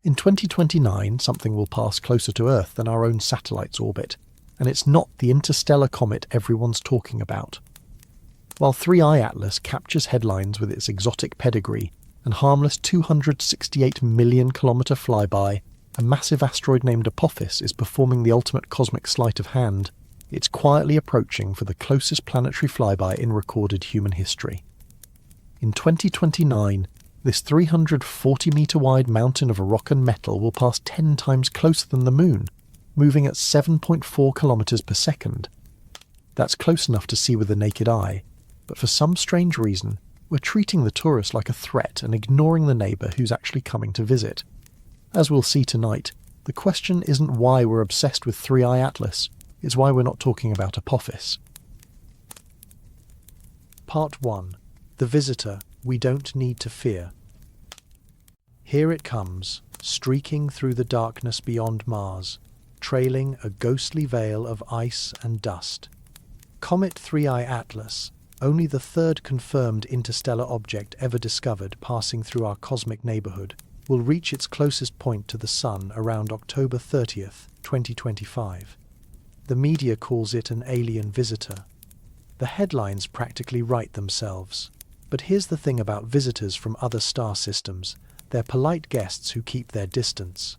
In 2029, something will pass closer to Earth than our own satellite's orbit, and it's not the interstellar comet everyone's talking about. While 3I-ATLAS captures headlines with its exotic pedigree and harmless 268 million kilometre flyby, a massive asteroid named Apophis is performing the ultimate cosmic sleight of hand. It's quietly approaching for the closest planetary flyby in recorded human history. In 2029, this 340-metre-wide mountain of a rock and metal will pass 10 times closer than the Moon, moving at 7.4 kilometres per second. That's close enough to see with the naked eye, but for some strange reason, we're treating the tourist like a threat and ignoring the neighbour who's actually coming to visit. As we'll see tonight, the question isn't why we're obsessed with 3I-ATLAS, it's why we're not talking about Apophis. Part 1. The Visitor We Don't Need to Fear. Here it comes, streaking through the darkness beyond Mars, trailing a ghostly veil of ice and dust. Comet 3I-ATLAS, only the third confirmed interstellar object ever discovered passing through our cosmic neighbourhood, will reach its closest point to the Sun around October 30th, 2025. The media calls it an alien visitor. The headlines practically write themselves. But here's the thing about visitors from other star systems. They're polite guests who keep their distance.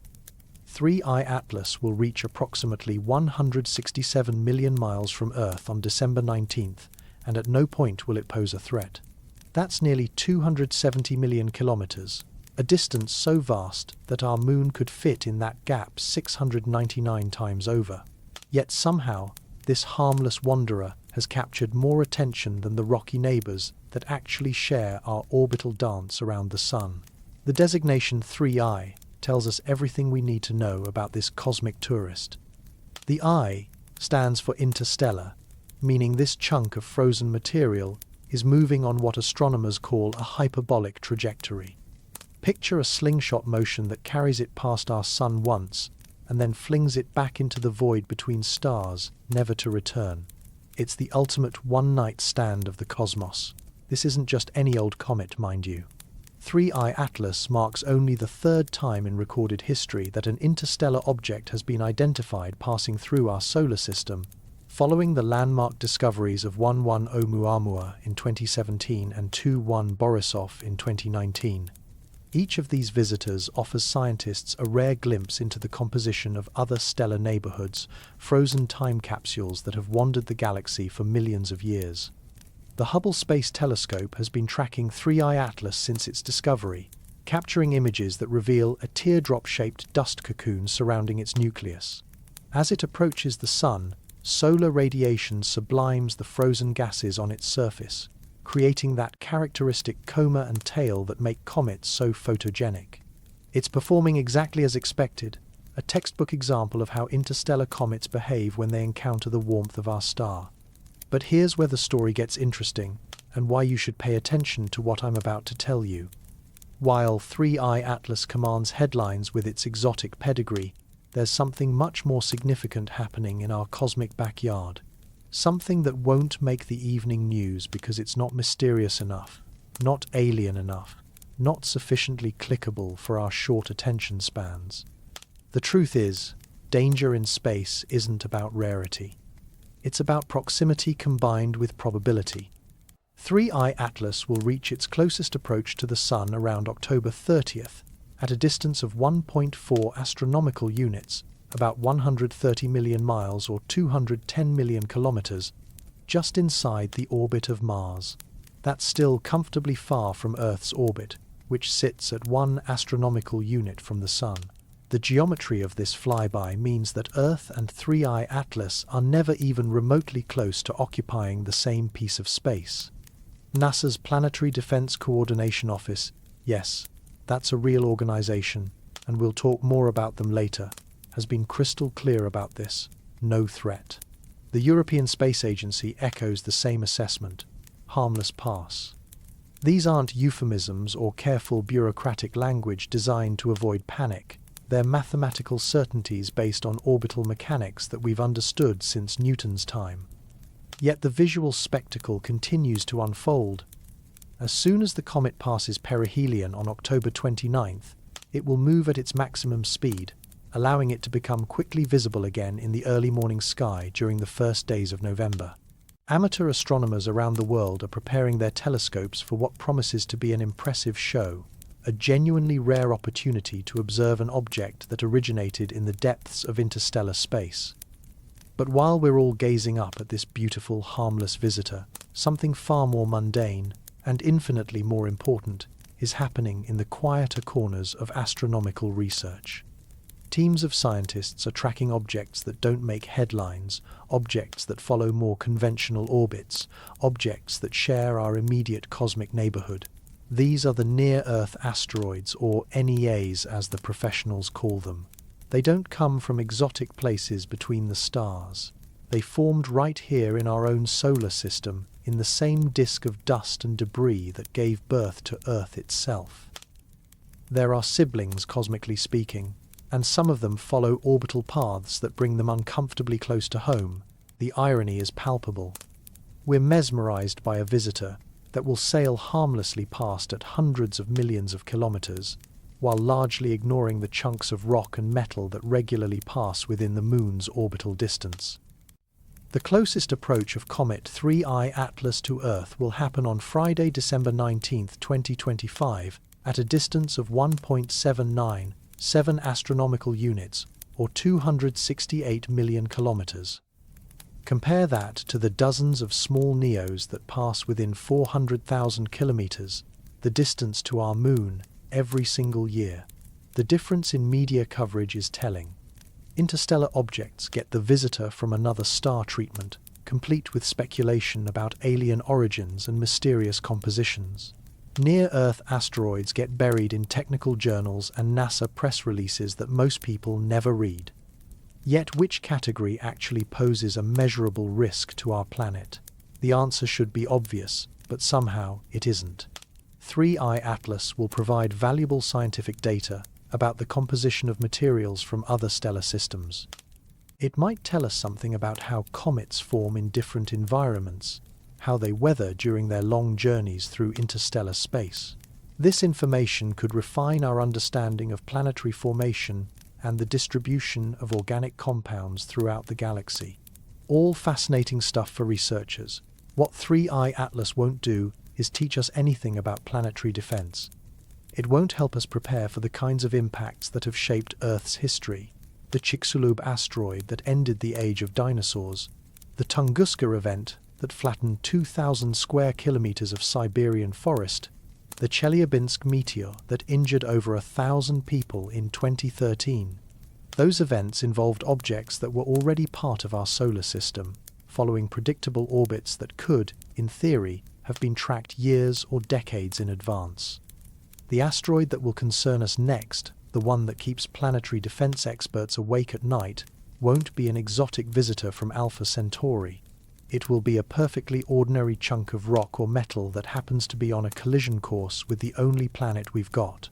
3I-ATLAS will reach approximately 167 million miles from Earth on December 19th, and at no point will it pose a threat. That's nearly 270 million kilometers, a distance so vast that our Moon could fit in that gap 699 times over. Yet somehow, this harmless wanderer has captured more attention than the rocky neighbours that actually share our orbital dance around the Sun. The designation 3I tells us everything we need to know about this cosmic tourist. The I stands for interstellar, meaning this chunk of frozen material is moving on what astronomers call a hyperbolic trajectory. Picture a slingshot motion that carries it past our Sun once, and then flings it back into the void between stars, never to return. It's the ultimate one-night stand of the cosmos. This isn't just any old comet, mind you. 3I-ATLAS marks only the third time in recorded history that an interstellar object has been identified passing through our solar system, following the landmark discoveries of 1.1 Oumuamua in 2017 and 2.1 Borisov in 2019. Each of these visitors offers scientists a rare glimpse into the composition of other stellar neighborhoods, frozen time capsules that have wandered the galaxy for millions of years. The Hubble Space Telescope has been tracking 3I-ATLAS since its discovery, capturing images that reveal a teardrop-shaped dust cocoon surrounding its nucleus. As it approaches the Sun, solar radiation sublimes the frozen gases on its surface, creating that characteristic coma and tail that make comets so photogenic. It's performing exactly as expected, a textbook example of how interstellar comets behave when they encounter the warmth of our star. But here's where the story gets interesting, and why you should pay attention to what I'm about to tell you. While 3I-ATLAS commands headlines with its exotic pedigree, there's something much more significant happening in our cosmic backyard. Something that won't make the evening news because it's not mysterious enough, not alien enough, not sufficiently clickable for our short attention spans. The truth is, danger in space isn't about rarity. It's about proximity combined with probability. 3I-ATLAS will reach its closest approach to the Sun around October 30th, at a distance of 1.4 astronomical units, about 130 million miles or 210 million kilometers, just inside the orbit of Mars. That's still comfortably far from Earth's orbit, which sits at 1 astronomical unit from the Sun. The geometry of this flyby means that Earth and 3I-ATLAS are never even remotely close to occupying the same piece of space. NASA's Planetary Defense Coordination Office, yes, that's a real organization, and we'll talk more about them later, has been crystal clear about this: no threat. The European Space Agency echoes the same assessment: harmless pass. These aren't euphemisms or careful bureaucratic language designed to avoid panic. They're mathematical certainties based on orbital mechanics that we've understood since Newton's time. Yet the visual spectacle continues to unfold. As soon as the comet passes perihelion on October 29th, it will move at its maximum speed, allowing it to become quickly visible again in the early morning sky during the first days of November. Amateur astronomers around the world are preparing their telescopes for what promises to be an impressive show, a genuinely rare opportunity to observe an object that originated in the depths of interstellar space. But while we're all gazing up at this beautiful, harmless visitor, something far more mundane, and infinitely more important, is happening in the quieter corners of astronomical research. Teams of scientists are tracking objects that don't make headlines, objects that follow more conventional orbits, objects that share our immediate cosmic neighborhood. These are the near-Earth asteroids, or NEAs as the professionals call them. They don't come from exotic places between the stars. They formed right here in our own solar system, in the same disk of dust and debris that gave birth to Earth itself. There are siblings, cosmically speaking, and some of them follow orbital paths that bring them uncomfortably close to home. The irony is palpable. We're mesmerized by a visitor that will sail harmlessly past at hundreds of millions of kilometers, while largely ignoring the chunks of rock and metal that regularly pass within the Moon's orbital distance. The closest approach of comet 3I-ATLAS to Earth will happen on Friday, December 19, 2025, at a distance of 1.797 astronomical units, or 268 million kilometers. Compare that to the dozens of small NEOs that pass within 400,000 kilometers, the distance to our Moon, every single year. The difference in media coverage is telling. Interstellar objects get the visitor from another star treatment, complete with speculation about alien origins and mysterious compositions. Near-Earth asteroids get buried in technical journals and NASA press releases that most people never read. Yet which category actually poses a measurable risk to our planet? The answer should be obvious, but somehow it isn't. 3I-ATLAS will provide valuable scientific data about the composition of materials from other stellar systems. It might tell us something about how comets form in different environments, how they weather during their long journeys through interstellar space. This information could refine our understanding of planetary formation and the distribution of organic compounds throughout the galaxy. All fascinating stuff for researchers. What 3I-ATLAS won't do is teach us anything about planetary defense. It won't help us prepare for the kinds of impacts that have shaped Earth's history. The Chicxulub asteroid that ended the age of dinosaurs, the Tunguska event that flattened 2,000 square kilometers of Siberian forest, the Chelyabinsk meteor that injured over 1,000 people in 2013. Those events involved objects that were already part of our solar system, following predictable orbits that could, in theory, have been tracked years or decades in advance. The asteroid that will concern us next, the one that keeps planetary defense experts awake at night, won't be an exotic visitor from Alpha Centauri. It will be a perfectly ordinary chunk of rock or metal that happens to be on a collision course with the only planet we've got.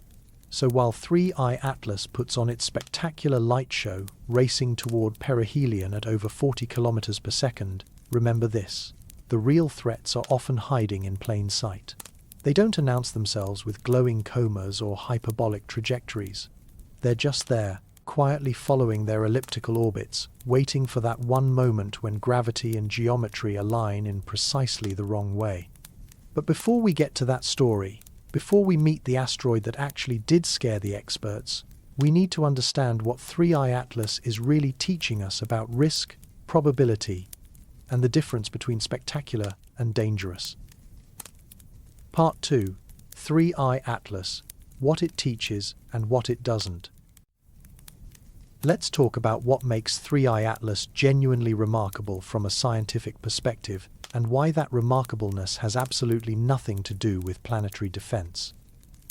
So while 3I-ATLAS puts on its spectacular light show, racing toward perihelion at over 40 kilometers per second, remember this: the real threats are often hiding in plain sight. They don't announce themselves with glowing comas or hyperbolic trajectories. They're just there, quietly following their elliptical orbits, waiting for that one moment when gravity and geometry align in precisely the wrong way. But before we get to that story, before we meet the asteroid that actually did scare the experts, we need to understand what 3I-ATLAS is really teaching us about risk, probability, and the difference between spectacular and dangerous. Part 2. 3I-ATLAS, what it teaches and what it doesn't. Let's talk about what makes 3I-ATLAS genuinely remarkable from a scientific perspective, and why that remarkableness has absolutely nothing to do with planetary defense.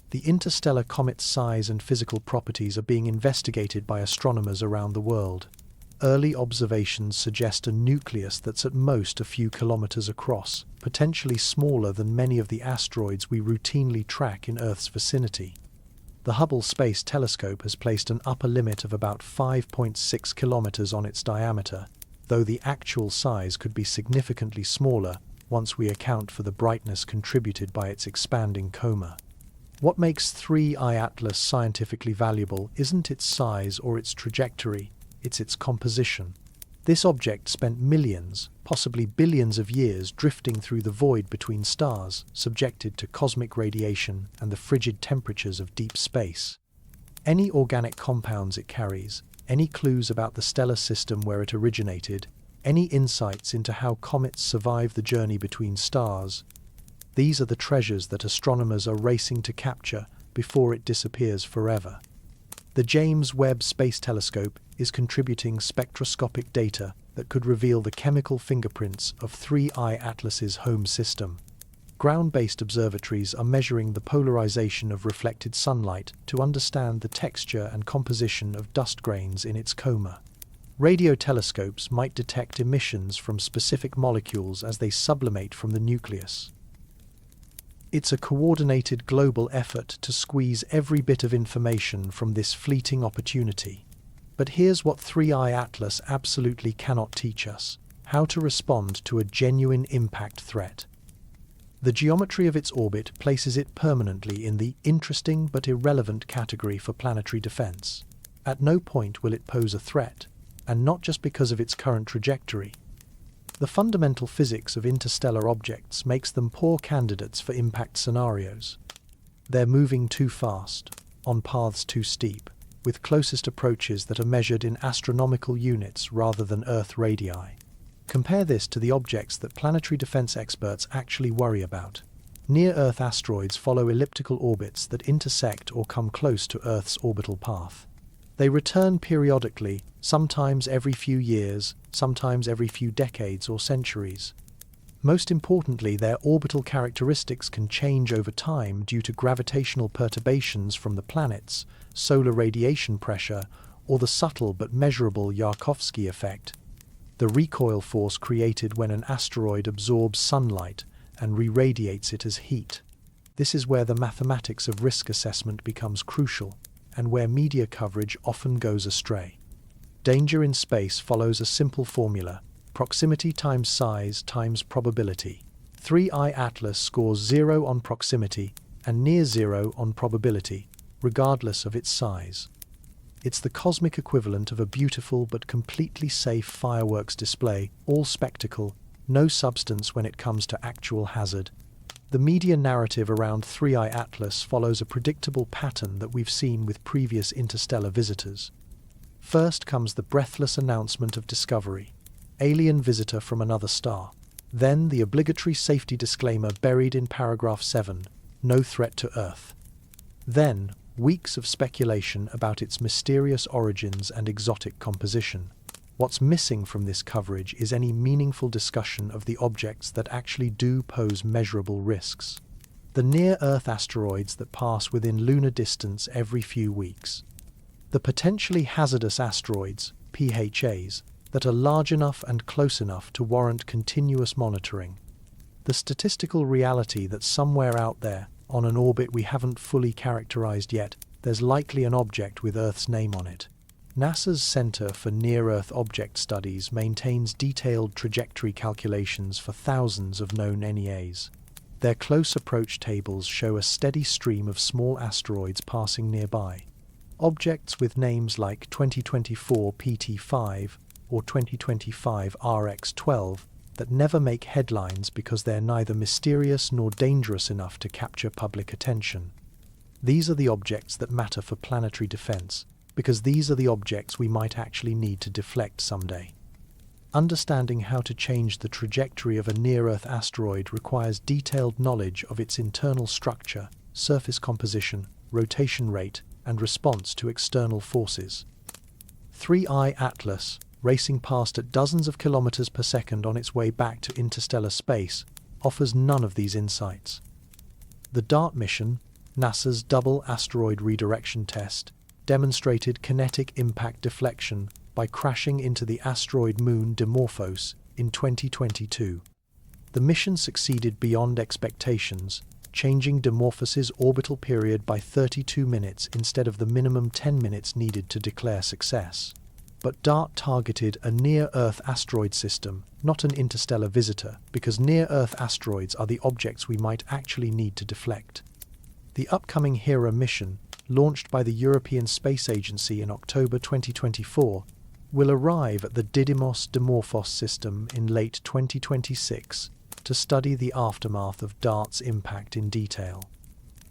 The interstellar comet's size and physical properties are being investigated by astronomers around the world. Early observations suggest a nucleus that's at most a few kilometers across, potentially smaller than many of the asteroids we routinely track in Earth's vicinity. The Hubble Space Telescope has placed an upper limit of about 5.6 kilometers on its diameter, though the actual size could be significantly smaller once we account for the brightness contributed by its expanding coma. What makes 3I-ATLAS scientifically valuable isn't its size or its trajectory, it's its composition. This object spent millions, possibly billions of years drifting through the void between stars, subjected to cosmic radiation and the frigid temperatures of deep space. Any organic compounds it carries, any clues about the stellar system where it originated, any insights into how comets survive the journey between stars, these are the treasures that astronomers are racing to capture before it disappears forever. The James Webb Space Telescope is contributing spectroscopic data that could reveal the chemical fingerprints of 3I-ATLAS's home system. Ground-based observatories are measuring the polarization of reflected sunlight to understand the texture and composition of dust grains in its coma. Radio telescopes might detect emissions from specific molecules as they sublimate from the nucleus. It's a coordinated global effort to squeeze every bit of information from this fleeting opportunity. But here's what 3I-ATLAS absolutely cannot teach us: how to respond to a genuine impact threat. The geometry of its orbit places it permanently in the interesting but irrelevant category for planetary defense. At no point will it pose a threat, and not just because of its current trajectory. The fundamental physics of interstellar objects makes them poor candidates for impact scenarios. They're moving too fast, on paths too steep, with closest approaches that are measured in astronomical units rather than Earth radii. Compare this to the objects that planetary defense experts actually worry about. Near-Earth asteroids follow elliptical orbits that intersect or come close to Earth's orbital path. They return periodically, sometimes every few years, sometimes every few decades or centuries. Most importantly, their orbital characteristics can change over time due to gravitational perturbations from the planets, solar radiation pressure, or the subtle but measurable Yarkovsky effect, the recoil force created when an asteroid absorbs sunlight and re-radiates it as heat. This is where the mathematics of risk assessment becomes crucial, and where media coverage often goes astray. Danger in space follows a simple formula: proximity times size times probability. 3I-ATLAS scores 0 on proximity and near 0 on probability, regardless of its size. It's the cosmic equivalent of a beautiful but completely safe fireworks display, all spectacle, no substance when it comes to actual hazard. The media narrative around 3I-ATLAS follows a predictable pattern that we've seen with previous interstellar visitors. First comes the breathless announcement of discovery: alien visitor from another star. Then the obligatory safety disclaimer buried in paragraph 7, no threat to Earth. Then, weeks of speculation about its mysterious origins and exotic composition. What's missing from this coverage is any meaningful discussion of the objects that actually do pose measurable risks. The near-Earth asteroids that pass within lunar distance every few weeks. The potentially hazardous asteroids, PHAs, that are large enough and close enough to warrant continuous monitoring. The statistical reality that somewhere out there, on an orbit we haven't fully characterized yet, there's likely an object with Earth's name on it. NASA's Center for Near-Earth Object Studies maintains detailed trajectory calculations for thousands of known NEAs. Their close approach tables show a steady stream of small asteroids passing nearby. Objects with names like 2024 PT5 or 2025 RX12 that never make headlines because they're neither mysterious nor dangerous enough to capture public attention. These are the objects that matter for planetary defense, because these are the objects we might actually need to deflect someday. Understanding how to change the trajectory of a near-Earth asteroid requires detailed knowledge of its internal structure, surface composition, rotation rate, and response to external forces. 3I-ATLAS, racing past at dozens of kilometers per second on its way back to interstellar space, offers none of these insights. The DART mission, NASA's Double Asteroid Redirection Test, demonstrated kinetic impact deflection by crashing into the asteroid moon Dimorphos in 2022. The mission succeeded beyond expectations, changing Dimorphos's orbital period by 32 minutes instead of the minimum 10 minutes needed to declare success. But DART targeted a near-Earth asteroid system, not an interstellar visitor, because near-Earth asteroids are the objects we might actually need to deflect. The upcoming Hera mission, launched by the European Space Agency in October 2024, will arrive at the Didymos-Dimorphos system in late 2026 to study the aftermath of DART's impact in detail.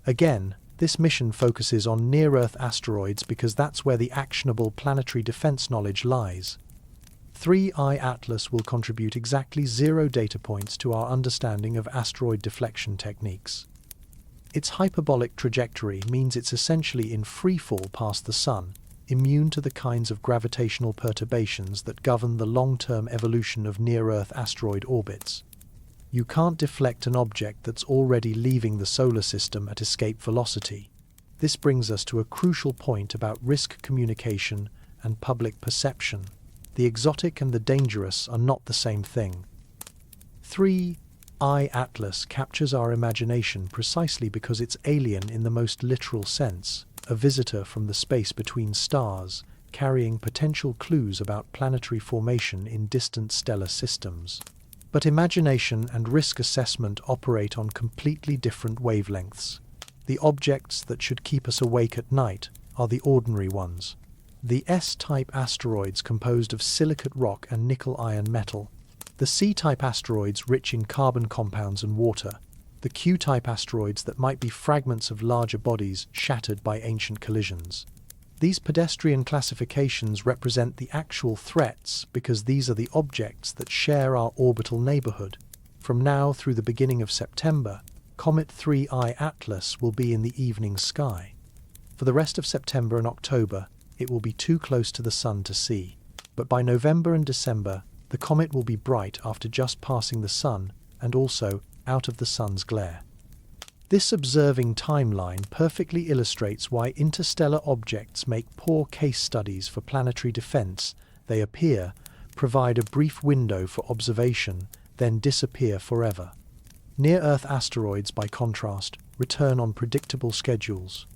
Again, this mission focuses on near-Earth asteroids because that's where the actionable planetary defense knowledge lies. 3I-ATLAS will contribute exactly 0 data points to our understanding of asteroid deflection techniques. Its hyperbolic trajectory means it's essentially in freefall past the Sun, immune to the kinds of gravitational perturbations that govern the long-term evolution of near-Earth asteroid orbits. You can't deflect an object that's already leaving the solar system at escape velocity. This brings us to a crucial point about risk communication and public perception. The exotic and the dangerous are not the same thing. 3I-ATLAS captures our imagination precisely because it's alien in the most literal sense, a visitor from the space between stars, carrying potential clues about planetary formation in distant stellar systems. But imagination and risk assessment operate on completely different wavelengths. The objects that should keep us awake at night are the ordinary ones. The S-type asteroids composed of silicate rock and nickel-iron metal. The C-type asteroids rich in carbon compounds and water. The Q-type asteroids that might be fragments of larger bodies shattered by ancient collisions. These pedestrian classifications represent the actual threats because these are the objects that share our orbital neighborhood. From now through the beginning of September, Comet 3I-ATLAS will be in the evening sky. For the rest of September and October, it will be too close to the Sun to see. But by November and December, the comet will be bright after just passing the Sun and also out of the Sun's glare. This observing timeline perfectly illustrates why interstellar objects make poor case studies for planetary defense. They appear, provide a brief window for observation, then disappear forever. Near-Earth asteroids, by contrast, return on predictable schedules.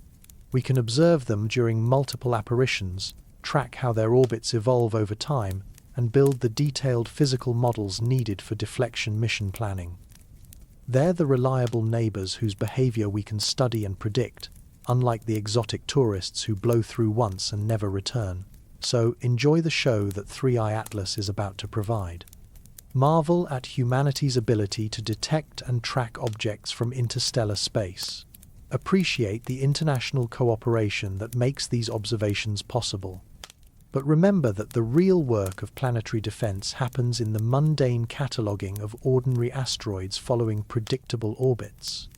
We can observe them during multiple apparitions, track how their orbits evolve over time, and build the detailed physical models needed for deflection mission planning. They're the reliable neighbors whose behavior we can study and predict, unlike the exotic tourists who blow through once and never return. So enjoy the show that 3I-ATLAS is about to provide. Marvel at humanity's ability to detect and track objects from interstellar space. Appreciate the international cooperation that makes these observations possible. But remember that the real work of planetary defense happens in the mundane cataloguing of ordinary asteroids following predictable orbits.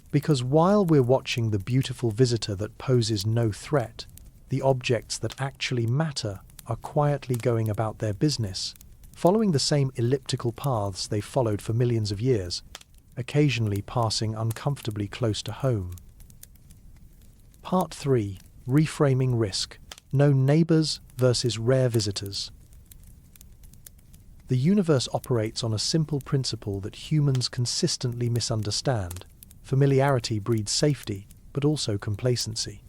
Because while we're watching the beautiful visitor that poses no threat, the objects that actually matter are quietly going about their business, following the same elliptical paths they've followed for millions of years, occasionally passing uncomfortably close to home. Part 3. Reframing Risk. Known neighbors versus rare visitors. The universe operates on a simple principle that humans consistently misunderstand. Familiarity breeds safety, but also complacency.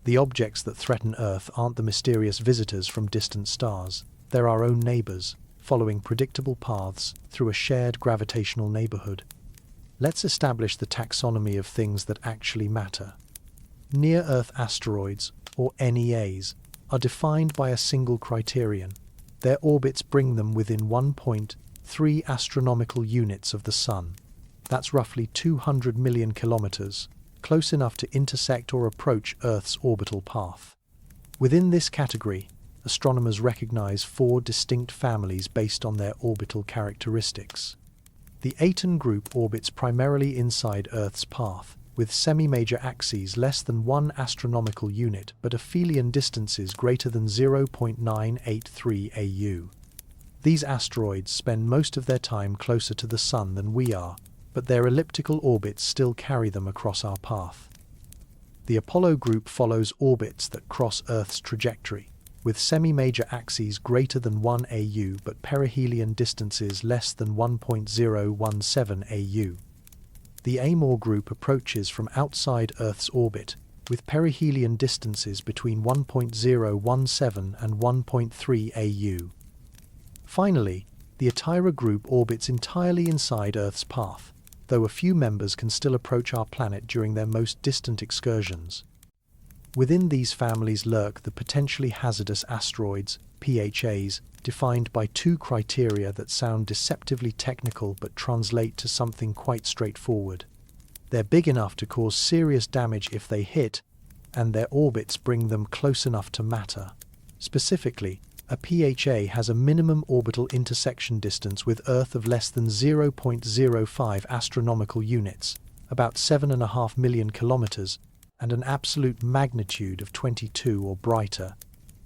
The objects that threaten Earth aren't the mysterious visitors from distant stars. They're our own neighbors, following predictable paths through a shared gravitational neighborhood. Let's establish the taxonomy of things that actually matter. Near-Earth asteroids, or NEAs, are defined by a single criterion. Their orbits bring them within 1.3 astronomical units of the Sun. That's roughly 200 million kilometers, close enough to intersect or approach Earth's orbital path. Within this category, astronomers recognize 4 distinct families based on their orbital characteristics. The Aten group orbits primarily inside Earth's path, with semi-major axes less than 1 astronomical unit but aphelion distances greater than 0.983 AU. These asteroids spend most of their time closer to the Sun than we are, but their elliptical orbits still carry them across our path. The Apollo group follows orbits that cross Earth's trajectory, with semi-major axes greater than 1 AU but perihelion distances less than 1.017 AU. The Amor group approaches from outside Earth's orbit, with perihelion distances between 1.017 and 1.3 AU. Finally, the Atira group orbits entirely inside Earth's path, though a few members can still approach our planet during their most distant excursions. Within these families lurk the potentially hazardous asteroids, PHAs, defined by two criteria that sound deceptively technical but translate to something quite straightforward. They're big enough to cause serious damage if they hit, and their orbits bring them close enough to matter. Specifically, a PHA has a minimum orbital intersection distance with Earth of less than 0.05 astronomical units, about 7.5 million kilometers, and an absolute magnitude of 22 or brighter,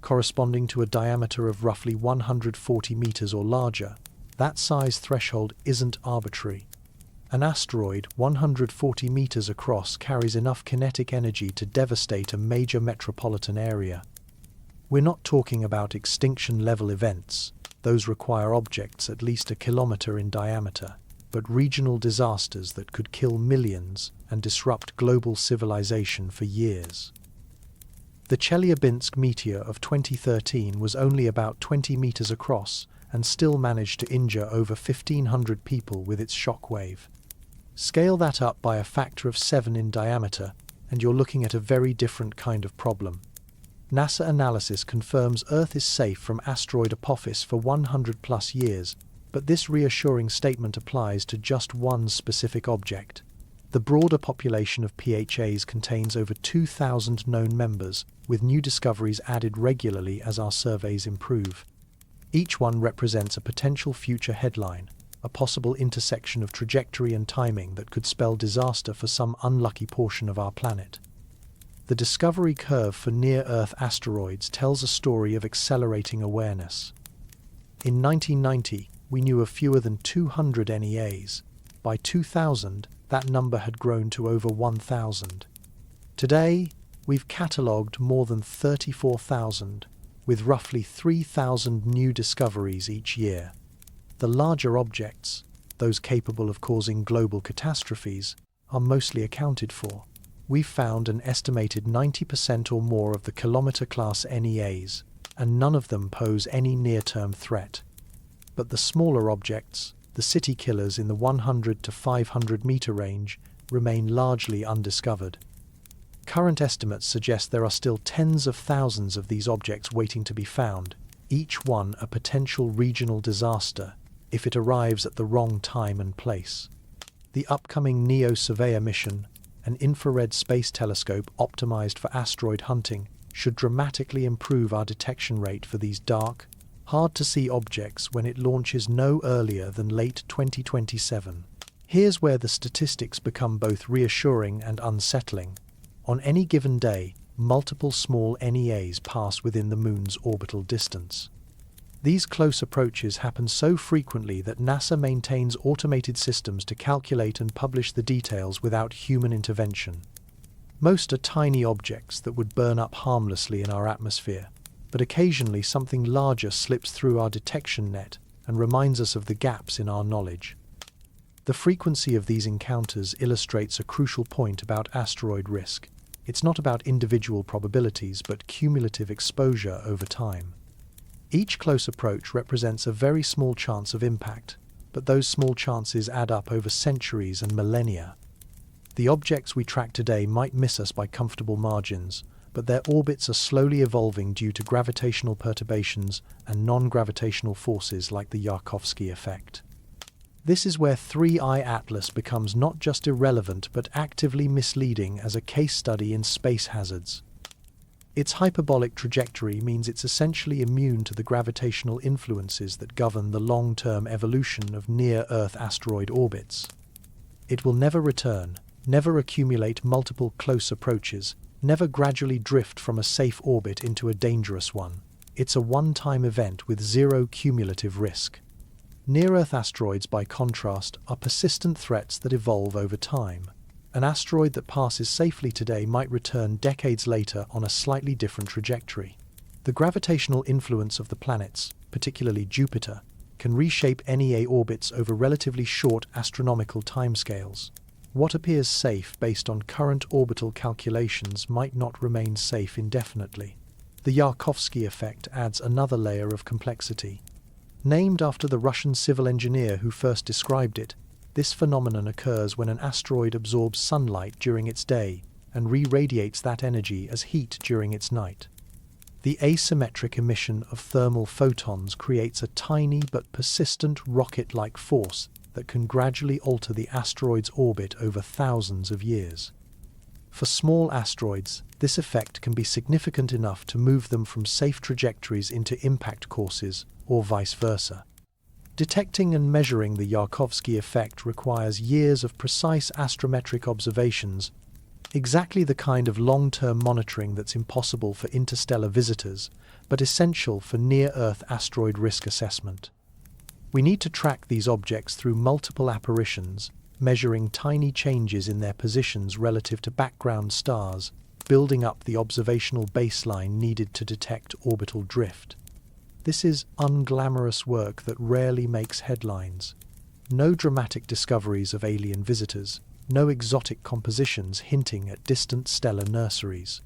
corresponding to a diameter of roughly 140 meters or larger. That size threshold isn't arbitrary. An asteroid 140 meters across carries enough kinetic energy to devastate a major metropolitan area. We're not talking about extinction-level events, those require objects at least a kilometer in diameter, but regional disasters that could kill millions and disrupt global civilization for years. The Chelyabinsk meteor of 2013 was only about 20 meters across and still managed to injure over 1,500 people with its shockwave. Scale that up by a factor of 7 in diameter, and you're looking at a very different kind of problem. NASA analysis confirms Earth is safe from asteroid apophis for 100 plus years, but this reassuring statement applies to just one specific object. The broader population of PHAs contains over 2,000 known members, with new discoveries added regularly as our surveys improve. Each one represents a potential future headline, a possible intersection of trajectory and timing that could spell disaster for some unlucky portion of our planet. The discovery curve for near-Earth asteroids tells a story of accelerating awareness. In 1990, we knew of fewer than 200 NEAs. By 2000, that number had grown to over 1,000. Today, we've catalogued more than 34,000, with roughly 3,000 new discoveries each year. The larger objects, those capable of causing global catastrophes, are mostly accounted for. We've found an estimated 90% or more of the kilometer-class NEAs, and none of them pose any near-term threat. But the smaller objects, the city killers in the 100 to 500 meter range, remain largely undiscovered. Current estimates suggest there are still tens of thousands of these objects waiting to be found, each one a potential regional disaster if it arrives at the wrong time and place. The upcoming NEO Surveyor mission, an infrared space telescope optimized for asteroid hunting, should dramatically improve our detection rate for these dark, hard-to-see objects when it launches no earlier than late 2027. Here's where the statistics become both reassuring and unsettling. On any given day, multiple small NEAs pass within the Moon's orbital distance. These close approaches happen so frequently that NASA maintains automated systems to calculate and publish the details without human intervention. Most are tiny objects that would burn up harmlessly in our atmosphere, but occasionally something larger slips through our detection net and reminds us of the gaps in our knowledge. The frequency of these encounters illustrates a crucial point about asteroid risk. It's not about individual probabilities, but cumulative exposure over time. Each close approach represents a very small chance of impact, but those small chances add up over centuries and millennia. The objects we track today might miss us by comfortable margins, but their orbits are slowly evolving due to gravitational perturbations and non-gravitational forces like the Yarkovsky effect. This is where 3I-ATLAS becomes not just irrelevant but actively misleading as a case study in space hazards. Its hyperbolic trajectory means it's essentially immune to the gravitational influences that govern the long-term evolution of near-Earth asteroid orbits. It will never return, never accumulate multiple close approaches, never gradually drift from a safe orbit into a dangerous one. It's a one-time event with zero cumulative risk. Near-Earth asteroids, by contrast, are persistent threats that evolve over time. An asteroid that passes safely today might return decades later on a slightly different trajectory. The gravitational influence of the planets, particularly Jupiter, can reshape NEA orbits over relatively short astronomical timescales. What appears safe based on current orbital calculations might not remain safe indefinitely. The Yarkovsky effect adds another layer of complexity. Named after the Russian civil engineer who first described it, This phenomenon occurs when an asteroid absorbs sunlight during its day and re-radiates that energy as heat during its night. The asymmetric emission of thermal photons creates a tiny but persistent rocket-like force that can gradually alter the asteroid's orbit over thousands of years. For small asteroids, this effect can be significant enough to move them from safe trajectories into impact courses, or vice versa. Detecting and measuring the Yarkovsky effect requires years of precise astrometric observations, exactly the kind of long-term monitoring that's impossible for interstellar visitors, but essential for near-Earth asteroid risk assessment. We need to track these objects through multiple apparitions, measuring tiny changes in their positions relative to background stars, building up the observational baseline needed to detect orbital drift. This is unglamorous work that rarely makes headlines. No dramatic discoveries of alien visitors, no exotic compositions hinting at distant stellar nurseries.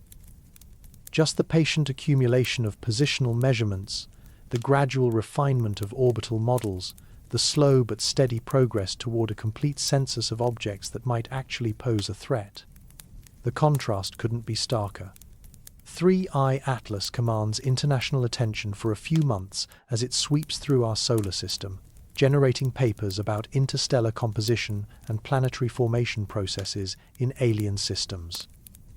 Just the patient accumulation of positional measurements, the gradual refinement of orbital models, the slow but steady progress toward a complete census of objects that might actually pose a threat. The contrast couldn't be starker. 3I-ATLAS commands international attention for a few months as it sweeps through our solar system, generating papers about interstellar composition and planetary formation processes in alien systems.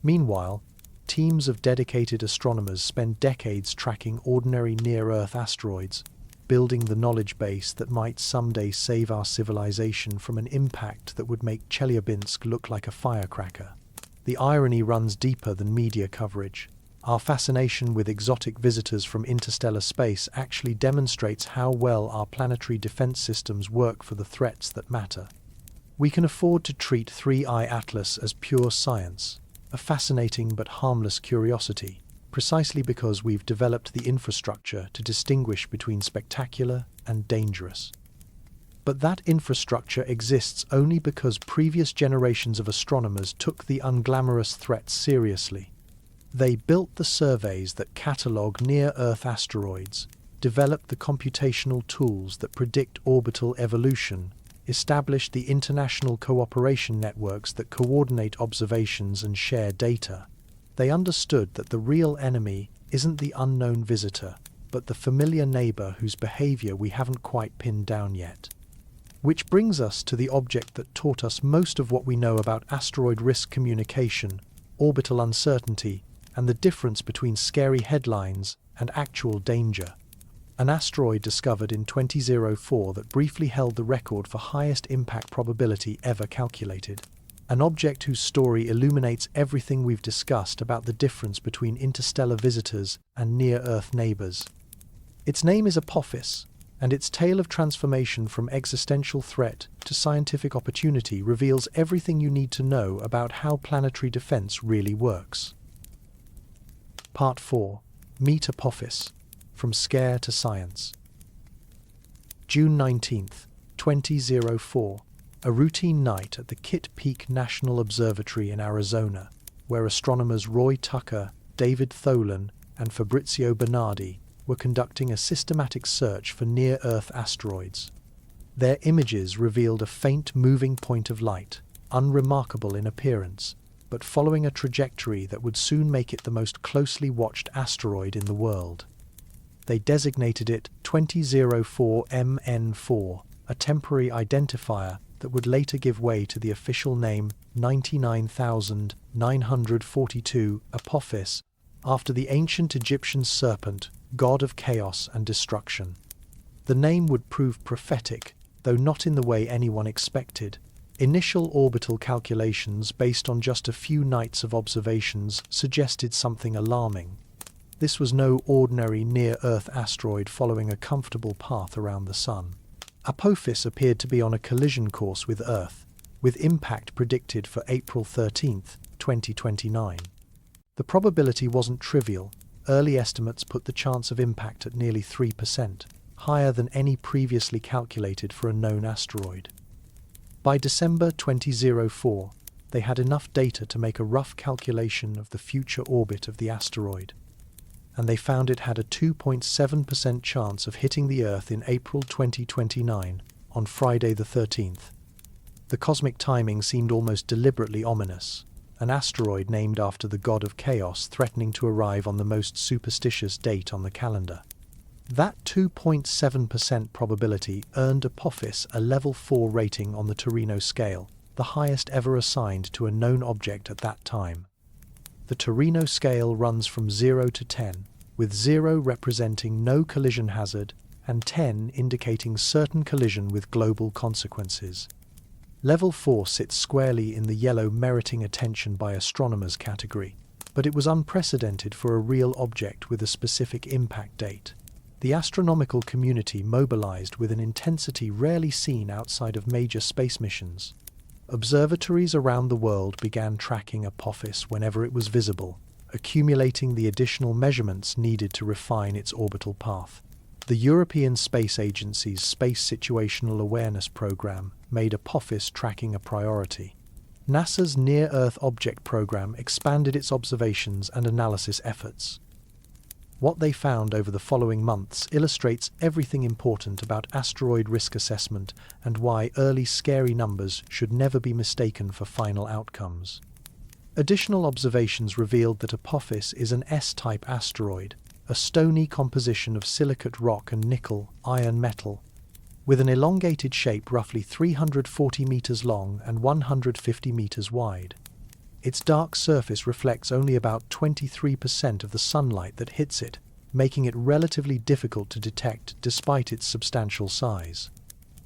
Meanwhile, teams of dedicated astronomers spend decades tracking ordinary near-Earth asteroids, building the knowledge base that might someday save our civilization from an impact that would make Chelyabinsk look like a firecracker. The irony runs deeper than media coverage. Our fascination with exotic visitors from interstellar space actually demonstrates how well our planetary defense systems work for the threats that matter. We can afford to treat 3I-ATLAS as pure science, a fascinating but harmless curiosity, precisely because we've developed the infrastructure to distinguish between spectacular and dangerous. But that infrastructure exists only because previous generations of astronomers took the unglamorous threats seriously. They built the surveys that catalogue near-Earth asteroids, developed the computational tools that predict orbital evolution, established the international cooperation networks that coordinate observations and share data. They understood that the real enemy isn't the unknown visitor, but the familiar neighbor whose behavior we haven't quite pinned down yet. Which brings us to the object that taught us most of what we know about asteroid risk communication, orbital uncertainty, and the difference between scary headlines and actual danger. An asteroid discovered in 2004 that briefly held the record for highest impact probability ever calculated. An object whose story illuminates everything we've discussed about the difference between interstellar visitors and near-Earth neighbors. Its name is Apophis, and its tale of transformation from existential threat to scientific opportunity reveals everything you need to know about how planetary defense really works. Part 4. Meet Apophis. From Scare to Science. June 19, 2004. A routine night at the Kitt Peak National Observatory in Arizona, where astronomers Roy Tucker, David Tholen, and Fabrizio Bernardi were conducting a systematic search for near-Earth asteroids. Their images revealed a faint moving point of light, unremarkable in appearance, but following a trajectory that would soon make it the most closely watched asteroid in the world. They designated it 2004 MN4, a temporary identifier that would later give way to the official name 99,942 Apophis, after the ancient Egyptian serpent, god of chaos and destruction. The name would prove prophetic, though not in the way anyone expected. Initial orbital calculations based on just a few nights of observations suggested something alarming. This was no ordinary near-Earth asteroid following a comfortable path around the Sun. Apophis appeared to be on a collision course with Earth, with impact predicted for April 13, 2029. The probability wasn't trivial. Early estimates put the chance of impact at nearly 3%, higher than any previously calculated for a known asteroid. By December 2004, they had enough data to make a rough calculation of the future orbit of the asteroid, and they found it had a 2.7% chance of hitting the Earth in April 2029, on Friday the 13th. The cosmic timing seemed almost deliberately ominous, an asteroid named after the god of chaos threatening to arrive on the most superstitious date on the calendar. That 2.7% probability earned Apophis a level 4 rating on the Torino scale, the highest ever assigned to a known object at that time. The Torino scale runs from 0 to 10, with 0 representing no collision hazard and 10 indicating certain collision with global consequences. Level 4 sits squarely in the yellow meriting attention by astronomers category, but it was unprecedented for a real object with a specific impact date. The astronomical community mobilized with an intensity rarely seen outside of major space missions. Observatories around the world began tracking Apophis whenever it was visible, accumulating the additional measurements needed to refine its orbital path. The European Space Agency's Space Situational Awareness Program made Apophis tracking a priority. NASA's Near-Earth Object Program expanded its observations and analysis efforts. What they found over the following months illustrates everything important about asteroid risk assessment and why early scary numbers should never be mistaken for final outcomes. Additional observations revealed that Apophis is an S-type asteroid, a stony composition of silicate rock and nickel, iron metal, with an elongated shape roughly 340 meters long and 150 meters wide. Its dark surface reflects only about 23% of the sunlight that hits it, making it relatively difficult to detect despite its substantial size.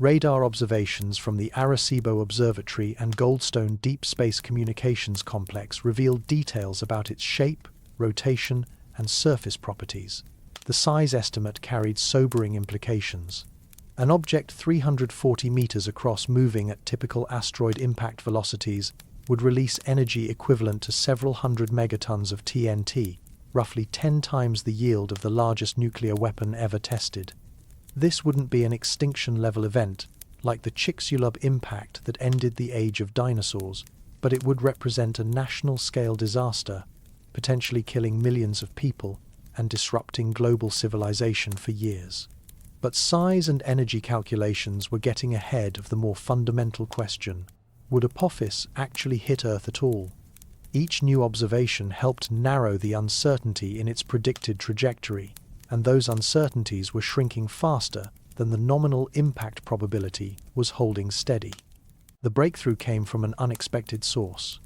Radar observations from the Arecibo Observatory and Goldstone Deep Space Communications Complex revealed details about its shape, rotation, and surface properties. The size estimate carried sobering implications. An object 340 meters across moving at typical asteroid impact velocities would release energy equivalent to several hundred megatons of TNT, roughly 10 times the yield of the largest nuclear weapon ever tested. This wouldn't be an extinction-level event, like the Chicxulub impact that ended the age of dinosaurs, but it would represent a national-scale disaster, potentially killing millions of people and disrupting global civilization for years. But size and energy calculations were getting ahead of the more fundamental question: would Apophis actually hit Earth at all? Each new observation helped narrow the uncertainty in its predicted trajectory, and those uncertainties were shrinking faster than the nominal impact probability was holding steady. The breakthrough came from an unexpected source.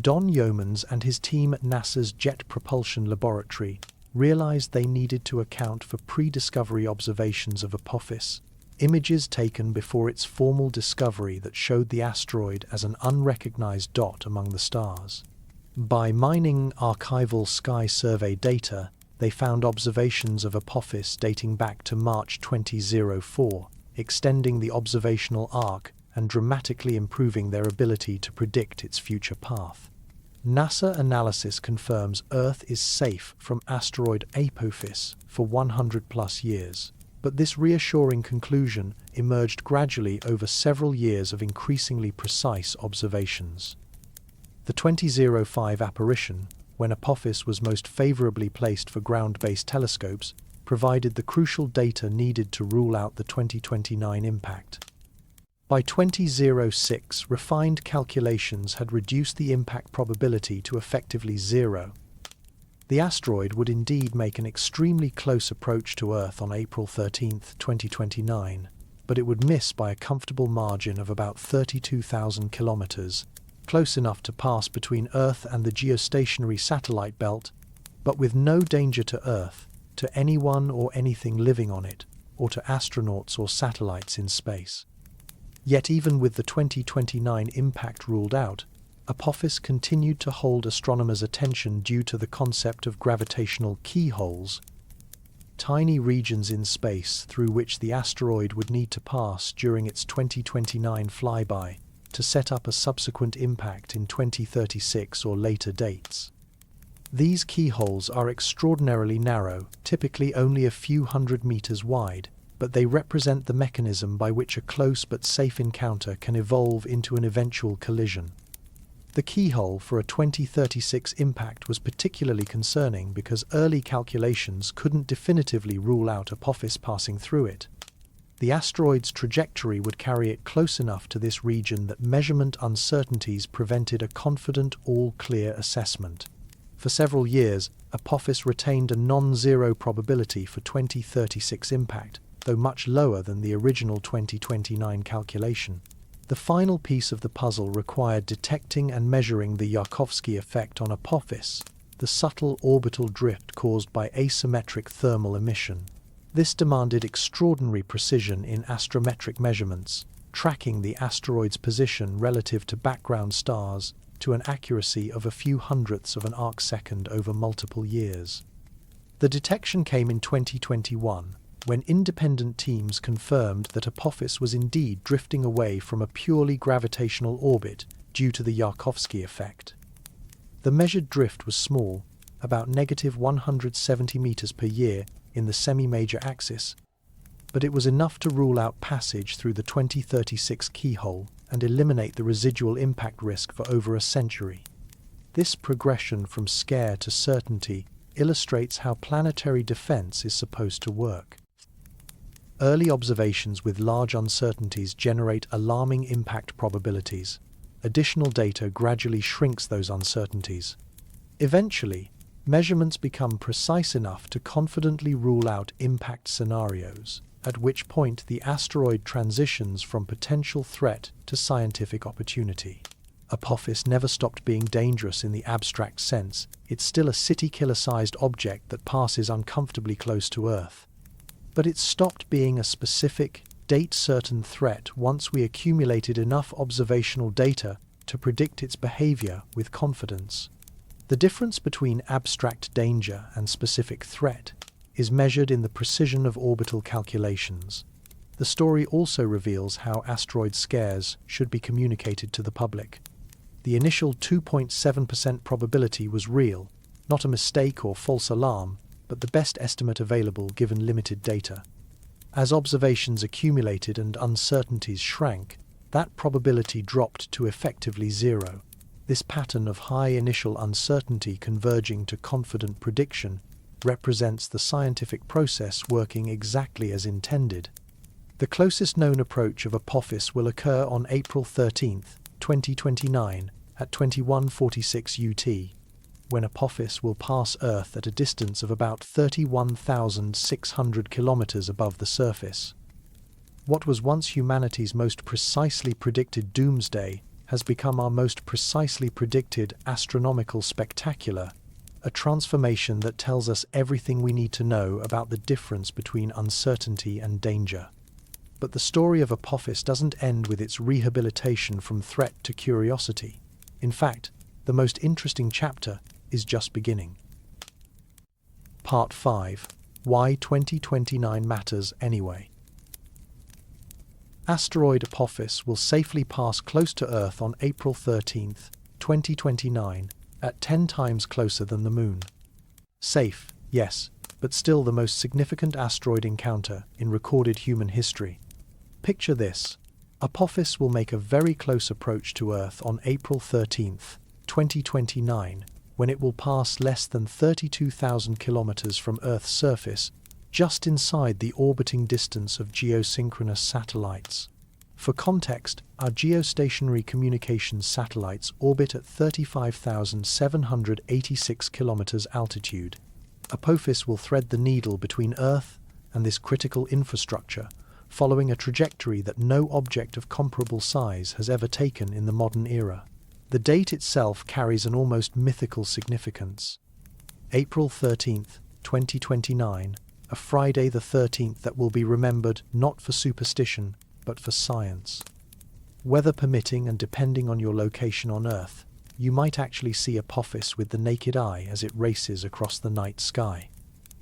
Don Yeomans and his team at NASA's Jet Propulsion Laboratory realized they needed to account for pre-discovery observations of Apophis, images taken before its formal discovery that showed the asteroid as an unrecognized dot among the stars. By mining archival sky survey data, they found observations of Apophis dating back to March 2004, extending the observational arc and dramatically improving their ability to predict its future path. NASA analysis confirms Earth is safe from asteroid Apophis for 100+ years. But this reassuring conclusion emerged gradually over several years of increasingly precise observations. The 2005 apparition, when Apophis was most favorably placed for ground-based telescopes, provided the crucial data needed to rule out the 2029 impact. By 2006, refined calculations had reduced the impact probability to effectively 0. The asteroid would indeed make an extremely close approach to Earth on April 13, 2029, but it would miss by a comfortable margin of about 32,000 kilometers, close enough to pass between Earth and the geostationary satellite belt, but with no danger to Earth, to anyone or anything living on it, or to astronauts or satellites in space. Yet even with the 2029 impact ruled out, Apophis continued to hold astronomers' attention due to the concept of gravitational keyholes, tiny regions in space through which the asteroid would need to pass during its 2029 flyby to set up a subsequent impact in 2036 or later dates. These keyholes are extraordinarily narrow, typically only a few hundred meters wide, but they represent the mechanism by which a close but safe encounter can evolve into an eventual collision. The keyhole for a 2036 impact was particularly concerning because early calculations couldn't definitively rule out Apophis passing through it. The asteroid's trajectory would carry it close enough to this region that measurement uncertainties prevented a confident, all-clear assessment. For several years, Apophis retained a non-zero probability for 2036 impact, though much lower than the original 2029 calculation. The final piece of the puzzle required detecting and measuring the Yarkovsky effect on Apophis, the subtle orbital drift caused by asymmetric thermal emission. This demanded extraordinary precision in astrometric measurements, tracking the asteroid's position relative to background stars to an accuracy of a few hundredths of an arcsecond over multiple years. The detection came in 2021, when independent teams confirmed that Apophis was indeed drifting away from a purely gravitational orbit due to the Yarkovsky effect. The measured drift was small, about -170 meters per year in the semi-major axis, but it was enough to rule out passage through the 2036 keyhole and eliminate the residual impact risk for over a century. This progression from scare to certainty illustrates how planetary defense is supposed to work. Early observations with large uncertainties generate alarming impact probabilities. Additional data gradually shrinks those uncertainties. Eventually, measurements become precise enough to confidently rule out impact scenarios, at which point the asteroid transitions from potential threat to scientific opportunity. Apophis never stopped being dangerous in the abstract sense. It's still a city-killer-sized object that passes uncomfortably close to Earth. But it stopped being a specific, date-certain threat once we accumulated enough observational data to predict its behavior with confidence. The difference between abstract danger and specific threat is measured in the precision of orbital calculations. The story also reveals how asteroid scares should be communicated to the public. The initial 2.7% probability was real, not a mistake or false alarm, but the best estimate available given limited data. As observations accumulated and uncertainties shrank, that probability dropped to effectively zero. This pattern of high initial uncertainty converging to confident prediction represents the scientific process working exactly as intended. The closest known approach of Apophis will occur on April 13, 2029, at 21:46 UT, when Apophis will pass Earth at a distance of about 31,600 kilometers above the surface. What was once humanity's most precisely predicted doomsday has become our most precisely predicted astronomical spectacular, a transformation that tells us everything we need to know about the difference between uncertainty and danger. But the story of Apophis doesn't end with its rehabilitation from threat to curiosity. In fact, the most interesting chapter is just beginning. Part 5. Why 2029 Matters Anyway. Asteroid Apophis will safely pass close to Earth on April 13, 2029, at 10 times closer than the Moon. Safe, yes, but still the most significant asteroid encounter in recorded human history. Picture this. Apophis will make a very close approach to Earth on April 13, 2029, when it will pass less than 32,000 kilometers from Earth's surface, just inside the orbiting distance of geosynchronous satellites. For context, our geostationary communications satellites orbit at 35,786 kilometers altitude. Apophis will thread the needle between Earth and this critical infrastructure, following a trajectory that no object of comparable size has ever taken in the modern era. The date itself carries an almost mythical significance. April 13, 2029, a Friday the 13th that will be remembered not for superstition, but for science. Weather permitting and depending on your location on Earth, you might actually see Apophis with the naked eye as it races across the night sky.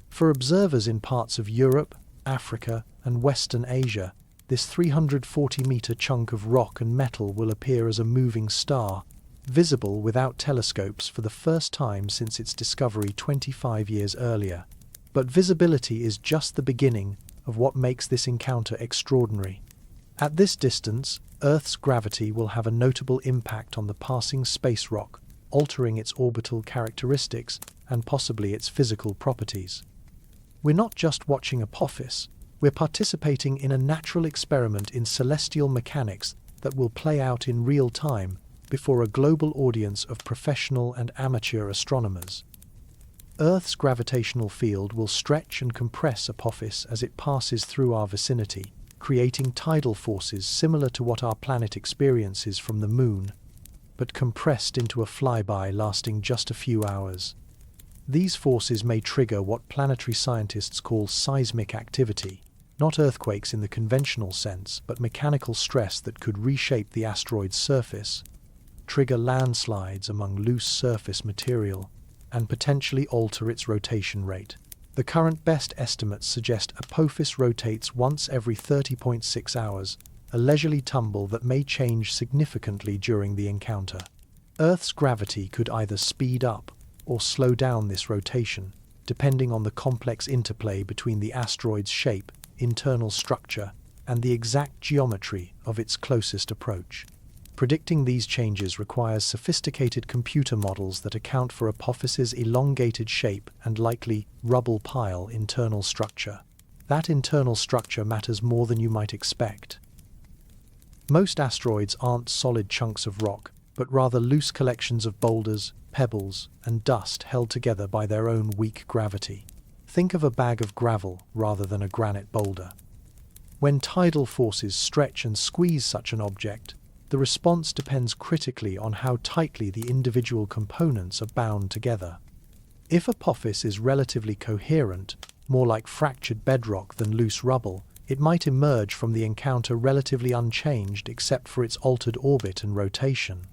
For observers in parts of Europe, Africa, and Western Asia, this 340-meter chunk of rock and metal will appear as a moving star, visible without telescopes for the first time since its discovery 25 years earlier. But visibility is just the beginning of what makes this encounter extraordinary. At this distance, Earth's gravity will have a notable impact on the passing space rock, altering its orbital characteristics and possibly its physical properties. We're not just watching Apophis, We're participating in a natural experiment in celestial mechanics that will play out in real time before a global audience of professional and amateur astronomers. Earth's gravitational field will stretch and compress Apophis as it passes through our vicinity, creating tidal forces similar to what our planet experiences from the Moon, but compressed into a flyby lasting just a few hours. These forces may trigger what planetary scientists call seismic activity, not earthquakes in the conventional sense, but mechanical stress that could reshape the asteroid's surface, trigger landslides among loose surface material, and potentially alter its rotation rate. The current best estimates suggest Apophis rotates once every 30.6 hours, a leisurely tumble that may change significantly during the encounter. Earth's gravity could either speed up or slow down this rotation, depending on the complex interplay between the asteroid's shape, internal structure, and the exact geometry of its closest approach. Predicting these changes requires sophisticated computer models that account for Apophis's elongated shape and likely rubble pile internal structure. That internal structure matters more than you might expect. Most asteroids aren't solid chunks of rock, but rather loose collections of boulders, pebbles, and dust held together by their own weak gravity. Think of a bag of gravel rather than a granite boulder. When tidal forces stretch and squeeze such an object, the response depends critically on how tightly the individual components are bound together. If Apophis is relatively coherent, more like fractured bedrock than loose rubble, it might emerge from the encounter relatively unchanged except for its altered orbit and rotation.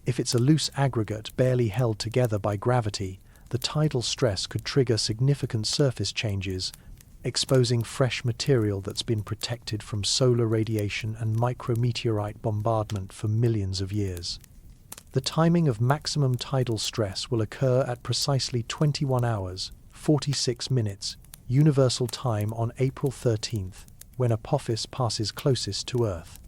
If it's a loose aggregate barely held together by gravity, the tidal stress could trigger significant surface changes, exposing fresh material that's been protected from solar radiation and micrometeorite bombardment for millions of years. The timing of maximum tidal stress will occur at precisely 21 hours, 46 minutes, universal time on April 13th, when Apophis passes closest to Earth.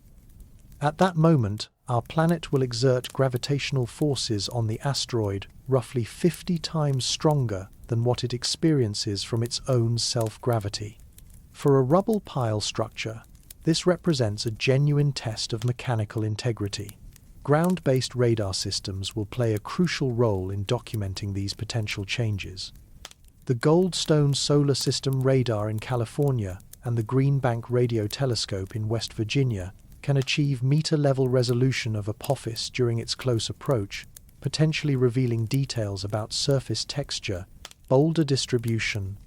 At that moment, our planet will exert gravitational forces on the asteroid roughly 50 times stronger than what it experiences from its own self-gravity. For a rubble pile structure, this represents a genuine test of mechanical integrity. Ground-based radar systems will play a crucial role in documenting these potential changes. The Goldstone Solar System radar in California and the Green Bank Radio Telescope in West Virginia can achieve meter-level resolution of Apophis during its close approach, potentially revealing details about surface texture, boulder distribution,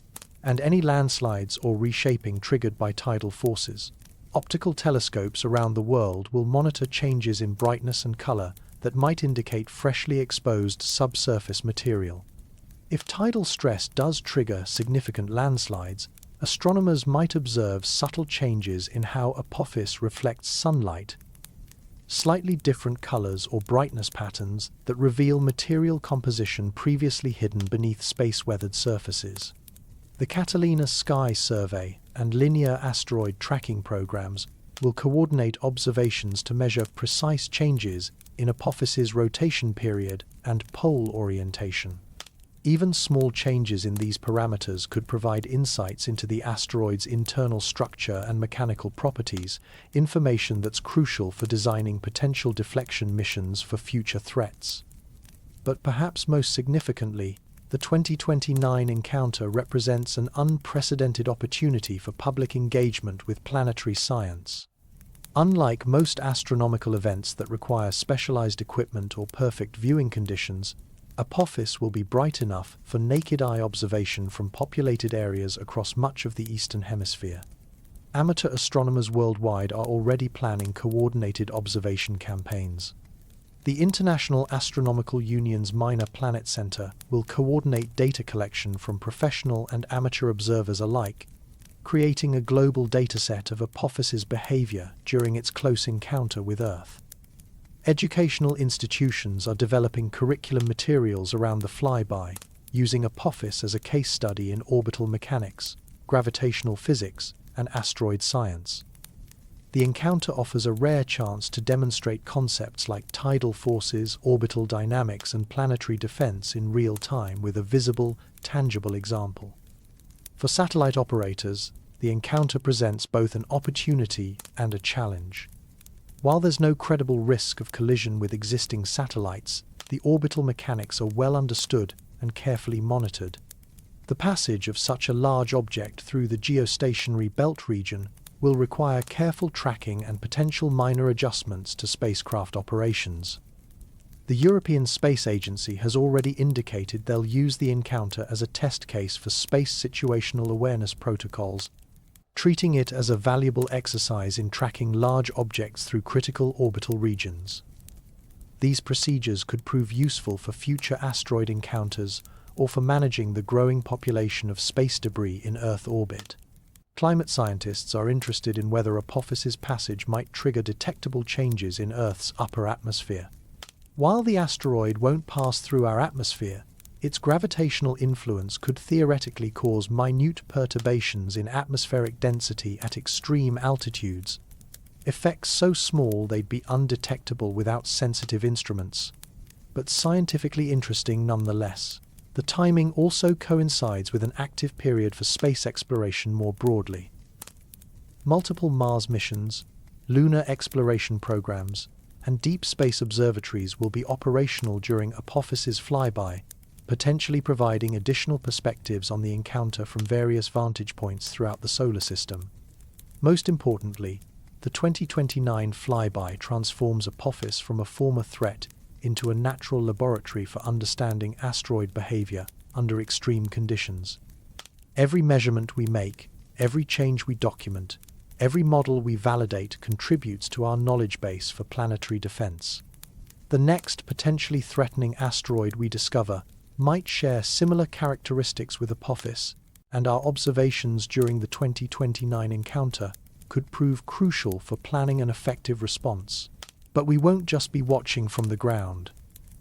and any landslides or reshaping triggered by tidal forces. Optical telescopes around the world will monitor changes in brightness and color that might indicate freshly exposed subsurface material. If tidal stress does trigger significant landslides, astronomers might observe subtle changes in how Apophis reflects sunlight, slightly different colors or brightness patterns that reveal material composition previously hidden beneath space-weathered surfaces. The Catalina Sky Survey and linear asteroid tracking programs will coordinate observations to measure precise changes in Apophis's rotation period and pole orientation. Even small changes in these parameters could provide insights into the asteroid's internal structure and mechanical properties, information that's crucial for designing potential deflection missions for future threats. But perhaps most significantly, the 2029 encounter represents an unprecedented opportunity for public engagement with planetary science. Unlike most astronomical events that require specialized equipment or perfect viewing conditions, Apophis will be bright enough for naked-eye observation from populated areas across much of the Eastern Hemisphere. Amateur astronomers worldwide are already planning coordinated observation campaigns. The International Astronomical Union's Minor Planet Center will coordinate data collection from professional and amateur observers alike, creating a global dataset of Apophis's behavior during its close encounter with Earth. Educational institutions are developing curriculum materials around the flyby, using Apophis as a case study in orbital mechanics, gravitational physics, and asteroid science. The encounter offers a rare chance to demonstrate concepts like tidal forces, orbital dynamics, and planetary defense in real time with a visible, tangible example. For satellite operators, the encounter presents both an opportunity and a challenge. While there's no credible risk of collision with existing satellites, the orbital mechanics are well understood and carefully monitored. The passage of such a large object through the geostationary belt region will require careful tracking and potential minor adjustments to spacecraft operations. The European Space Agency has already indicated they'll use the encounter as a test case for space situational awareness protocols, treating it as a valuable exercise in tracking large objects through critical orbital regions. These procedures could prove useful for future asteroid encounters or for managing the growing population of space debris in Earth orbit. Climate scientists are interested in whether Apophis's passage might trigger detectable changes in Earth's upper atmosphere. While the asteroid won't pass through our atmosphere, its gravitational influence could theoretically cause minute perturbations in atmospheric density at extreme altitudes, effects so small they'd be undetectable without sensitive instruments, but scientifically interesting nonetheless. The timing also coincides with an active period for space exploration more broadly. Multiple Mars missions, lunar exploration programs, and deep space observatories will be operational during Apophis's flyby, potentially providing additional perspectives on the encounter from various vantage points throughout the solar system. Most importantly, the 2029 flyby transforms Apophis from a former threat into a natural laboratory for understanding asteroid behavior under extreme conditions. Every measurement we make, every change we document, every model we validate contributes to our knowledge base for planetary defense. The next potentially threatening asteroid we discover might share similar characteristics with Apophis, and our observations during the 2029 encounter could prove crucial for planning an effective response. But we won't just be watching from the ground.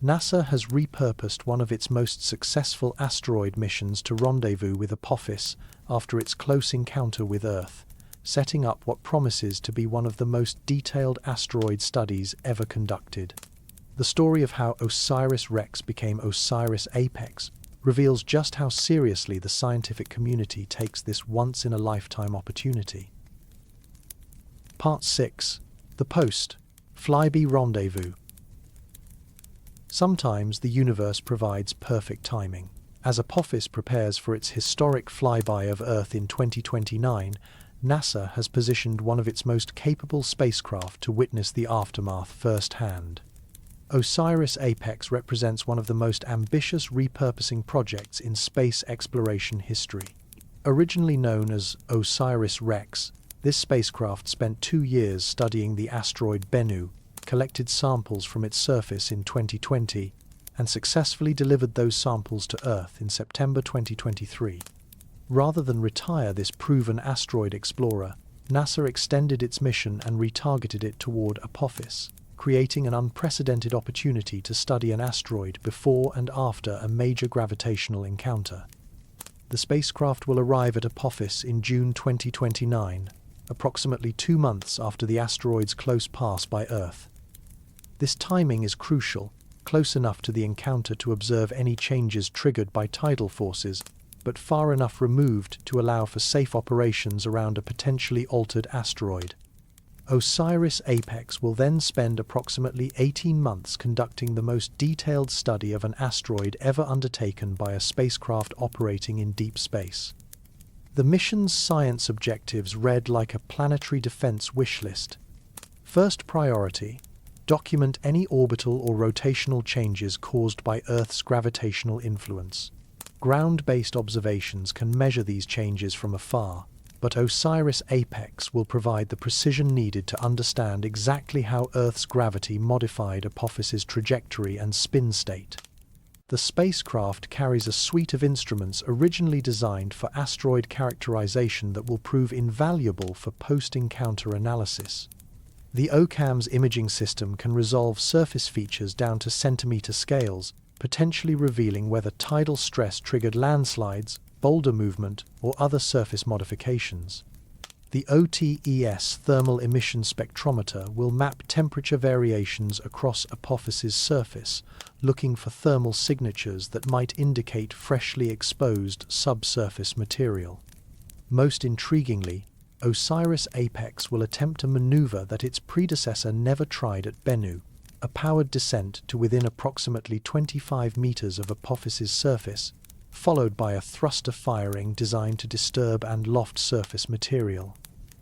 NASA has repurposed one of its most successful asteroid missions to rendezvous with Apophis after its close encounter with Earth, setting up what promises to be one of the most detailed asteroid studies ever conducted. The story of how OSIRIS-REx became OSIRIS-APEX reveals just how seriously the scientific community takes this once-in-a-lifetime opportunity. Part 6. The Post-Flyby Rendezvous. Sometimes the universe provides perfect timing. As Apophis prepares for its historic flyby of Earth in 2029, NASA has positioned one of its most capable spacecraft to witness the aftermath firsthand. OSIRIS-APEX represents one of the most ambitious repurposing projects in space exploration history. Originally known as OSIRIS-REx, this spacecraft spent 2 years studying the asteroid Bennu, collected samples from its surface in 2020, and successfully delivered those samples to Earth in September 2023. Rather than retire this proven asteroid explorer, NASA extended its mission and retargeted it toward Apophis, creating an unprecedented opportunity to study an asteroid before and after a major gravitational encounter. The spacecraft will arrive at Apophis in June 2029, approximately 2 months after the asteroid's close pass by Earth. This timing is crucial, close enough to the encounter to observe any changes triggered by tidal forces, but far enough removed to allow for safe operations around a potentially altered asteroid. OSIRIS-APEX will then spend approximately 18 months conducting the most detailed study of an asteroid ever undertaken by a spacecraft operating in deep space. The mission's science objectives read like a planetary defense wish list. First priority: document any orbital or rotational changes caused by Earth's gravitational influence. Ground-based observations can measure these changes from afar, but OSIRIS-APEX will provide the precision needed to understand exactly how Earth's gravity modified Apophis's trajectory and spin state. The spacecraft carries a suite of instruments originally designed for asteroid characterization that will prove invaluable for post-encounter analysis. The OCAM's imaging system can resolve surface features down to centimeter scales, potentially revealing whether tidal stress triggered landslides, boulder movement, or other surface modifications. The OTES thermal emission spectrometer will map temperature variations across Apophis's surface, looking for thermal signatures that might indicate freshly exposed subsurface material. Most intriguingly, OSIRIS-APEX will attempt a maneuver that its predecessor never tried at Bennu, a powered descent to within approximately 25 meters of Apophis's surface, followed by a thruster firing designed to disturb and loft surface material.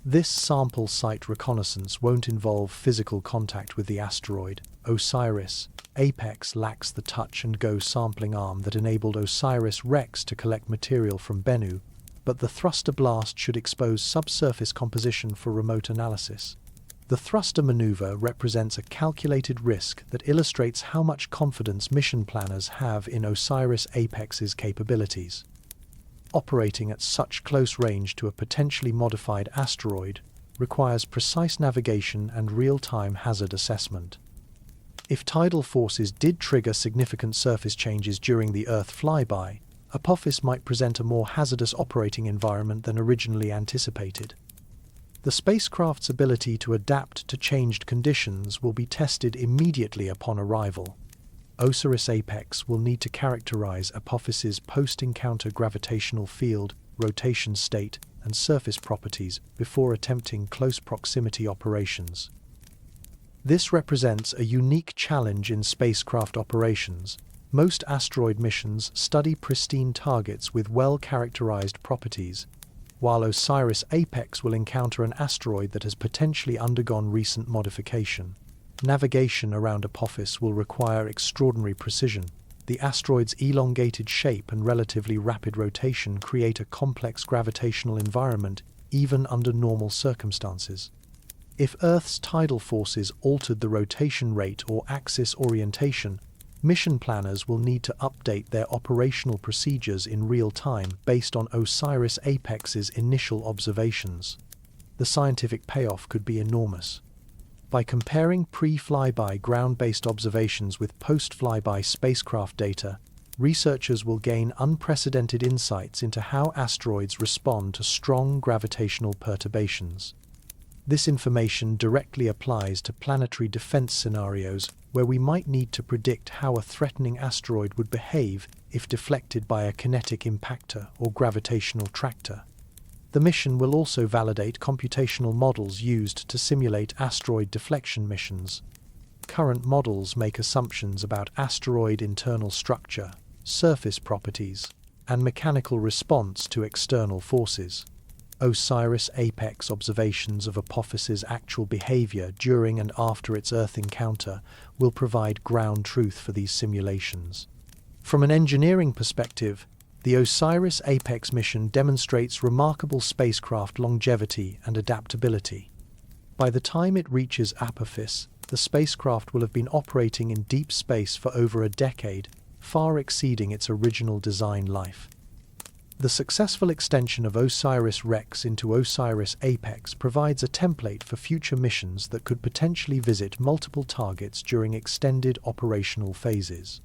This sample site reconnaissance won't involve physical contact with the asteroid. OSIRIS-APEX lacks the touch-and-go sampling arm that enabled OSIRIS-REx to collect material from Bennu, but the thruster blast should expose subsurface composition for remote analysis. The thruster maneuver represents a calculated risk that illustrates how much confidence mission planners have in OSIRIS-APEX's capabilities. Operating at such close range to a potentially modified asteroid requires precise navigation and real-time hazard assessment. If tidal forces did trigger significant surface changes during the Earth flyby, Apophis might present a more hazardous operating environment than originally anticipated. The spacecraft's ability to adapt to changed conditions will be tested immediately upon arrival. OSIRIS-APEX will need to characterize Apophis's post-encounter gravitational field, rotation state, and surface properties before attempting close proximity operations. This represents a unique challenge in spacecraft operations. Most asteroid missions study pristine targets with well-characterized properties, while OSIRIS-APEX will encounter an asteroid that has potentially undergone recent modification. Navigation around Apophis will require extraordinary precision. The asteroid's elongated shape and relatively rapid rotation create a complex gravitational environment even under normal circumstances. If Earth's tidal forces altered the rotation rate or axis orientation, mission planners will need to update their operational procedures in real time based on OSIRIS-APEX's initial observations. The scientific payoff could be enormous. By comparing pre-flyby ground-based observations with post-flyby spacecraft data, researchers will gain unprecedented insights into how asteroids respond to strong gravitational perturbations. This information directly applies to planetary defense scenarios where we might need to predict how a threatening asteroid would behave if deflected by a kinetic impactor or gravitational tractor. The mission will also validate computational models used to simulate asteroid deflection missions. Current models make assumptions about asteroid internal structure, surface properties, and mechanical response to external forces. OSIRIS-APEX observations of Apophis's actual behavior during and after its Earth encounter will provide ground truth for these simulations. From an engineering perspective, the OSIRIS-APEX mission demonstrates remarkable spacecraft longevity and adaptability. By the time it reaches Apophis, the spacecraft will have been operating in deep space for over a decade, far exceeding its original design life. The successful extension of OSIRIS-REx into OSIRIS-APEX provides a template for future missions that could potentially visit multiple targets during extended operational phases.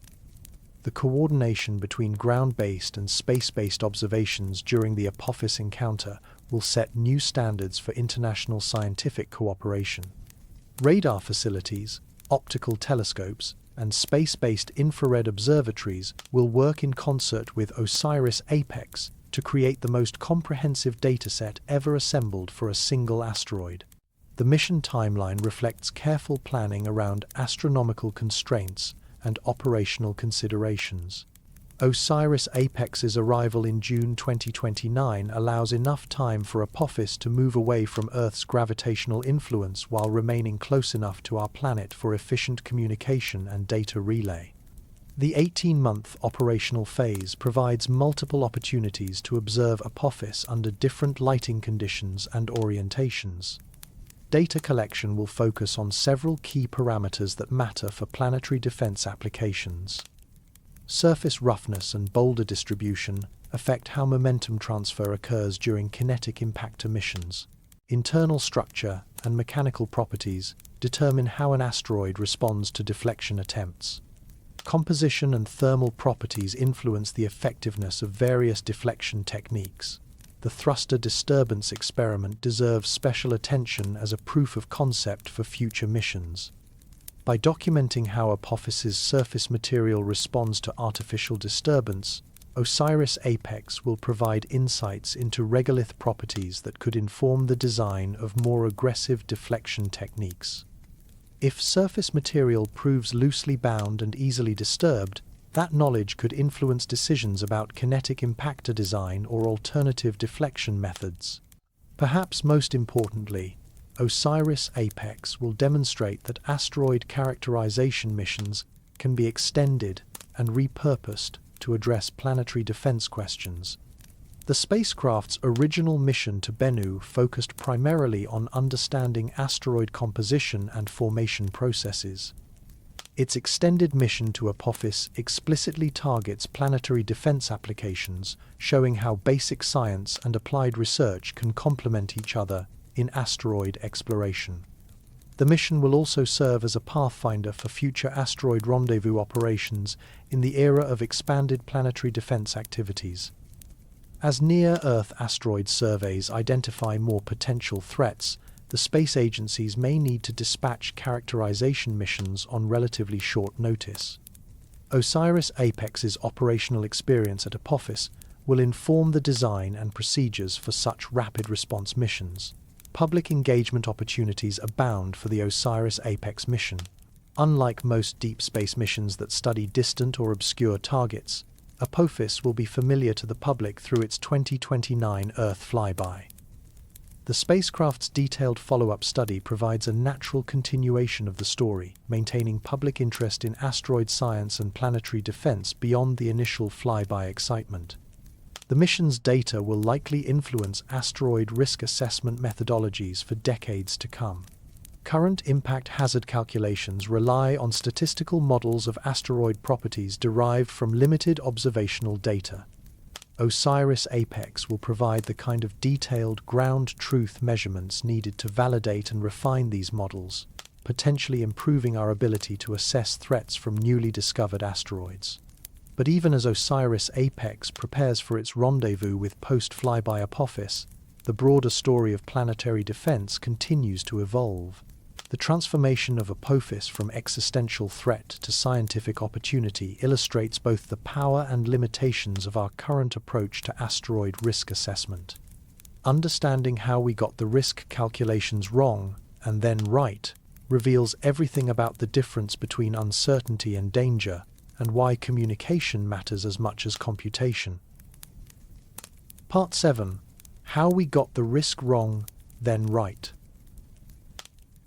The coordination between ground-based and space-based observations during the Apophis encounter will set new standards for international scientific cooperation. Radar facilities, optical telescopes, and space-based infrared observatories will work in concert with OSIRIS-APEX to create the most comprehensive dataset ever assembled for a single asteroid. The mission timeline reflects careful planning around astronomical constraints and operational considerations. OSIRIS-APEX's arrival in June 2029 allows enough time for Apophis to move away from Earth's gravitational influence while remaining close enough to our planet for efficient communication and data relay. The 18-month operational phase provides multiple opportunities to observe Apophis under different lighting conditions and orientations. Data collection will focus on several key parameters that matter for planetary defense applications. Surface roughness and boulder distribution affect how momentum transfer occurs during kinetic impactor missions. Internal structure and mechanical properties determine how an asteroid responds to deflection attempts. Composition and thermal properties influence the effectiveness of various deflection techniques. The thruster disturbance experiment deserves special attention as a proof of concept for future missions. By documenting how Apophis's surface material responds to artificial disturbance, OSIRIS-APEX will provide insights into regolith properties that could inform the design of more aggressive deflection techniques. If surface material proves loosely bound and easily disturbed, that knowledge could influence decisions about kinetic impactor design or alternative deflection methods. Perhaps most importantly, OSIRIS-APEX will demonstrate that asteroid characterization missions can be extended and repurposed to address planetary defense questions. The spacecraft's original mission to Bennu focused primarily on understanding asteroid composition and formation processes. Its extended mission to Apophis explicitly targets planetary defense applications, showing how basic science and applied research can complement each other in asteroid exploration. The mission will also serve as a pathfinder for future asteroid rendezvous operations in the era of expanded planetary defense activities. As near-Earth asteroid surveys identify more potential threats, the space agencies may need to dispatch characterization missions on relatively short notice. OSIRIS-APEX's operational experience at Apophis will inform the design and procedures for such rapid response missions. Public engagement opportunities abound for the OSIRIS-APEX mission. Unlike most deep space missions that study distant or obscure targets, Apophis will be familiar to the public through its 2029 Earth flyby. The spacecraft's detailed follow-up study provides a natural continuation of the story, maintaining public interest in asteroid science and planetary defense beyond the initial flyby excitement. The mission's data will likely influence asteroid risk assessment methodologies for decades to come. Current impact hazard calculations rely on statistical models of asteroid properties derived from limited observational data. OSIRIS-APEX will provide the kind of detailed ground truth measurements needed to validate and refine these models, potentially improving our ability to assess threats from newly discovered asteroids. But even as OSIRIS-APEX prepares for its rendezvous with post-flyby Apophis, the broader story of planetary defense continues to evolve. The transformation of Apophis from existential threat to scientific opportunity illustrates both the power and limitations of our current approach to asteroid risk assessment. Understanding how we got the risk calculations wrong, and then right, reveals everything about the difference between uncertainty and danger, and why communication matters as much as computation. Part 7. How we got the risk wrong, then right.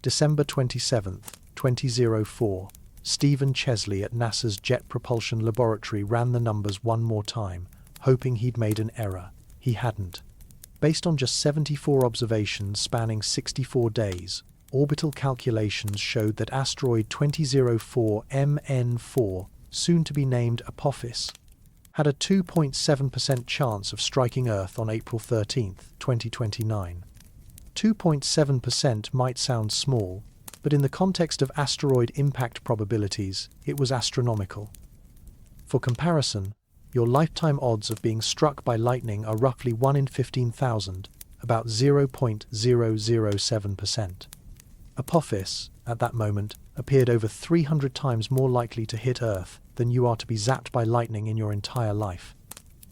December 27, 2004, Stephen Chesley at NASA's Jet Propulsion Laboratory ran the numbers one more time, hoping he'd made an error. He hadn't. Based on just 74 observations spanning 64 days, orbital calculations showed that asteroid 2004 MN4, soon to be named Apophis, had a 2.7% chance of striking Earth on April 13, 2029. 2.7% might sound small, but in the context of asteroid impact probabilities, it was astronomical. For comparison, your lifetime odds of being struck by lightning are roughly 1 in 15,000, about 0.007%. Apophis, at that moment, appeared over 300 times more likely to hit Earth than you are to be zapped by lightning in your entire life.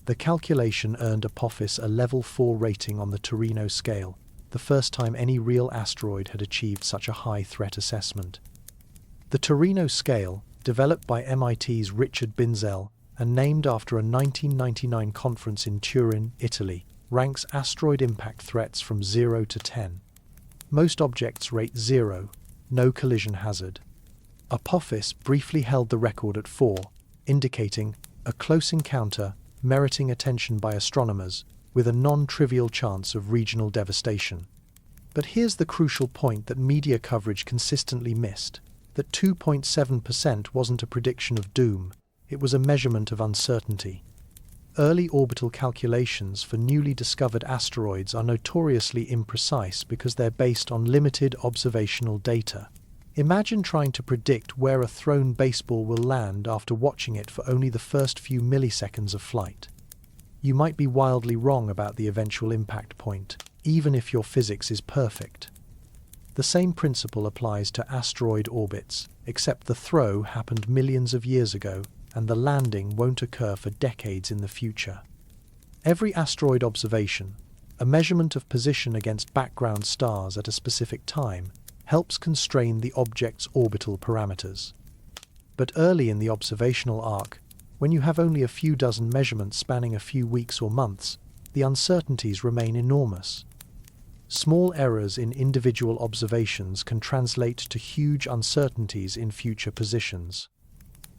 The calculation earned Apophis a level 4 rating on the Torino scale, the first time any real asteroid had achieved such a high threat assessment. The Torino scale, developed by MIT's Richard Binzel and named after a 1999 conference in Turin, Italy, ranks asteroid impact threats from 0 to 10. Most objects rate 0, no collision hazard. Apophis briefly held the record at 4, indicating a close encounter meriting attention by astronomers, with a non-trivial chance of regional devastation. But here's the crucial point that media coverage consistently missed, that 2.7% wasn't a prediction of doom, it was a measurement of uncertainty. Early orbital calculations for newly discovered asteroids are notoriously imprecise because they're based on limited observational data. Imagine trying to predict where a thrown baseball will land after watching it for only the first few milliseconds of flight. You might be wildly wrong about the eventual impact point, even if your physics is perfect. The same principle applies to asteroid orbits, except the throw happened millions of years ago, and the landing won't occur for decades in the future. Every asteroid observation, a measurement of position against background stars at a specific time, helps constrain the object's orbital parameters. But early in the observational arc, when you have only a few dozen measurements spanning a few weeks or months, the uncertainties remain enormous. Small errors in individual observations can translate to huge uncertainties in future positions.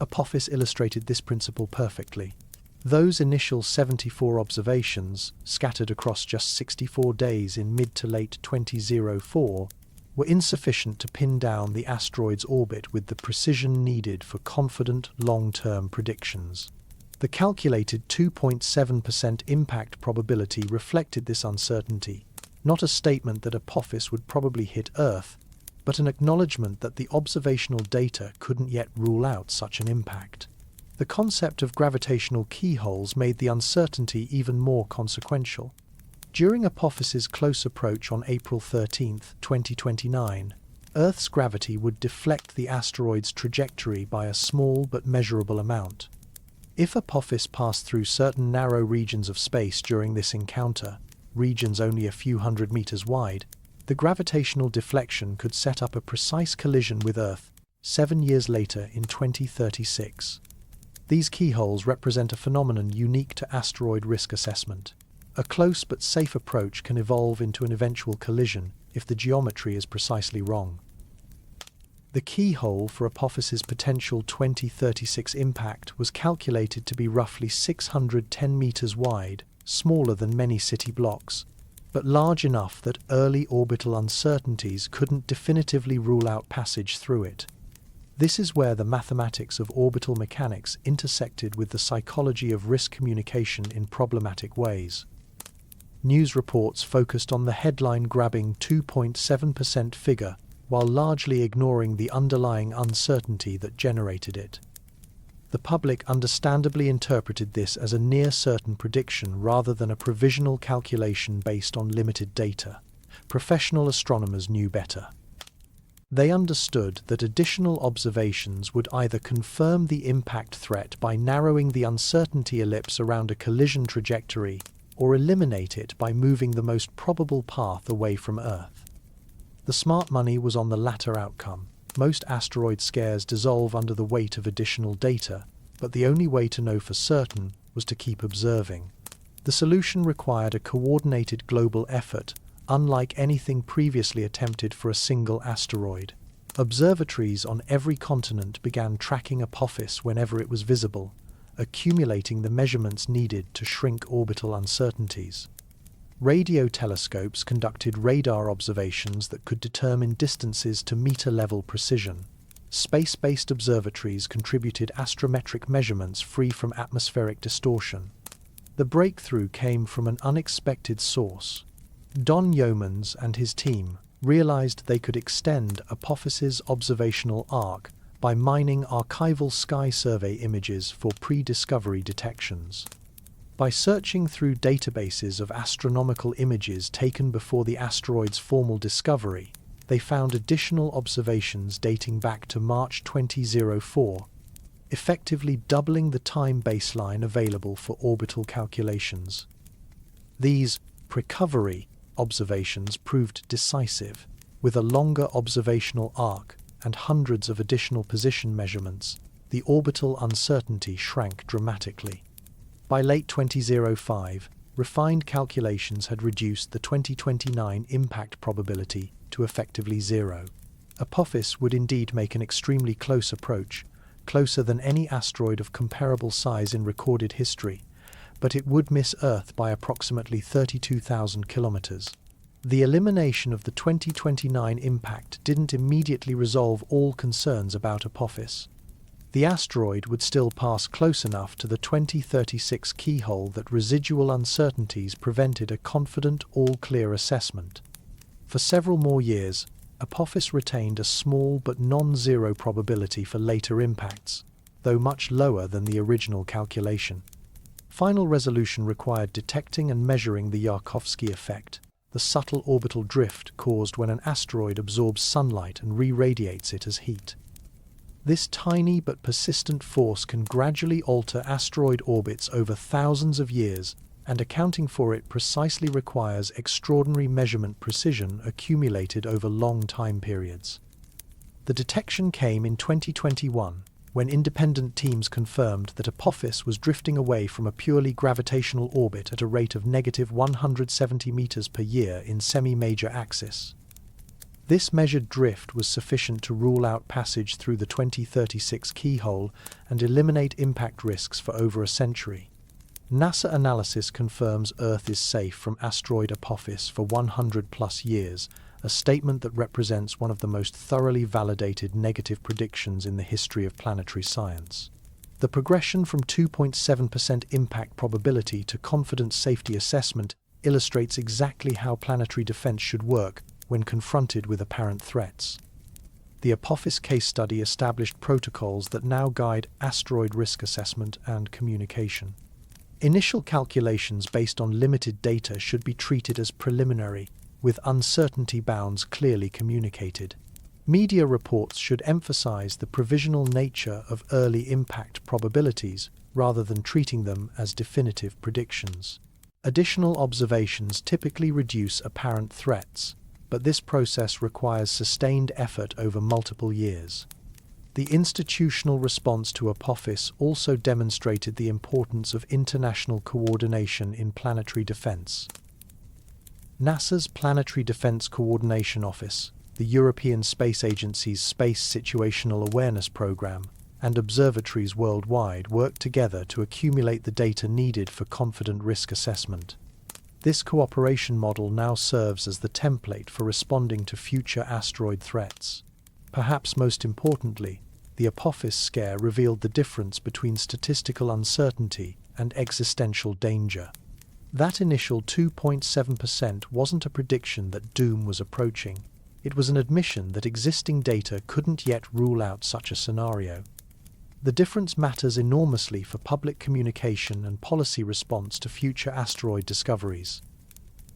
Apophis illustrated this principle perfectly. Those initial 74 observations, scattered across just 64 days in mid to late 2004, were insufficient to pin down the asteroid's orbit with the precision needed for confident long-term predictions. The calculated 2.7% impact probability reflected this uncertainty, not a statement that Apophis would probably hit Earth, but an acknowledgement that the observational data couldn't yet rule out such an impact. The concept of gravitational keyholes made the uncertainty even more consequential. During Apophis's close approach on April 13, 2029, Earth's gravity would deflect the asteroid's trajectory by a small but measurable amount. If Apophis passed through certain narrow regions of space during this encounter, regions only a few hundred meters wide, the gravitational deflection could set up a precise collision with Earth 7 years later in 2036. These keyholes represent a phenomenon unique to asteroid risk assessment. A close but safe approach can evolve into an eventual collision if the geometry is precisely wrong. The keyhole for Apophis's potential 2036 impact was calculated to be roughly 610 meters wide, smaller than many city blocks, but large enough that early orbital uncertainties couldn't definitively rule out passage through it. This is where the mathematics of orbital mechanics intersected with the psychology of risk communication in problematic ways. News reports focused on the headline-grabbing 2.7% figure, while largely ignoring the underlying uncertainty that generated it. The public understandably interpreted this as a near-certain prediction rather than a provisional calculation based on limited data. Professional astronomers knew better. They understood that additional observations would either confirm the impact threat by narrowing the uncertainty ellipse around a collision trajectory, or eliminate it by moving the most probable path away from Earth. The smart money was on the latter outcome. Most asteroid scares dissolve under the weight of additional data, but the only way to know for certain was to keep observing. The solution required a coordinated global effort, unlike anything previously attempted for a single asteroid. Observatories on every continent began tracking Apophis whenever it was visible, accumulating the measurements needed to shrink orbital uncertainties. Radio telescopes conducted radar observations that could determine distances to meter-level precision. Space-based observatories contributed astrometric measurements free from atmospheric distortion. The breakthrough came from an unexpected source. Don Yeomans and his team realized they could extend Apophis's observational arc by mining archival sky survey images for pre-discovery detections. By searching through databases of astronomical images taken before the asteroid's formal discovery, they found additional observations dating back to March 2004, effectively doubling the time baseline available for orbital calculations. These precovery observations proved decisive. With a longer observational arc and hundreds of additional position measurements, the orbital uncertainty shrank dramatically. By late 2005, refined calculations had reduced the 2029 impact probability to effectively zero. Apophis would indeed make an extremely close approach, closer than any asteroid of comparable size in recorded history, but it would miss Earth by approximately 32,000 kilometers. The elimination of the 2029 impact didn't immediately resolve all concerns about Apophis. The asteroid would still pass close enough to the 2036 keyhole that residual uncertainties prevented a confident, all-clear assessment. For several more years, Apophis retained a small but non-zero probability for later impacts, though much lower than the original calculation. Final resolution required detecting and measuring the Yarkovsky effect, the subtle orbital drift caused when an asteroid absorbs sunlight and re-radiates it as heat. This tiny but persistent force can gradually alter asteroid orbits over thousands of years, and accounting for it precisely requires extraordinary measurement precision accumulated over long time periods. The detection came in 2021, when independent teams confirmed that Apophis was drifting away from a purely gravitational orbit at a rate of -170 meters per year in semi-major axis. This measured drift was sufficient to rule out passage through the 2036 keyhole and eliminate impact risks for over a century. NASA analysis confirms Earth is safe from asteroid Apophis for 100+ years, a statement that represents one of the most thoroughly validated negative predictions in the history of planetary science. The progression from 2.7% impact probability to confident safety assessment illustrates exactly how planetary defense should work when confronted with apparent threats. The Apophis case study established protocols that now guide asteroid risk assessment and communication. Initial calculations based on limited data should be treated as preliminary, with uncertainty bounds clearly communicated. Media reports should emphasize the provisional nature of early impact probabilities rather than treating them as definitive predictions. Additional observations typically reduce apparent threats, but this process requires sustained effort over multiple years. The institutional response to Apophis also demonstrated the importance of international coordination in planetary defense. NASA's Planetary Defense Coordination Office, the European Space Agency's Space Situational Awareness Program, and observatories worldwide work together to accumulate the data needed for confident risk assessment. This cooperation model now serves as the template for responding to future asteroid threats. Perhaps most importantly, the Apophis scare revealed the difference between statistical uncertainty and existential danger. That initial 2.7% wasn't a prediction that doom was approaching. It was an admission that existing data couldn't yet rule out such a scenario. The difference matters enormously for public communication and policy response to future asteroid discoveries.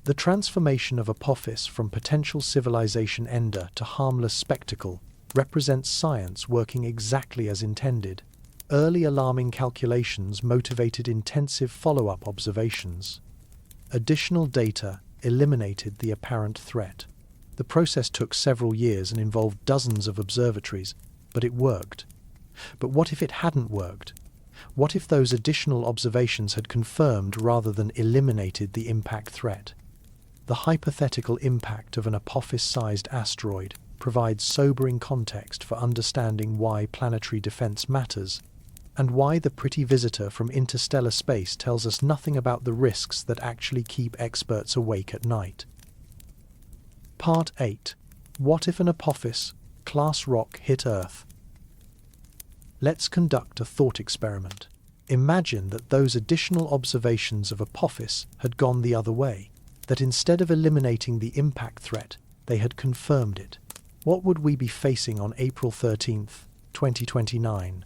The transformation of Apophis from potential civilization ender to harmless spectacle represents science working exactly as intended. Early alarming calculations motivated intensive follow-up observations. Additional data eliminated the apparent threat. The process took several years and involved dozens of observatories, but it worked. But what if it hadn't worked? What if those additional observations had confirmed rather than eliminated the impact threat? The hypothetical impact of an Apophis-sized asteroid provides sobering context for understanding why planetary defense matters, and why the pretty visitor from interstellar space tells us nothing about the risks that actually keep experts awake at night. Part 8. What if an Apophis-class rock hit Earth? Let's conduct a thought experiment. Imagine that those additional observations of Apophis had gone the other way, that instead of eliminating the impact threat, they had confirmed it. What would we be facing on April 13, 2029?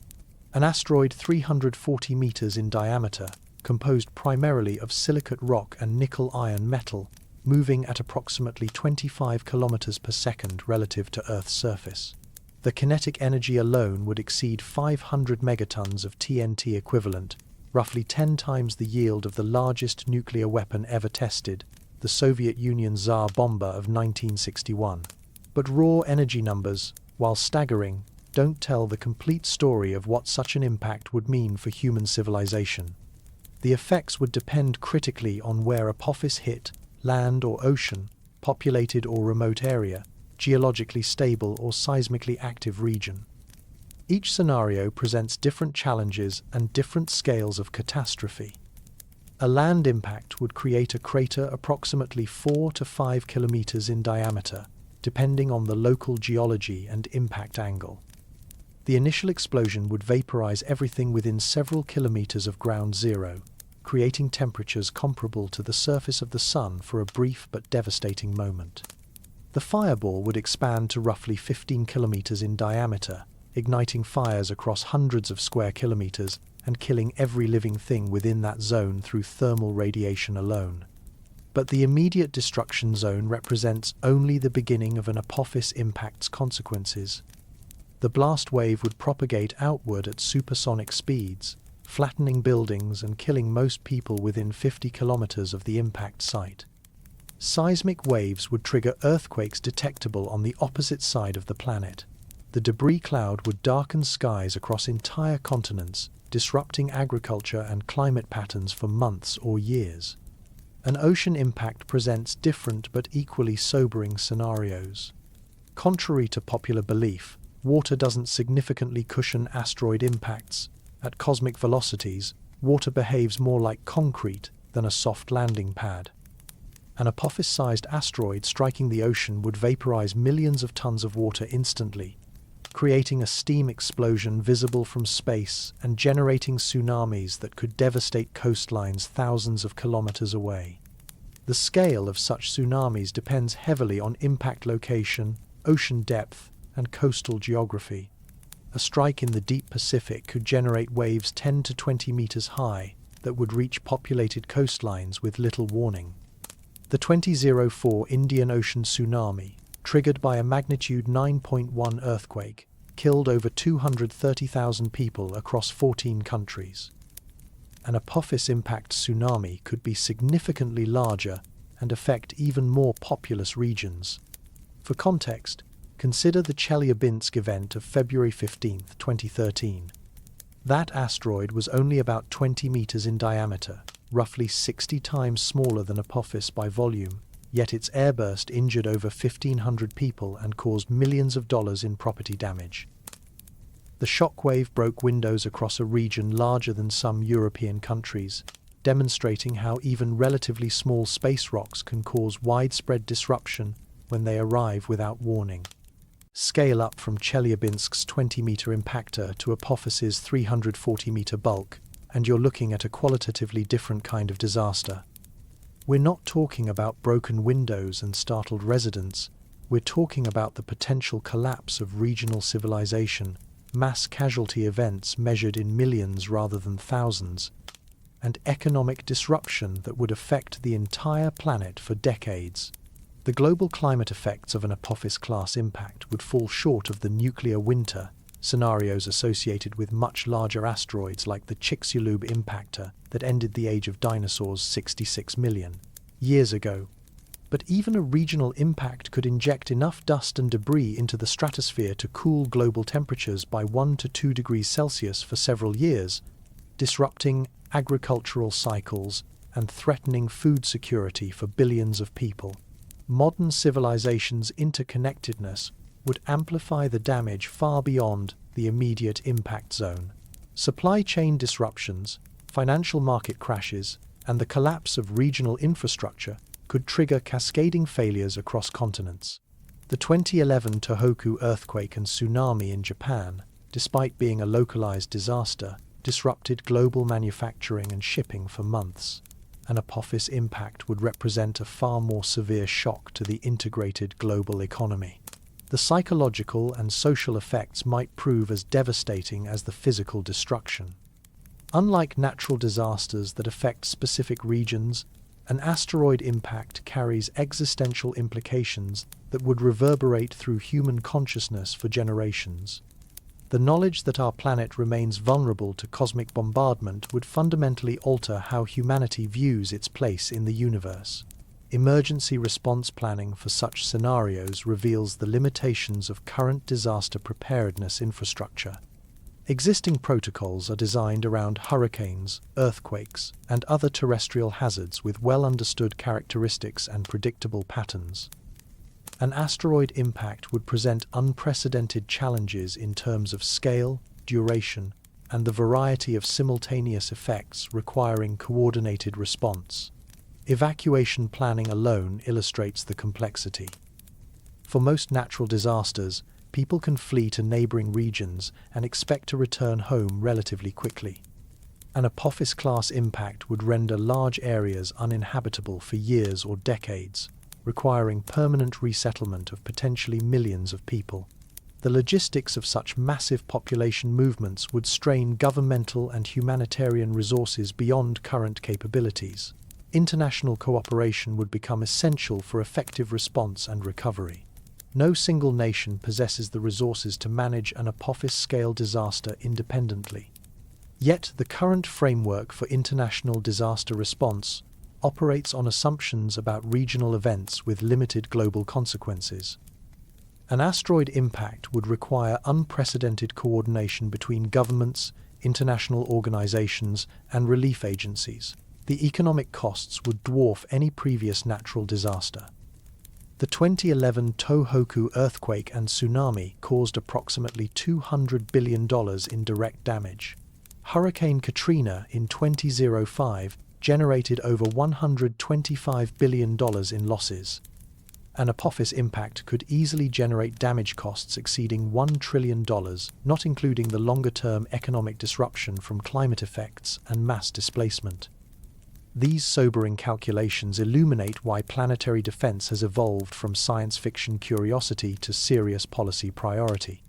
An asteroid 340 meters in diameter, composed primarily of silicate rock and nickel-iron metal, moving at approximately 25 kilometers per second relative to Earth's surface. The kinetic energy alone would exceed 500 megatons of TNT equivalent, roughly 10 times the yield of the largest nuclear weapon ever tested, the Soviet Union's Tsar bomber of 1961. But raw energy numbers, while staggering, don't tell the complete story of what such an impact would mean for human civilization. The effects would depend critically on where Apophis hit, land or ocean, populated or remote area, geologically stable or seismically active region. Each scenario presents different challenges and different scales of catastrophe. A land impact would create a crater approximately 4 to 5 kilometers in diameter, depending on the local geology and impact angle. The initial explosion would vaporize everything within several kilometers of ground zero, creating temperatures comparable to the surface of the Sun for a brief but devastating moment. The fireball would expand to roughly 15 kilometers in diameter, igniting fires across hundreds of square kilometers and killing every living thing within that zone through thermal radiation alone. But the immediate destruction zone represents only the beginning of an Apophis impact's consequences. The blast wave would propagate outward at supersonic speeds, flattening buildings and killing most people within 50 kilometers of the impact site. Seismic waves would trigger earthquakes detectable on the opposite side of the planet. The debris cloud would darken skies across entire continents, disrupting agriculture and climate patterns for months or years. An ocean impact presents different but equally sobering scenarios. Contrary to popular belief, water doesn't significantly cushion asteroid impacts. At cosmic velocities, water behaves more like concrete than a soft landing pad. An Apophis-sized asteroid striking the ocean would vaporize millions of tons of water instantly, creating a steam explosion visible from space and generating tsunamis that could devastate coastlines thousands of kilometers away. The scale of such tsunamis depends heavily on impact location, ocean depth, and coastal geography. A strike in the deep Pacific could generate waves 10 to 20 meters high that would reach populated coastlines with little warning. The 2004 Indian Ocean tsunami, triggered by a magnitude 9.1 earthquake, killed over 230,000 people across 14 countries. An Apophis impact tsunami could be significantly larger and affect even more populous regions. For context, consider the Chelyabinsk event of February 15, 2013. That asteroid was only about 20 meters in diameter, roughly 60 times smaller than Apophis by volume, yet its airburst injured over 1,500 people and caused millions of dollars in property damage. The shockwave broke windows across a region larger than some European countries, demonstrating how even relatively small space rocks can cause widespread disruption when they arrive without warning. Scale up from Chelyabinsk's 20-meter impactor to Apophis's 340-meter bulk, and you're looking at a qualitatively different kind of disaster. We're not talking about broken windows and startled residents. We're talking about the potential collapse of regional civilization, mass casualty events measured in millions rather than thousands, and economic disruption that would affect the entire planet for decades. The global climate effects of an Apophis-class impact would fall short of the nuclear winter scenarios associated with much larger asteroids like the Chicxulub impactor that ended the age of dinosaurs 66 million years ago. But even a regional impact could inject enough dust and debris into the stratosphere to cool global temperatures by 1 to 2 degrees Celsius for several years, disrupting agricultural cycles and threatening food security for billions of people. Modern civilization's interconnectedness would amplify the damage far beyond the immediate impact zone. Supply chain disruptions, financial market crashes, and the collapse of regional infrastructure could trigger cascading failures across continents. The 2011 Tohoku earthquake and tsunami in Japan, despite being a localized disaster, disrupted global manufacturing and shipping for months. An Apophis impact would represent a far more severe shock to the integrated global economy. The psychological and social effects might prove as devastating as the physical destruction. Unlike natural disasters that affect specific regions, an asteroid impact carries existential implications that would reverberate through human consciousness for generations. The knowledge that our planet remains vulnerable to cosmic bombardment would fundamentally alter how humanity views its place in the universe. Emergency response planning for such scenarios reveals the limitations of current disaster preparedness infrastructure. Existing protocols are designed around hurricanes, earthquakes, and other terrestrial hazards with well-understood characteristics and predictable patterns. An asteroid impact would present unprecedented challenges in terms of scale, duration, and the variety of simultaneous effects requiring coordinated response. Evacuation planning alone illustrates the complexity. For most natural disasters, people can flee to neighboring regions and expect to return home relatively quickly. An Apophis-class impact would render large areas uninhabitable for years or decades, requiring permanent resettlement of potentially millions of people. The logistics of such massive population movements would strain governmental and humanitarian resources beyond current capabilities. International cooperation would become essential for effective response and recovery. No single nation possesses the resources to manage an Apophis-scale disaster independently. Yet the current framework for international disaster response operates on assumptions about regional events with limited global consequences. An asteroid impact would require unprecedented coordination between governments, international organizations, and relief agencies. The economic costs would dwarf any previous natural disaster. The 2011 Tohoku earthquake and tsunami caused approximately $200 billion in direct damage. Hurricane Katrina in 2005 generated over $125 billion in losses. An Apophis impact could easily generate damage costs exceeding $1 trillion, not including the longer-term economic disruption from climate effects and mass displacement. These sobering calculations illuminate why planetary defense has evolved from science fiction curiosity to serious policy priority.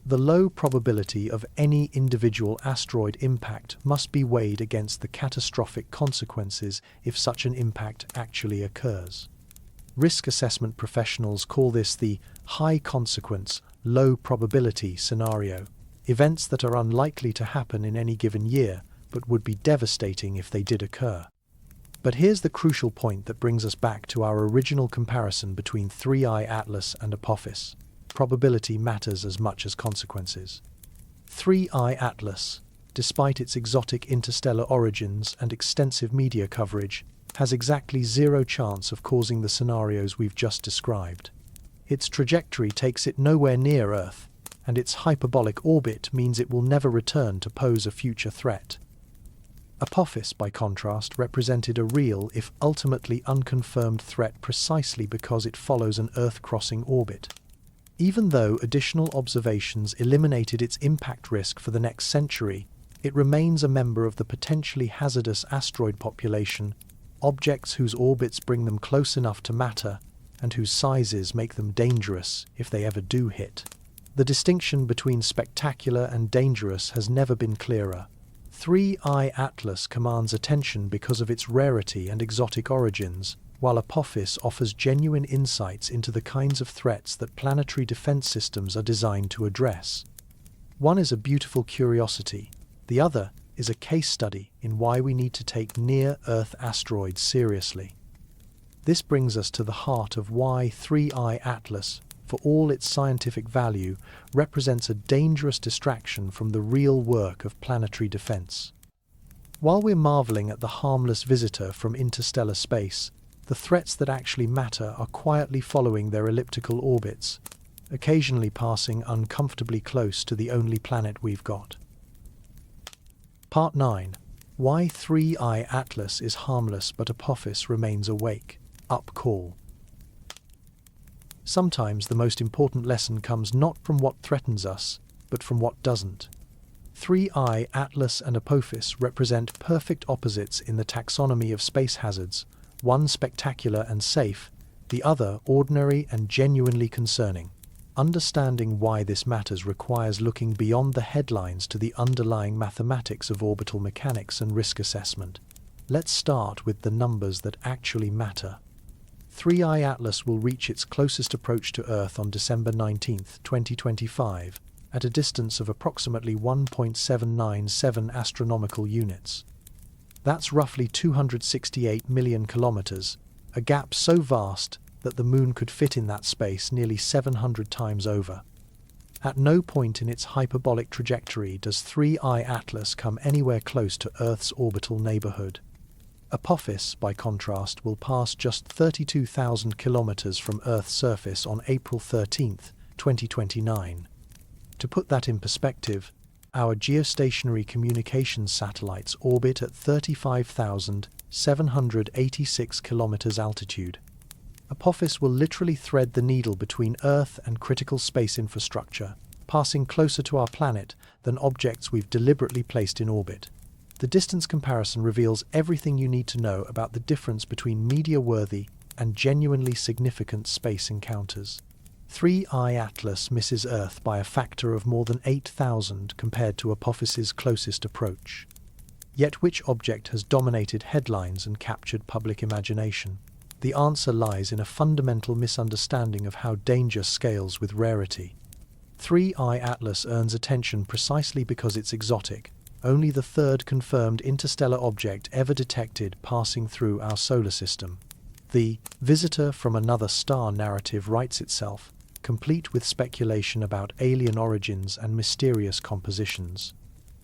The low probability of any individual asteroid impact must be weighed against the catastrophic consequences if such an impact actually occurs. Risk assessment professionals call this the high-consequence, low-probability scenario, events that are unlikely to happen in any given year, but would be devastating if they did occur. But here's the crucial point that brings us back to our original comparison between 3I-ATLAS and Apophis. Probability matters as much as consequences. 3I-ATLAS, despite its exotic interstellar origins and extensive media coverage, has exactly zero chance of causing the scenarios we've just described. Its trajectory takes it nowhere near Earth, and its hyperbolic orbit means it will never return to pose a future threat. Apophis, by contrast, represented a real, if ultimately unconfirmed, threat precisely because it follows an Earth-crossing orbit. Even though additional observations eliminated its impact risk for the next century, it remains a member of the potentially hazardous asteroid population, objects whose orbits bring them close enough to matter and whose sizes make them dangerous if they ever do hit. The distinction between spectacular and dangerous has never been clearer. 3I-ATLAS commands attention because of its rarity and exotic origins, while Apophis offers genuine insights into the kinds of threats that planetary defense systems are designed to address. One is a beautiful curiosity, the other is a case study in why we need to take near-Earth asteroids seriously. This brings us to the heart of why 3I-ATLAS, for all its scientific value, represents a dangerous distraction from the real work of planetary defense. While we're marveling at the harmless visitor from interstellar space, the threats that actually matter are quietly following their elliptical orbits, occasionally passing uncomfortably close to the only planet we've got. Part 9. Why 3I-ATLAS is harmless but Apophis remains awake. Up call. Sometimes the most important lesson comes not from what threatens us, but from what doesn't. 3I-ATLAS and Apophis represent perfect opposites in the taxonomy of space hazards, one spectacular and safe, the other ordinary and genuinely concerning. Understanding why this matters requires looking beyond the headlines to the underlying mathematics of orbital mechanics and risk assessment. Let's start with the numbers that actually matter. 3I-ATLAS will reach its closest approach to Earth on December 19, 2025, at a distance of approximately 1.797 astronomical units. That's roughly 268 million kilometers, a gap so vast that the Moon could fit in that space nearly 700 times over. At no point in its hyperbolic trajectory does 3I-ATLAS come anywhere close to Earth's orbital neighborhood. Apophis, by contrast, will pass just 32,000 kilometers from Earth's surface on April 13, 2029. To put that in perspective, our geostationary communications satellites orbit at 35,786 kilometers altitude. Apophis will literally thread the needle between Earth and critical space infrastructure, passing closer to our planet than objects we've deliberately placed in orbit. The distance comparison reveals everything you need to know about the difference between media-worthy and genuinely significant space encounters. 3I-ATLAS misses Earth by a factor of more than 8,000 compared to Apophis's closest approach. Yet which object has dominated headlines and captured public imagination? The answer lies in a fundamental misunderstanding of how danger scales with rarity. 3I-ATLAS earns attention precisely because it's exotic, only the third confirmed interstellar object ever detected passing through our solar system. The visitor from another star narrative writes itself, complete with speculation about alien origins and mysterious compositions.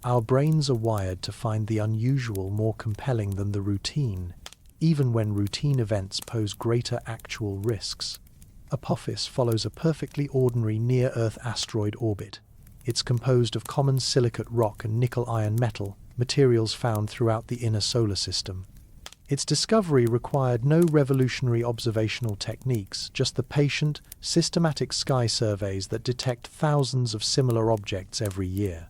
Our brains are wired to find the unusual more compelling than the routine, even when routine events pose greater actual risks. Apophis follows a perfectly ordinary near-Earth asteroid orbit. It's composed of common silicate rock and nickel-iron metal, materials found throughout the inner solar system. Its discovery required no revolutionary observational techniques, just the patient, systematic sky surveys that detect thousands of similar objects every year.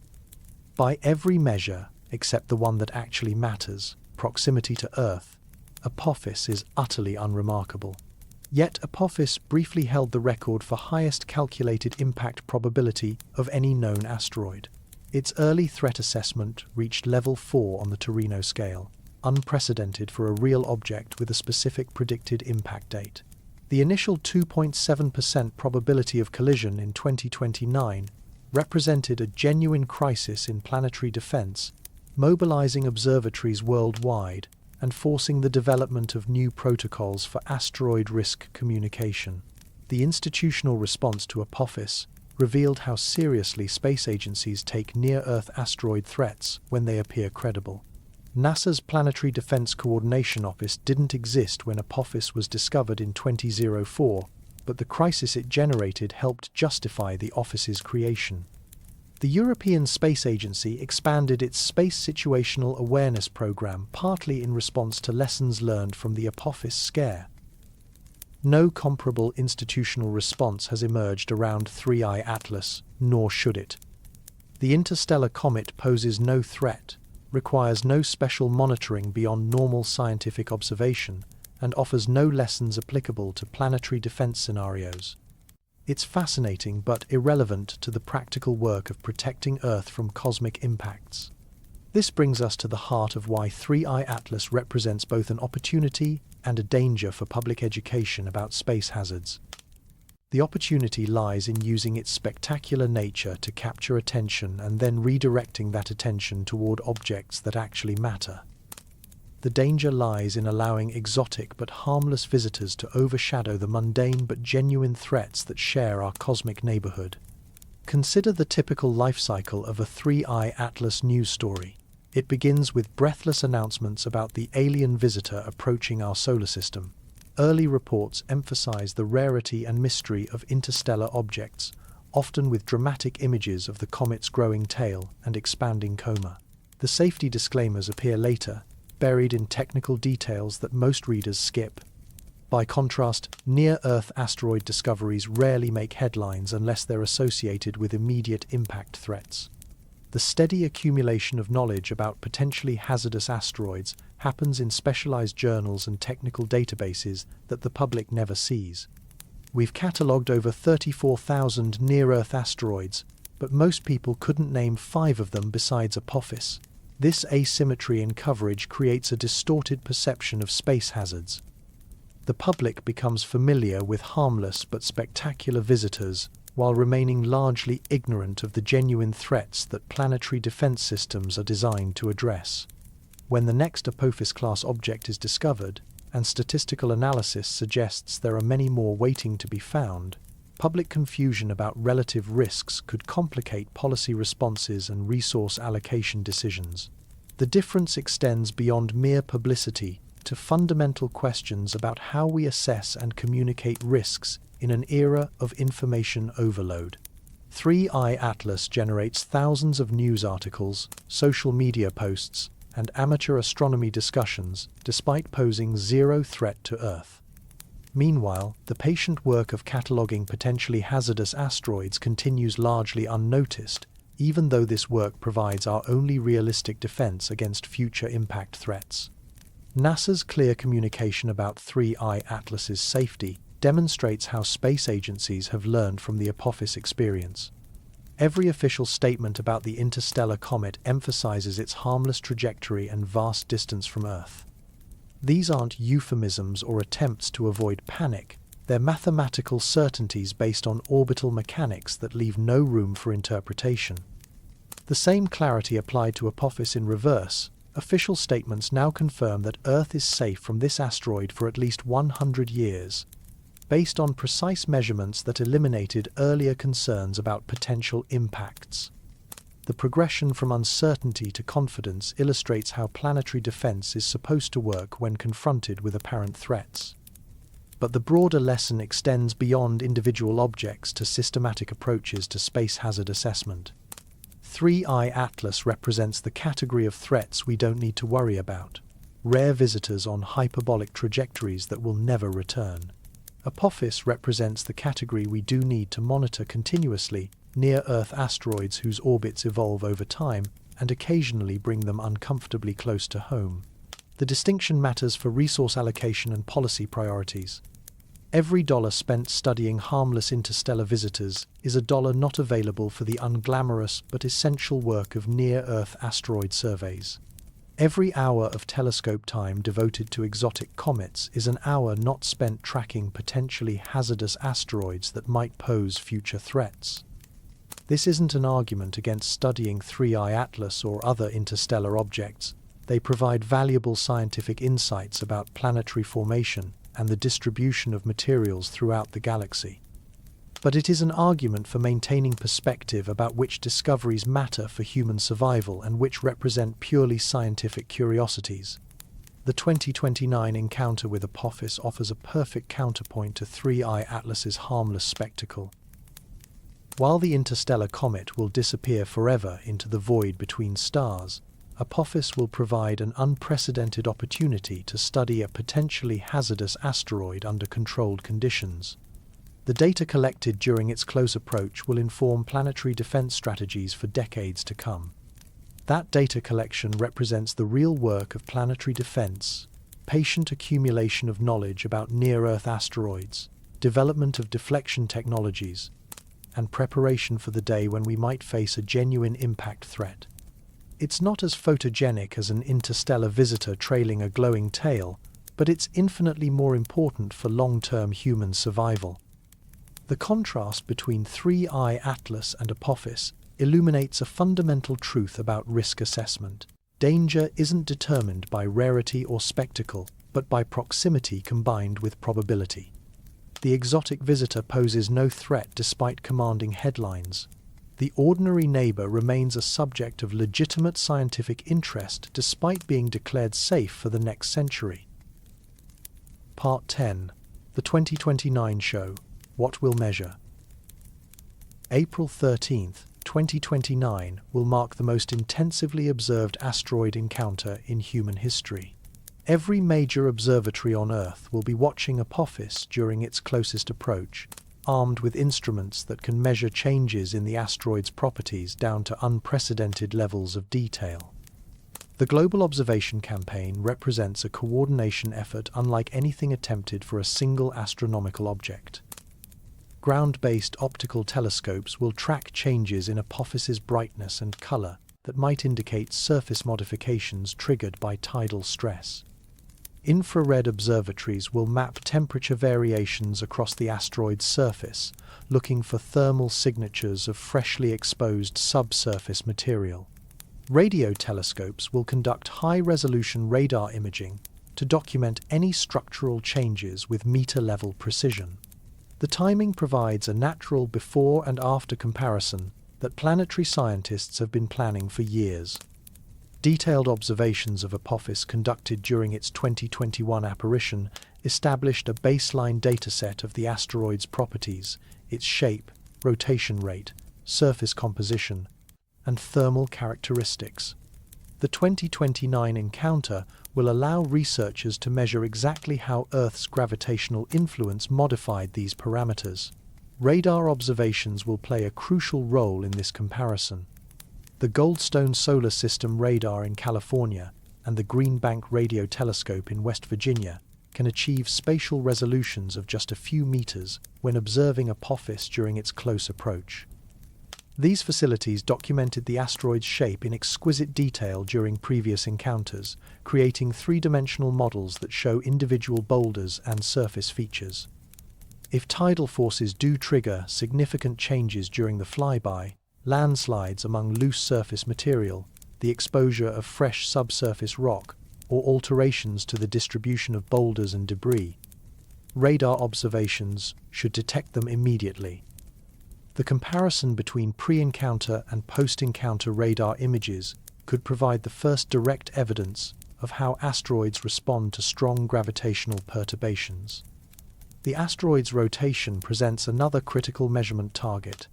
By every measure, except the one that actually matters, proximity to Earth, Apophis is utterly unremarkable. Yet Apophis briefly held the record for highest calculated impact probability of any known asteroid. Its early threat assessment reached level 4 on the Torino scale, unprecedented for a real object with a specific predicted impact date. The initial 2.7% probability of collision in 2029 represented a genuine crisis in planetary defense, mobilizing observatories worldwide and forcing the development of new protocols for asteroid risk communication. The institutional response to Apophis revealed how seriously space agencies take near-Earth asteroid threats when they appear credible. NASA's Planetary Defense Coordination Office didn't exist when Apophis was discovered in 2004, but the crisis it generated helped justify the office's creation. The European Space Agency expanded its Space Situational Awareness program partly in response to lessons learned from the Apophis scare. No comparable institutional response has emerged around 3I-ATLAS, nor should it. The interstellar comet poses no threat, requires no special monitoring beyond normal scientific observation, and offers no lessons applicable to planetary defense scenarios. It's fascinating but irrelevant to the practical work of protecting Earth from cosmic impacts. This brings us to the heart of why 3I-ATLAS represents both an opportunity and a danger for public education about space hazards. The opportunity lies in using its spectacular nature to capture attention and then redirecting that attention toward objects that actually matter. The danger lies in allowing exotic but harmless visitors to overshadow the mundane but genuine threats that share our cosmic neighborhood. Consider the typical life cycle of a 3I-ATLAS news story. It begins with breathless announcements about the alien visitor approaching our solar system. Early reports emphasize the rarity and mystery of interstellar objects, often with dramatic images of the comet's growing tail and expanding coma. The safety disclaimers appear later, buried in technical details that most readers skip. By contrast, near-Earth asteroid discoveries rarely make headlines unless they're associated with immediate impact threats. The steady accumulation of knowledge about potentially hazardous asteroids happens in specialized journals and technical databases that the public never sees. We've catalogued over 34,000 near-Earth asteroids, but most people couldn't name 5 of them besides Apophis. This asymmetry in coverage creates a distorted perception of space hazards. The public becomes familiar with harmless but spectacular visitors, while remaining largely ignorant of the genuine threats that planetary defense systems are designed to address. When the next Apophis-class object is discovered, and statistical analysis suggests there are many more waiting to be found, public confusion about relative risks could complicate policy responses and resource allocation decisions. The difference extends beyond mere publicity to fundamental questions about how we assess and communicate risks in an era of information overload. 3I-ATLAS generates thousands of news articles, social media posts, and amateur astronomy discussions, despite posing zero threat to Earth. Meanwhile, the patient work of cataloging potentially hazardous asteroids continues largely unnoticed, even though this work provides our only realistic defense against future impact threats. NASA's clear communication about 3I-ATLAS's safety demonstrates how space agencies have learned from the Apophis experience. Every official statement about the interstellar comet emphasizes its harmless trajectory and vast distance from Earth. These aren't euphemisms or attempts to avoid panic. They're mathematical certainties based on orbital mechanics that leave no room for interpretation. The same clarity applied to Apophis in reverse. Official statements now confirm that Earth is safe from this asteroid for at least 100 years, based on precise measurements that eliminated earlier concerns about potential impacts. The progression from uncertainty to confidence illustrates how planetary defense is supposed to work when confronted with apparent threats. But the broader lesson extends beyond individual objects to systematic approaches to space hazard assessment. 3I-ATLAS represents the category of threats we don't need to worry about, rare visitors on hyperbolic trajectories that will never return. Apophis represents the category we do need to monitor continuously, near-Earth asteroids whose orbits evolve over time and occasionally bring them uncomfortably close to home. The distinction matters for resource allocation and policy priorities. Every dollar spent studying harmless interstellar visitors is a dollar not available for the unglamorous but essential work of near-Earth asteroid surveys. Every hour of telescope time devoted to exotic comets is an hour not spent tracking potentially hazardous asteroids that might pose future threats. This isn't an argument against studying 3I-ATLAS or other interstellar objects. They provide valuable scientific insights about planetary formation and the distribution of materials throughout the galaxy. But it is an argument for maintaining perspective about which discoveries matter for human survival and which represent purely scientific curiosities. The 2029 encounter with Apophis offers a perfect counterpoint to 3I-ATLAS's harmless spectacle. While the interstellar comet will disappear forever into the void between stars, Apophis will provide an unprecedented opportunity to study a potentially hazardous asteroid under controlled conditions. The data collected during its close approach will inform planetary defense strategies for decades to come. That data collection represents the real work of planetary defense, patient accumulation of knowledge about near-Earth asteroids, development of deflection technologies, and preparation for the day when we might face a genuine impact threat. It's not as photogenic as an interstellar visitor trailing a glowing tail, but it's infinitely more important for long-term human survival. The contrast between 3I-ATLAS and Apophis illuminates a fundamental truth about risk assessment. Danger isn't determined by rarity or spectacle, but by proximity combined with probability. The exotic visitor poses no threat despite commanding headlines. The ordinary neighbor remains a subject of legitimate scientific interest despite being declared safe for the next century. Part 10. The 2029 Show. What we'll measure. April 13, 2029 will mark the most intensively observed asteroid encounter in human history. Every major observatory on Earth will be watching Apophis during its closest approach, armed with instruments that can measure changes in the asteroid's properties down to unprecedented levels of detail. The Global Observation Campaign represents a coordination effort unlike anything attempted for a single astronomical object. Ground-based optical telescopes will track changes in Apophis's brightness and color that might indicate surface modifications triggered by tidal stress. Infrared observatories will map temperature variations across the asteroid's surface, looking for thermal signatures of freshly exposed subsurface material. Radio telescopes will conduct high-resolution radar imaging to document any structural changes with meter-level precision. The timing provides a natural before and after comparison that planetary scientists have been planning for years. Detailed observations of Apophis conducted during its 2021 apparition established a baseline dataset of the asteroid's properties, its shape, rotation rate, surface composition, and thermal characteristics. The 2029 encounter will allow researchers to measure exactly how Earth's gravitational influence modified these parameters. Radar observations will play a crucial role in this comparison. The Goldstone Solar System radar in California and the Green Bank Radio Telescope in West Virginia can achieve spatial resolutions of just a few meters when observing Apophis during its close approach. These facilities documented the asteroid's shape in exquisite detail during previous encounters, creating three-dimensional models that show individual boulders and surface features. If tidal forces do trigger significant changes during the flyby, landslides among loose surface material, the exposure of fresh subsurface rock, or alterations to the distribution of boulders and debris, radar observations should detect them immediately. The comparison between pre-encounter and post-encounter radar images could provide the first direct evidence of how asteroids respond to strong gravitational perturbations. The asteroid's rotation presents another critical measurement target.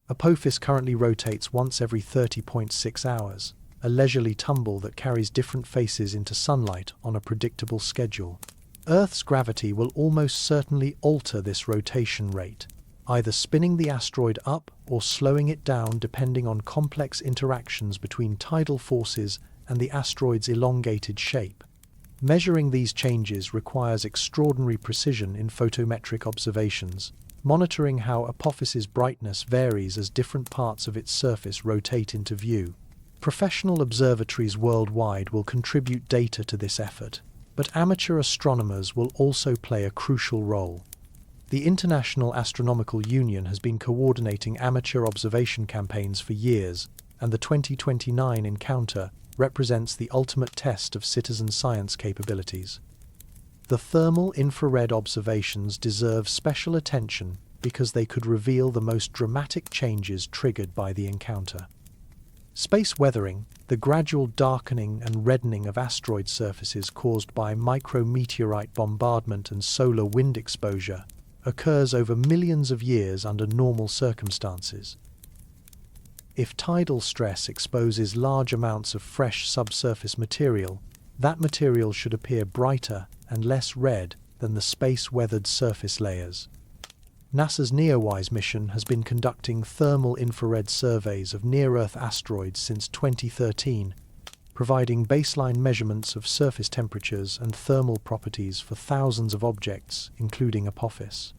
Apophis currently rotates once every 30.6 hours, a leisurely tumble that carries different faces into sunlight on a predictable schedule. Earth's gravity will almost certainly alter this rotation rate, either spinning the asteroid up or slowing it down depending on complex interactions between tidal forces and the asteroid's elongated shape. Measuring these changes requires extraordinary precision in photometric observations, monitoring how Apophis's brightness varies as different parts of its surface rotate into view. Professional observatories worldwide will contribute data to this effort, but amateur astronomers will also play a crucial role. The International Astronomical Union has been coordinating amateur observation campaigns for years, and the 2029 encounter represents the ultimate test of citizen science capabilities. The thermal infrared observations deserve special attention because they could reveal the most dramatic changes triggered by the encounter. Space weathering, the gradual darkening and reddening of asteroid surfaces caused by micrometeorite bombardment and solar wind exposure, occurs over millions of years under normal circumstances. If tidal stress exposes large amounts of fresh subsurface material, that material should appear brighter and less red than the space-weathered surface layers. NASA's NEOWISE mission has been conducting thermal infrared surveys of near-Earth asteroids since 2013, providing baseline measurements of surface temperatures and thermal properties for thousands of objects, including Apophis.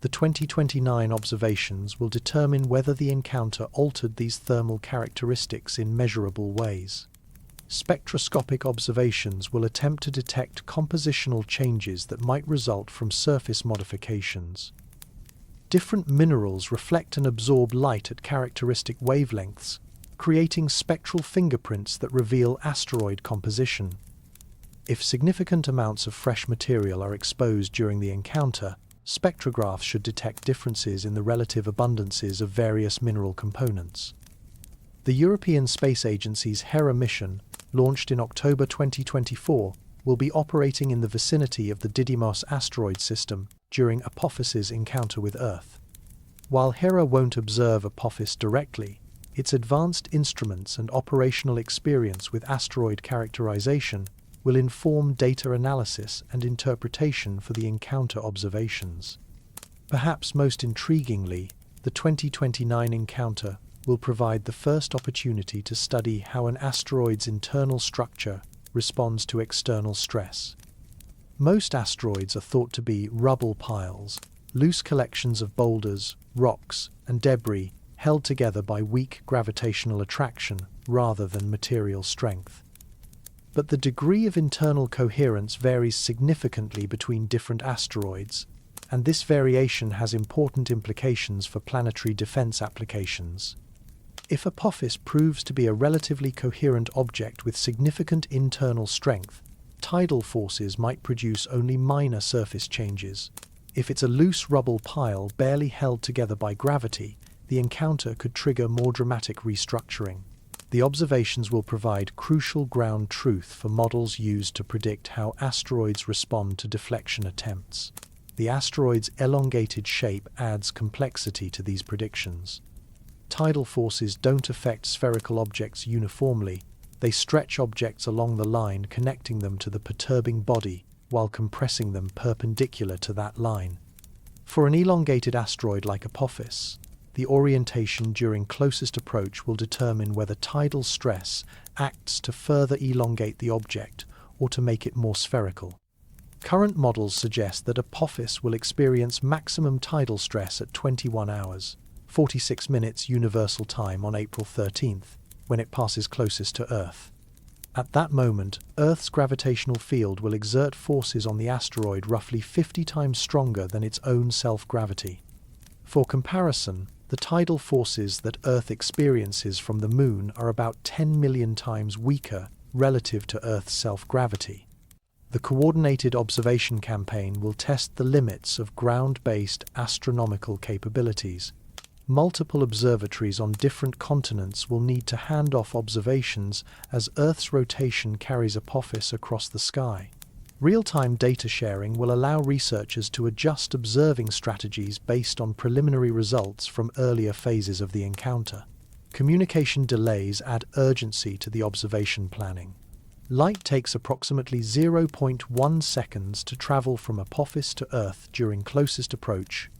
The 2029 observations will determine whether the encounter altered these thermal characteristics in measurable ways. Spectroscopic observations will attempt to detect compositional changes that might result from surface modifications. Different minerals reflect and absorb light at characteristic wavelengths, creating spectral fingerprints that reveal asteroid composition. If significant amounts of fresh material are exposed during the encounter, spectrographs should detect differences in the relative abundances of various mineral components. The European Space Agency's Hera mission, launched in October 2024, will be operating in the vicinity of the Didymos asteroid system during Apophis's encounter with Earth. While Hera won't observe Apophis directly, its advanced instruments and operational experience with asteroid characterization will inform data analysis and interpretation for the encounter observations. Perhaps most intriguingly, the 2029 encounter will provide the first opportunity to study how an asteroid's internal structure responds to external stress. Most asteroids are thought to be rubble piles, loose collections of boulders, rocks, and debris held together by weak gravitational attraction rather than material strength. But the degree of internal coherence varies significantly between different asteroids, and this variation has important implications for planetary defense applications. If Apophis proves to be a relatively coherent object with significant internal strength, tidal forces might produce only minor surface changes. If it's a loose rubble pile barely held together by gravity, the encounter could trigger more dramatic restructuring. The observations will provide crucial ground truth for models used to predict how asteroids respond to deflection attempts. The asteroid's elongated shape adds complexity to these predictions. Tidal forces don't affect spherical objects uniformly. They stretch objects along the line connecting them to the perturbing body while compressing them perpendicular to that line. For an elongated asteroid like Apophis, the orientation during closest approach will determine whether tidal stress acts to further elongate the object or to make it more spherical. Current models suggest that Apophis will experience maximum tidal stress at 21 hours. 46 minutes Universal Time on April 13th, when it passes closest to Earth. At that moment, Earth's gravitational field will exert forces on the asteroid roughly 50 times stronger than its own self-gravity. For comparison, the tidal forces that Earth experiences from the Moon are about 10 million times weaker relative to Earth's self-gravity. The Coordinated Observation Campaign will test the limits of ground-based astronomical capabilities. Multiple observatories on different continents will need to hand off observations as Earth's rotation carries Apophis across the sky. Real-time data sharing will allow researchers to adjust observing strategies based on preliminary results from earlier phases of the encounter. Communication delays add urgency to the observation planning. Light takes approximately 0.1 seconds to travel from Apophis to Earth during closest approach,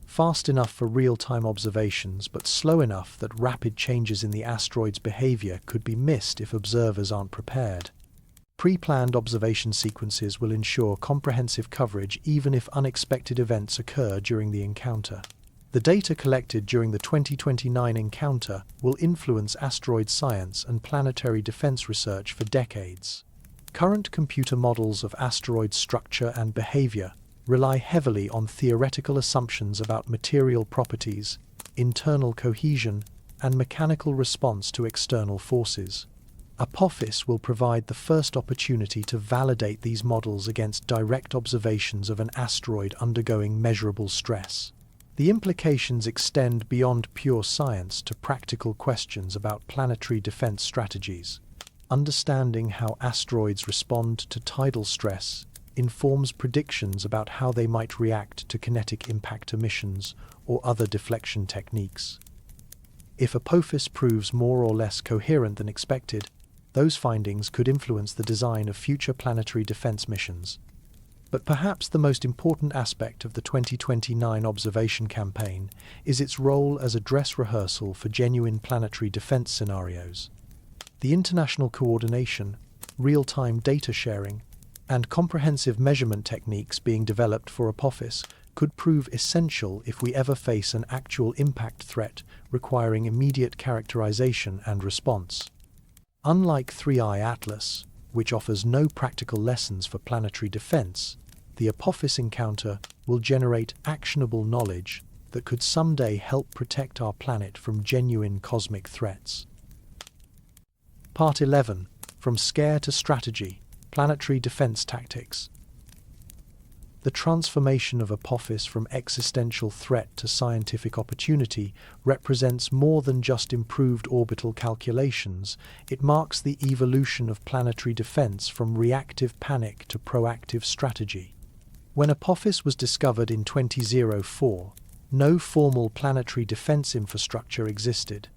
fast enough for real-time observations but slow enough that rapid changes in the asteroid's behavior could be missed if observers aren't prepared. Pre-planned observation sequences will ensure comprehensive coverage even if unexpected events occur during the encounter. The data collected during the 2029 encounter will influence asteroid science and planetary defense research for decades. Current computer models of asteroid structure and behavior rely heavily on theoretical assumptions about material properties, internal cohesion, and mechanical response to external forces. Apophis will provide the first opportunity to validate these models against direct observations of an asteroid undergoing measurable stress. The implications extend beyond pure science to practical questions about planetary defense strategies. Understanding how asteroids respond to tidal stress informs predictions about how they might react to kinetic impact emissions or other deflection techniques. If Apophis proves more or less coherent than expected, those findings could influence the design of future planetary defense missions. But perhaps the most important aspect of the 2029 observation campaign is its role as a dress rehearsal for genuine planetary defense scenarios. The international coordination, real-time data sharing, and comprehensive measurement techniques being developed for Apophis could prove essential if we ever face an actual impact threat requiring immediate characterization and response. Unlike 3I-ATLAS, which offers no practical lessons for planetary defense, the Apophis encounter will generate actionable knowledge that could someday help protect our planet from genuine cosmic threats. Part 11. From Scare to Strategy: Planetary Defense Tactics. The transformation of Apophis from existential threat to scientific opportunity represents more than just improved orbital calculations. It marks the evolution of planetary defense from reactive panic to proactive strategy. When Apophis was discovered in 2004, no formal planetary defense infrastructure existed.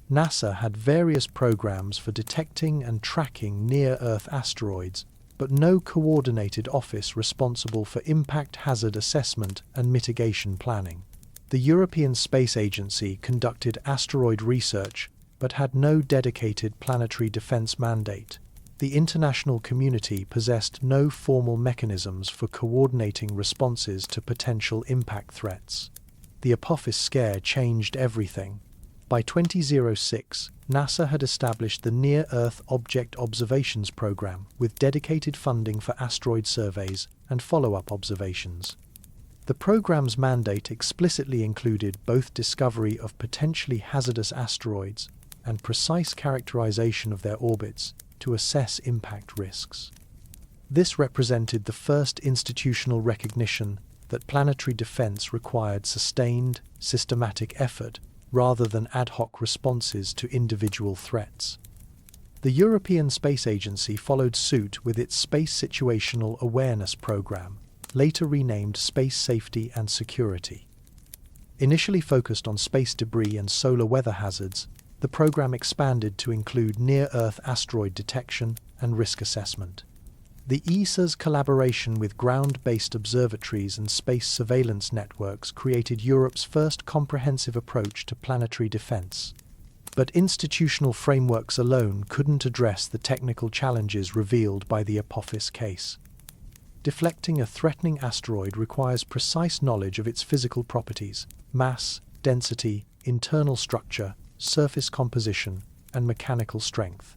NASA had various programs for detecting and tracking near-Earth asteroids, but no coordinated office responsible for impact hazard assessment and mitigation planning. The European Space Agency conducted asteroid research, but had no dedicated planetary defense mandate. The international community possessed no formal mechanisms for coordinating responses to potential impact threats. The Apophis scare changed everything. By 2006, NASA had established the Near-Earth Object Observations Program with dedicated funding for asteroid surveys and follow-up observations. The program's mandate explicitly included both discovery of potentially hazardous asteroids and precise characterization of their orbits to assess impact risks. This represented the first institutional recognition that planetary defense required sustained, systematic effort rather than ad hoc responses to individual threats. The European Space Agency followed suit with its Space Situational Awareness Program, later renamed Space Safety and Security. Initially focused on space debris and solar weather hazards, the program expanded to include near-Earth asteroid detection and risk assessment. The ESA's collaboration with ground-based observatories and space surveillance networks created Europe's first comprehensive approach to planetary defense. But institutional frameworks alone couldn't address the technical challenges revealed by the Apophis case. Deflecting a threatening asteroid requires precise knowledge of its physical properties, mass, density, internal structure, surface composition, and mechanical strength.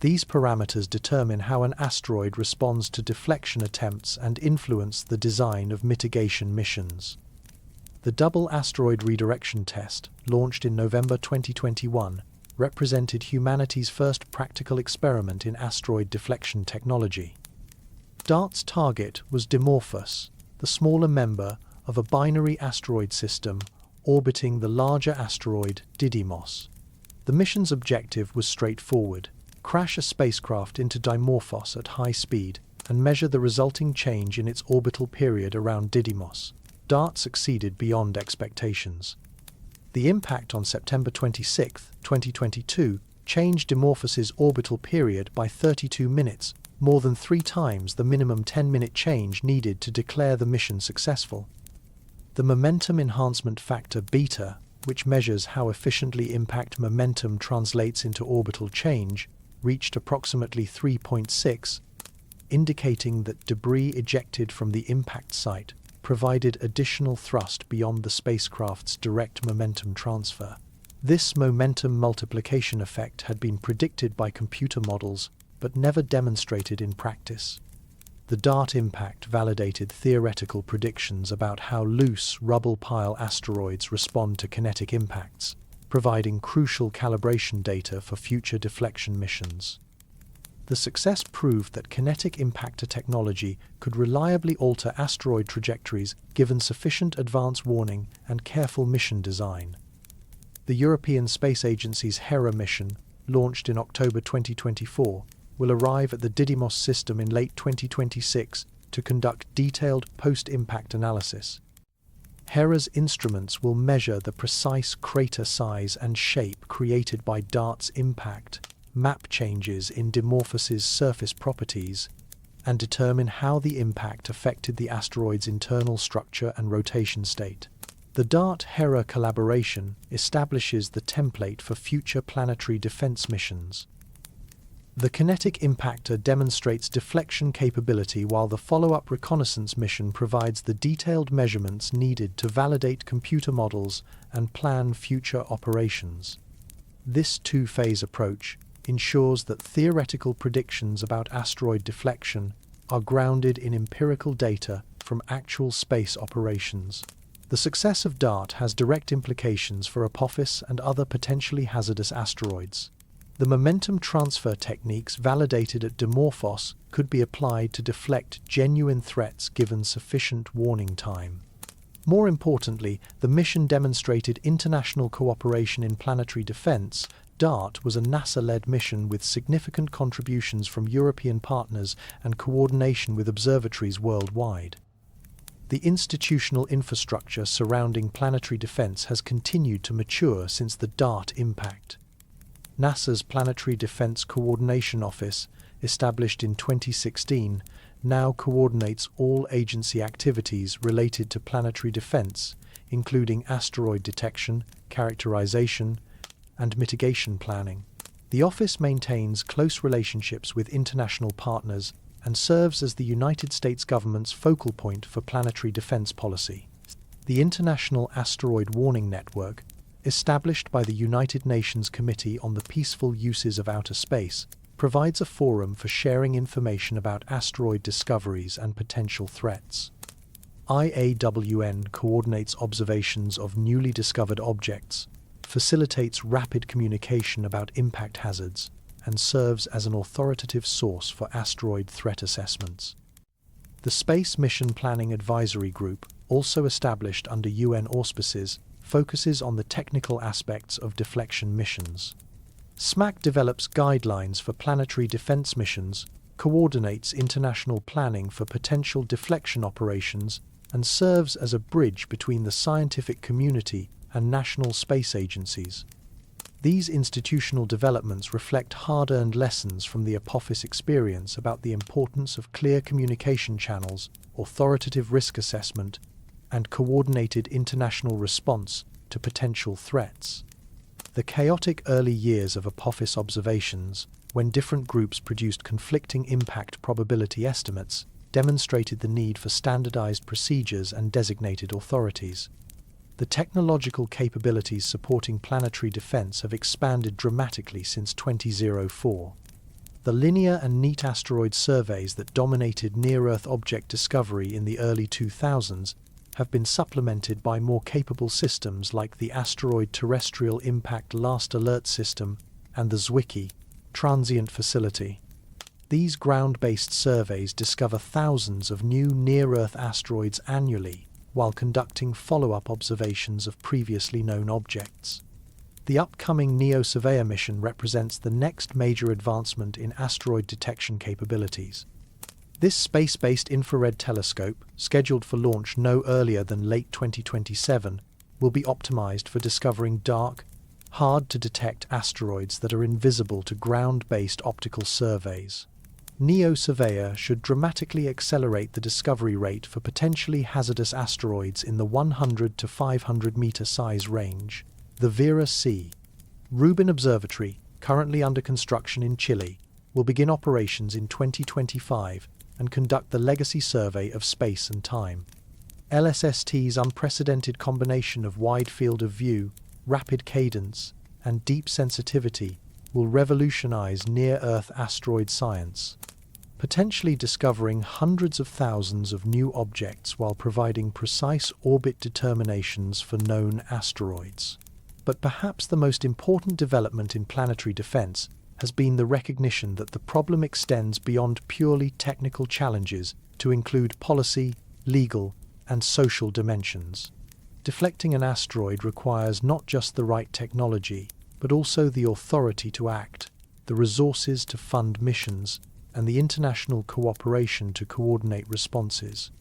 These parameters determine how an asteroid responds to deflection attempts and influence the design of mitigation missions. The Double Asteroid Redirection Test, launched in November 2021, represented humanity's first practical experiment in asteroid deflection technology. DART's target was Dimorphos, the smaller member of a binary asteroid system orbiting the larger asteroid Didymos. The mission's objective was straightforward: crash a spacecraft into Dimorphos at high speed and measure the resulting change in its orbital period around Didymos. DART succeeded beyond expectations. The impact on September 26, 2022, changed Dimorphos's orbital period by 32 minutes, more than 3 times the minimum 10-minute change needed to declare the mission successful. The momentum enhancement factor beta, which measures how efficiently impact momentum translates into orbital change, reached approximately 3.6, indicating that debris ejected from the impact site provided additional thrust beyond the spacecraft's direct momentum transfer. This momentum multiplication effect had been predicted by computer models, but never demonstrated in practice. The DART impact validated theoretical predictions about how loose rubble pile asteroids respond to kinetic impacts, providing crucial calibration data for future deflection missions. The success proved that kinetic impactor technology could reliably alter asteroid trajectories given sufficient advance warning and careful mission design. The European Space Agency's Hera mission, launched in October 2024, will arrive at the Didymos system in late 2026 to conduct detailed post-impact analysis. Hera's instruments will measure the precise crater size and shape created by DART's impact, map changes in Dimorphos's surface properties, and determine how the impact affected the asteroid's internal structure and rotation state. The DART-Hera collaboration establishes the template for future planetary defense missions. The kinetic impactor demonstrates deflection capability, while the follow-up reconnaissance mission provides the detailed measurements needed to validate computer models and plan future operations. This two-phase approach ensures that theoretical predictions about asteroid deflection are grounded in empirical data from actual space operations. The success of DART has direct implications for Apophis and other potentially hazardous asteroids. The momentum transfer techniques validated at Dimorphos could be applied to deflect genuine threats given sufficient warning time. More importantly, the mission demonstrated international cooperation in planetary defense. DART was a NASA-led mission with significant contributions from European partners and coordination with observatories worldwide. The institutional infrastructure surrounding planetary defense has continued to mature since the DART impact. NASA's Planetary Defense Coordination Office, established in 2016, now coordinates all agency activities related to planetary defense, including asteroid detection, characterization, and mitigation planning. The office maintains close relationships with international partners and serves as the United States government's focal point for planetary defense policy. The International Asteroid Warning Network, established by the United Nations Committee on the Peaceful Uses of Outer Space, provides a forum for sharing information about asteroid discoveries and potential threats. IAWN coordinates observations of newly discovered objects, facilitates rapid communication about impact hazards, and serves as an authoritative source for asteroid threat assessments. The Space Mission Planning Advisory Group, also established under UN auspices, focuses on the technical aspects of deflection missions. SMAC develops guidelines for planetary defense missions, coordinates international planning for potential deflection operations, and serves as a bridge between the scientific community and national space agencies. These institutional developments reflect hard-earned lessons from the Apophis experience about the importance of clear communication channels, authoritative risk assessment, and coordinated international response to potential threats. The chaotic early years of Apophis observations, when different groups produced conflicting impact probability estimates, demonstrated the need for standardized procedures and designated authorities. The technological capabilities supporting planetary defense have expanded dramatically since 2004. The linear and neat asteroid surveys that dominated near-Earth object discovery in the early 2000s have been supplemented by more capable systems like the Asteroid Terrestrial Impact Last Alert System and the Zwicky Transient Facility. These ground-based surveys discover thousands of new near-Earth asteroids annually, while conducting follow-up observations of previously known objects. The upcoming NEO-Surveyor mission represents the next major advancement in asteroid detection capabilities. This space-based infrared telescope, scheduled for launch no earlier than late 2027, will be optimized for discovering dark, hard-to-detect asteroids that are invisible to ground-based optical surveys. NEO-Surveyor should dramatically accelerate the discovery rate for potentially hazardous asteroids in the 100 to 500 meter size range. The Vera C. Rubin Observatory, currently under construction in Chile, will begin operations in 2025 and conduct the legacy survey of space and time. LSST's unprecedented combination of wide field of view, rapid cadence, and deep sensitivity will revolutionize near-Earth asteroid science, potentially discovering hundreds of thousands of new objects while providing precise orbit determinations for known asteroids. But perhaps the most important development in planetary defense has been the recognition that the problem extends beyond purely technical challenges to include policy, legal, and social dimensions. Deflecting an asteroid requires not just the right technology, but also the authority to act, the resources to fund missions, and the international cooperation to coordinate responses.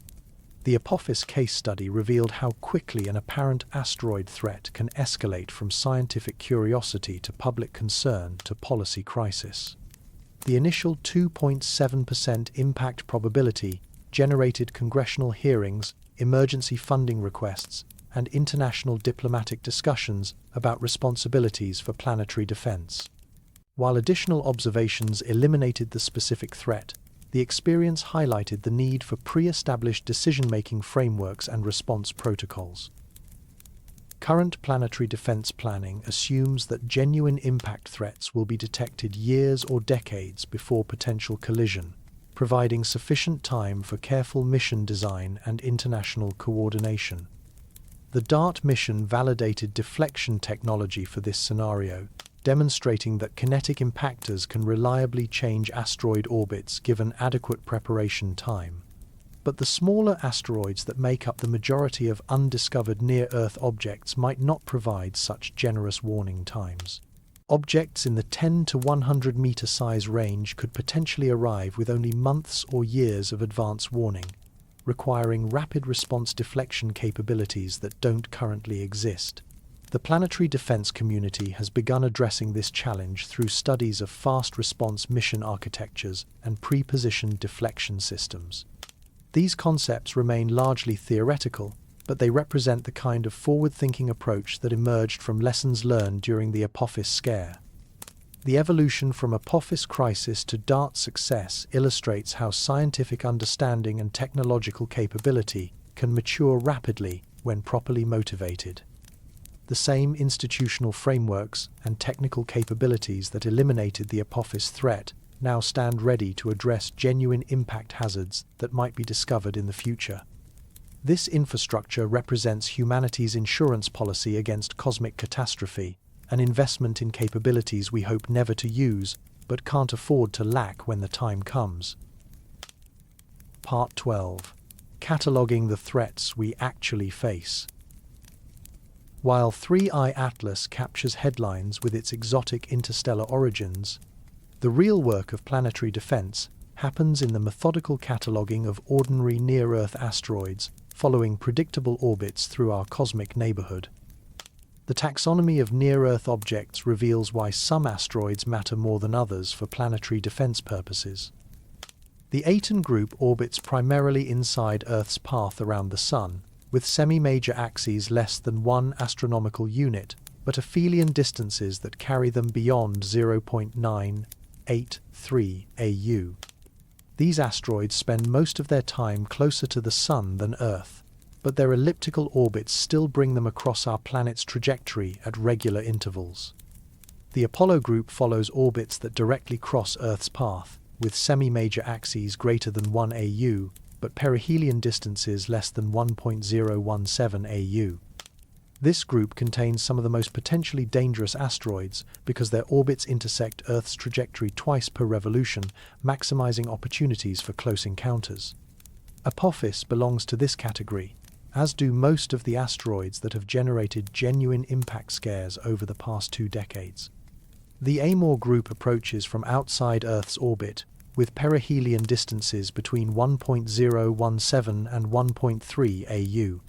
The Apophis case study revealed how quickly an apparent asteroid threat can escalate from scientific curiosity to public concern to policy crisis. The initial 2.7% impact probability generated congressional hearings, emergency funding requests, and international diplomatic discussions about responsibilities for planetary defense. While additional observations eliminated the specific threat, the experience highlighted the need for pre-established decision-making frameworks and response protocols. Current planetary defense planning assumes that genuine impact threats will be detected years or decades before potential collision, providing sufficient time for careful mission design and international coordination. The DART mission validated deflection technology for this scenario, demonstrating that kinetic impactors can reliably change asteroid orbits given adequate preparation time. But the smaller asteroids that make up the majority of undiscovered near-Earth objects might not provide such generous warning times. Objects in the 10 to 100 meter size range could potentially arrive with only months or years of advance warning, requiring rapid response deflection capabilities that don't currently exist. The planetary defense community has begun addressing this challenge through studies of fast response mission architectures and pre-positioned deflection systems. These concepts remain largely theoretical, but they represent the kind of forward-thinking approach that emerged from lessons learned during the Apophis scare. The evolution from Apophis crisis to DART success illustrates how scientific understanding and technological capability can mature rapidly when properly motivated. The same institutional frameworks and technical capabilities that eliminated the Apophis threat now stand ready to address genuine impact hazards that might be discovered in the future. This infrastructure represents humanity's insurance policy against cosmic catastrophe, an investment in capabilities we hope never to use, but can't afford to lack when the time comes. Part 12. Cataloging the threats we actually face. While 3I-ATLAS captures headlines with its exotic interstellar origins, the real work of planetary defense happens in the methodical cataloging of ordinary near-Earth asteroids following predictable orbits through our cosmic neighborhood. The taxonomy of near-Earth objects reveals why some asteroids matter more than others for planetary defense purposes. The Aten group orbits primarily inside Earth's path around the Sun, with semi-major axes less than 1 astronomical unit, but aphelion distances that carry them beyond 0.983 AU. These asteroids spend most of their time closer to the Sun than Earth. but their elliptical orbits still bring them across our planet's trajectory at regular intervals. The Apollo group follows orbits that directly cross Earth's path, with semi-major axes greater than 1 AU, but perihelion distances less than 1.017 AU. This group contains some of the most potentially dangerous asteroids because their orbits intersect Earth's trajectory twice per revolution, maximizing opportunities for close encounters. Apophis belongs to this category, as do most of the asteroids that have generated genuine impact scares over the past 2 decades. The Amor group approaches from outside Earth's orbit, with perihelion distances between 1.017 and 1.3 AU.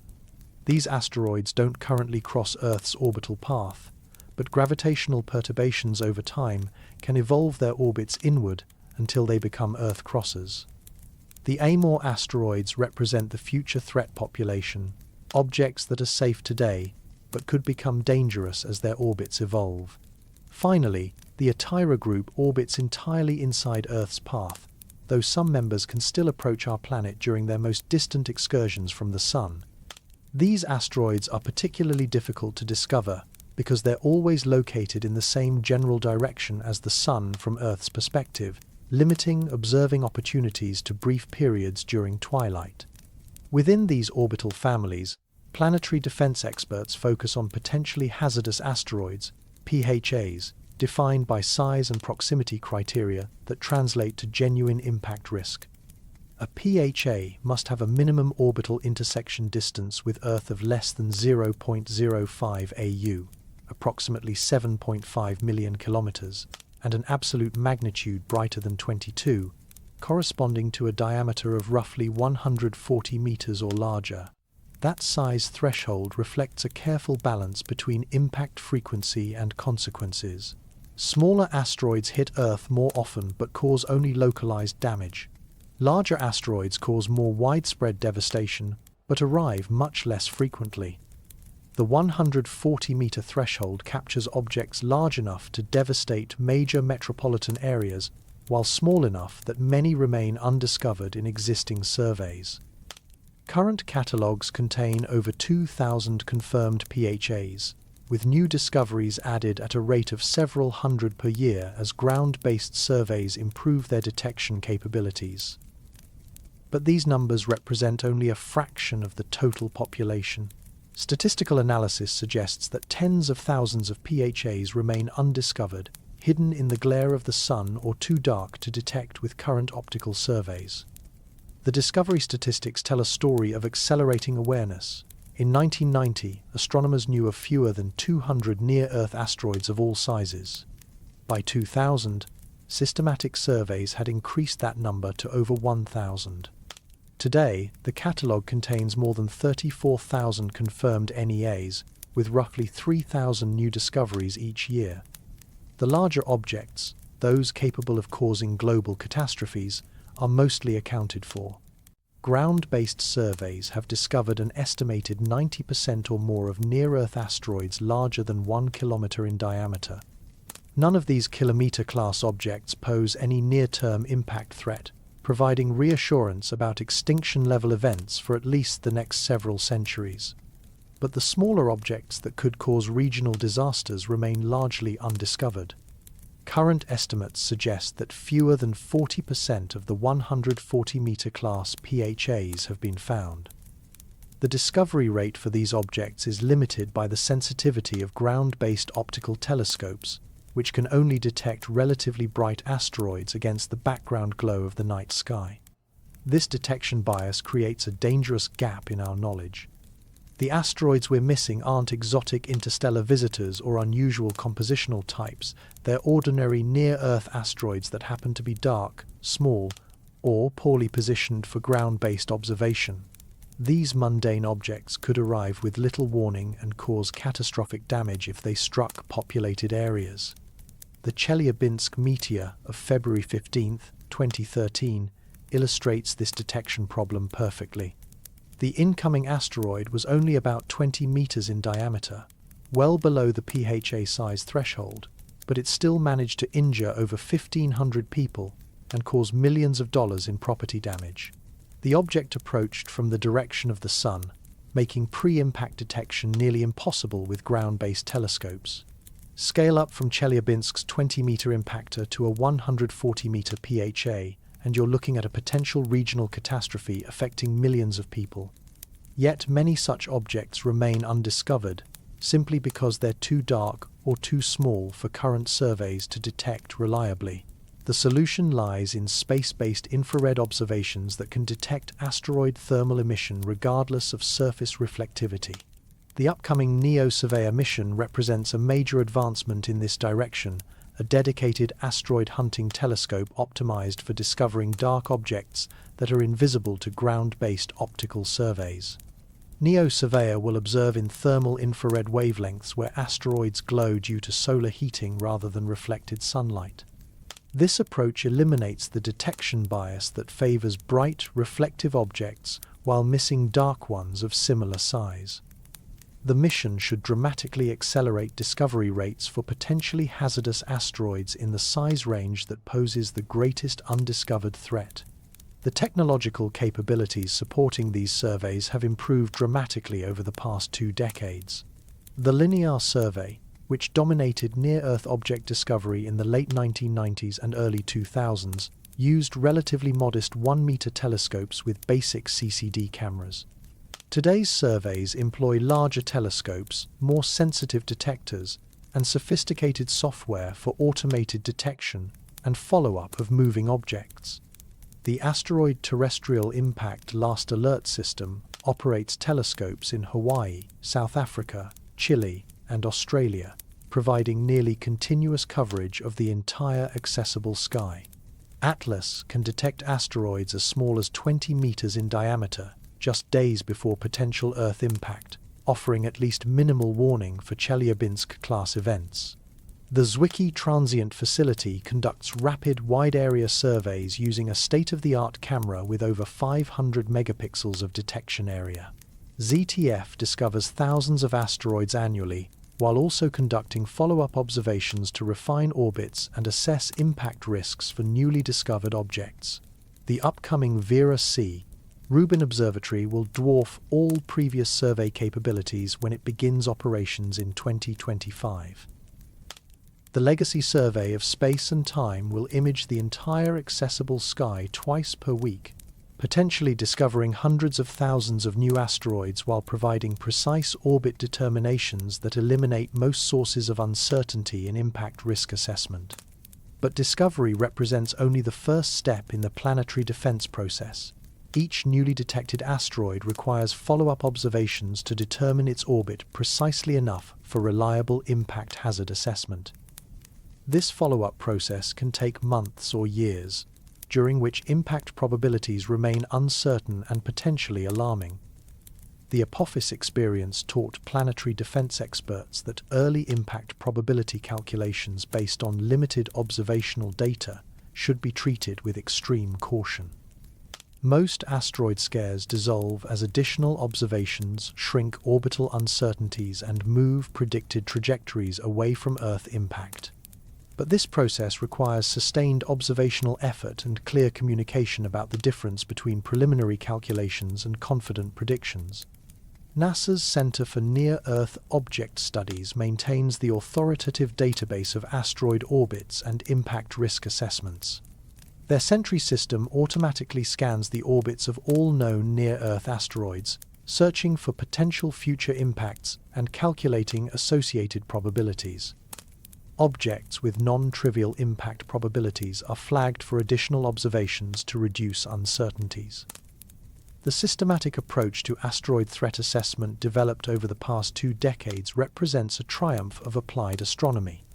These asteroids don't currently cross Earth's orbital path, but gravitational perturbations over time can evolve their orbits inward until they become Earth crossers. The Amor asteroids represent the future threat population, objects that are safe today but could become dangerous as their orbits evolve. Finally, the Atira group orbits entirely inside Earth's path, though some members can still approach our planet during their most distant excursions from the Sun. These asteroids are particularly difficult to discover because they're always located in the same general direction as the Sun from Earth's perspective, limiting observing opportunities to brief periods during twilight. Within these orbital families, planetary defense experts focus on potentially hazardous asteroids, PHAs, defined by size and proximity criteria that translate to genuine impact risk. A PHA must have a minimum orbital intersection distance with Earth of less than 0.05 AU, approximately 7.5 million kilometers, and an absolute magnitude brighter than 22, corresponding to a diameter of roughly 140 meters or larger. That size threshold reflects a careful balance between impact frequency and consequences. Smaller asteroids hit Earth more often but cause only localized damage. Larger asteroids cause more widespread devastation but arrive much less frequently. The 140-meter threshold captures objects large enough to devastate major metropolitan areas while small enough that many remain undiscovered in existing surveys. Current catalogues contain over 2,000 confirmed PHAs, with new discoveries added at a rate of several hundred per year as ground-based surveys improve their detection capabilities. But these numbers represent only a fraction of the total population. Statistical analysis suggests that tens of thousands of PHAs remain undiscovered, hidden in the glare of the Sun or too dark to detect with current optical surveys. The discovery statistics tell a story of accelerating awareness. In 1990, astronomers knew of fewer than 200 near-Earth asteroids of all sizes. By 2000, systematic surveys had increased that number to over 1,000. Today, the catalogue contains more than 34,000 confirmed NEAs, with roughly 3,000 new discoveries each year. The larger objects, those capable of causing global catastrophes, are mostly accounted for. Ground-based surveys have discovered an estimated 90% or more of near-Earth asteroids larger than 1 kilometer in diameter. None of these kilometer-class objects pose any near-term impact threat, providing reassurance about extinction-level events for at least the next several centuries. But the smaller objects that could cause regional disasters remain largely undiscovered. Current estimates suggest that fewer than 40% of the 140-meter class PHAs have been found. The discovery rate for these objects is limited by the sensitivity of ground-based optical telescopes, which can only detect relatively bright asteroids against the background glow of the night sky. This detection bias creates a dangerous gap in our knowledge. The asteroids we're missing aren't exotic interstellar visitors or unusual compositional types. They're ordinary near-Earth asteroids that happen to be dark, small, or poorly positioned for ground-based observation. These mundane objects could arrive with little warning and cause catastrophic damage if they struck populated areas. The Chelyabinsk meteor of February 15, 2013, illustrates this detection problem perfectly. The incoming asteroid was only about 20 meters in diameter, well below the PHA size threshold, but it still managed to injure over 1,500 people and cause millions of dollars in property damage. The object approached from the direction of the Sun, making pre-impact detection nearly impossible with ground-based telescopes. Scale up from Chelyabinsk's 20-meter impactor to a 140-meter PHA, and you're looking at a potential regional catastrophe affecting millions of people. Yet many such objects remain undiscovered, simply because they're too dark or too small for current surveys to detect reliably. The solution lies in space-based infrared observations that can detect asteroid thermal emission regardless of surface reflectivity. The upcoming NEO-Surveyor mission represents a major advancement in this direction, a dedicated asteroid hunting telescope optimized for discovering dark objects that are invisible to ground-based optical surveys. NEO-Surveyor will observe in thermal infrared wavelengths where asteroids glow due to solar heating rather than reflected sunlight. This approach eliminates the detection bias that favors bright, reflective objects while missing dark ones of similar size. The mission should dramatically accelerate discovery rates for potentially hazardous asteroids in the size range that poses the greatest undiscovered threat. The technological capabilities supporting these surveys have improved dramatically over the past 2 decades. The linear survey, which dominated near-Earth object discovery in the late 1990s and early 2000s, used relatively modest 1-meter telescopes with basic CCD cameras. Today's surveys employ larger telescopes, more sensitive detectors, and sophisticated software for automated detection and follow-up of moving objects. The Asteroid Terrestrial Impact Last Alert System operates telescopes in Hawaii, South Africa, Chile, and Australia, providing nearly continuous coverage of the entire accessible sky. ATLAS can detect asteroids as small as 20 meters in diameter, just days before potential Earth impact, offering at least minimal warning for Chelyabinsk-class events. The Zwicky Transient Facility conducts rapid wide-area surveys using a state-of-the-art camera with over 500 megapixels of detection area. ZTF discovers thousands of asteroids annually, while also conducting follow-up observations to refine orbits and assess impact risks for newly discovered objects. The upcoming Vera-C Rubin Observatory will dwarf all previous survey capabilities when it begins operations in 2025. The Legacy Survey of Space and Time will image the entire accessible sky twice per week, potentially discovering hundreds of thousands of new asteroids while providing precise orbit determinations that eliminate most sources of uncertainty in impact risk assessment. But discovery represents only the first step in the planetary defense process. Each newly detected asteroid requires follow-up observations to determine its orbit precisely enough for reliable impact hazard assessment. This follow-up process can take months or years, during which impact probabilities remain uncertain and potentially alarming. The Apophis experience taught planetary defense experts that early impact probability calculations based on limited observational data should be treated with extreme caution. Most asteroid scares dissolve as additional observations shrink orbital uncertainties and move predicted trajectories away from Earth impact. But this process requires sustained observational effort and clear communication about the difference between preliminary calculations and confident predictions. NASA's Center for Near-Earth Object Studies maintains the authoritative database of asteroid orbits and impact risk assessments. Their Sentry system automatically scans the orbits of all known near-Earth asteroids, searching for potential future impacts and calculating associated probabilities. Objects with non-trivial impact probabilities are flagged for additional observations to reduce uncertainties. The systematic approach to asteroid threat assessment developed over the past 2 decades represents a triumph of applied astronomy.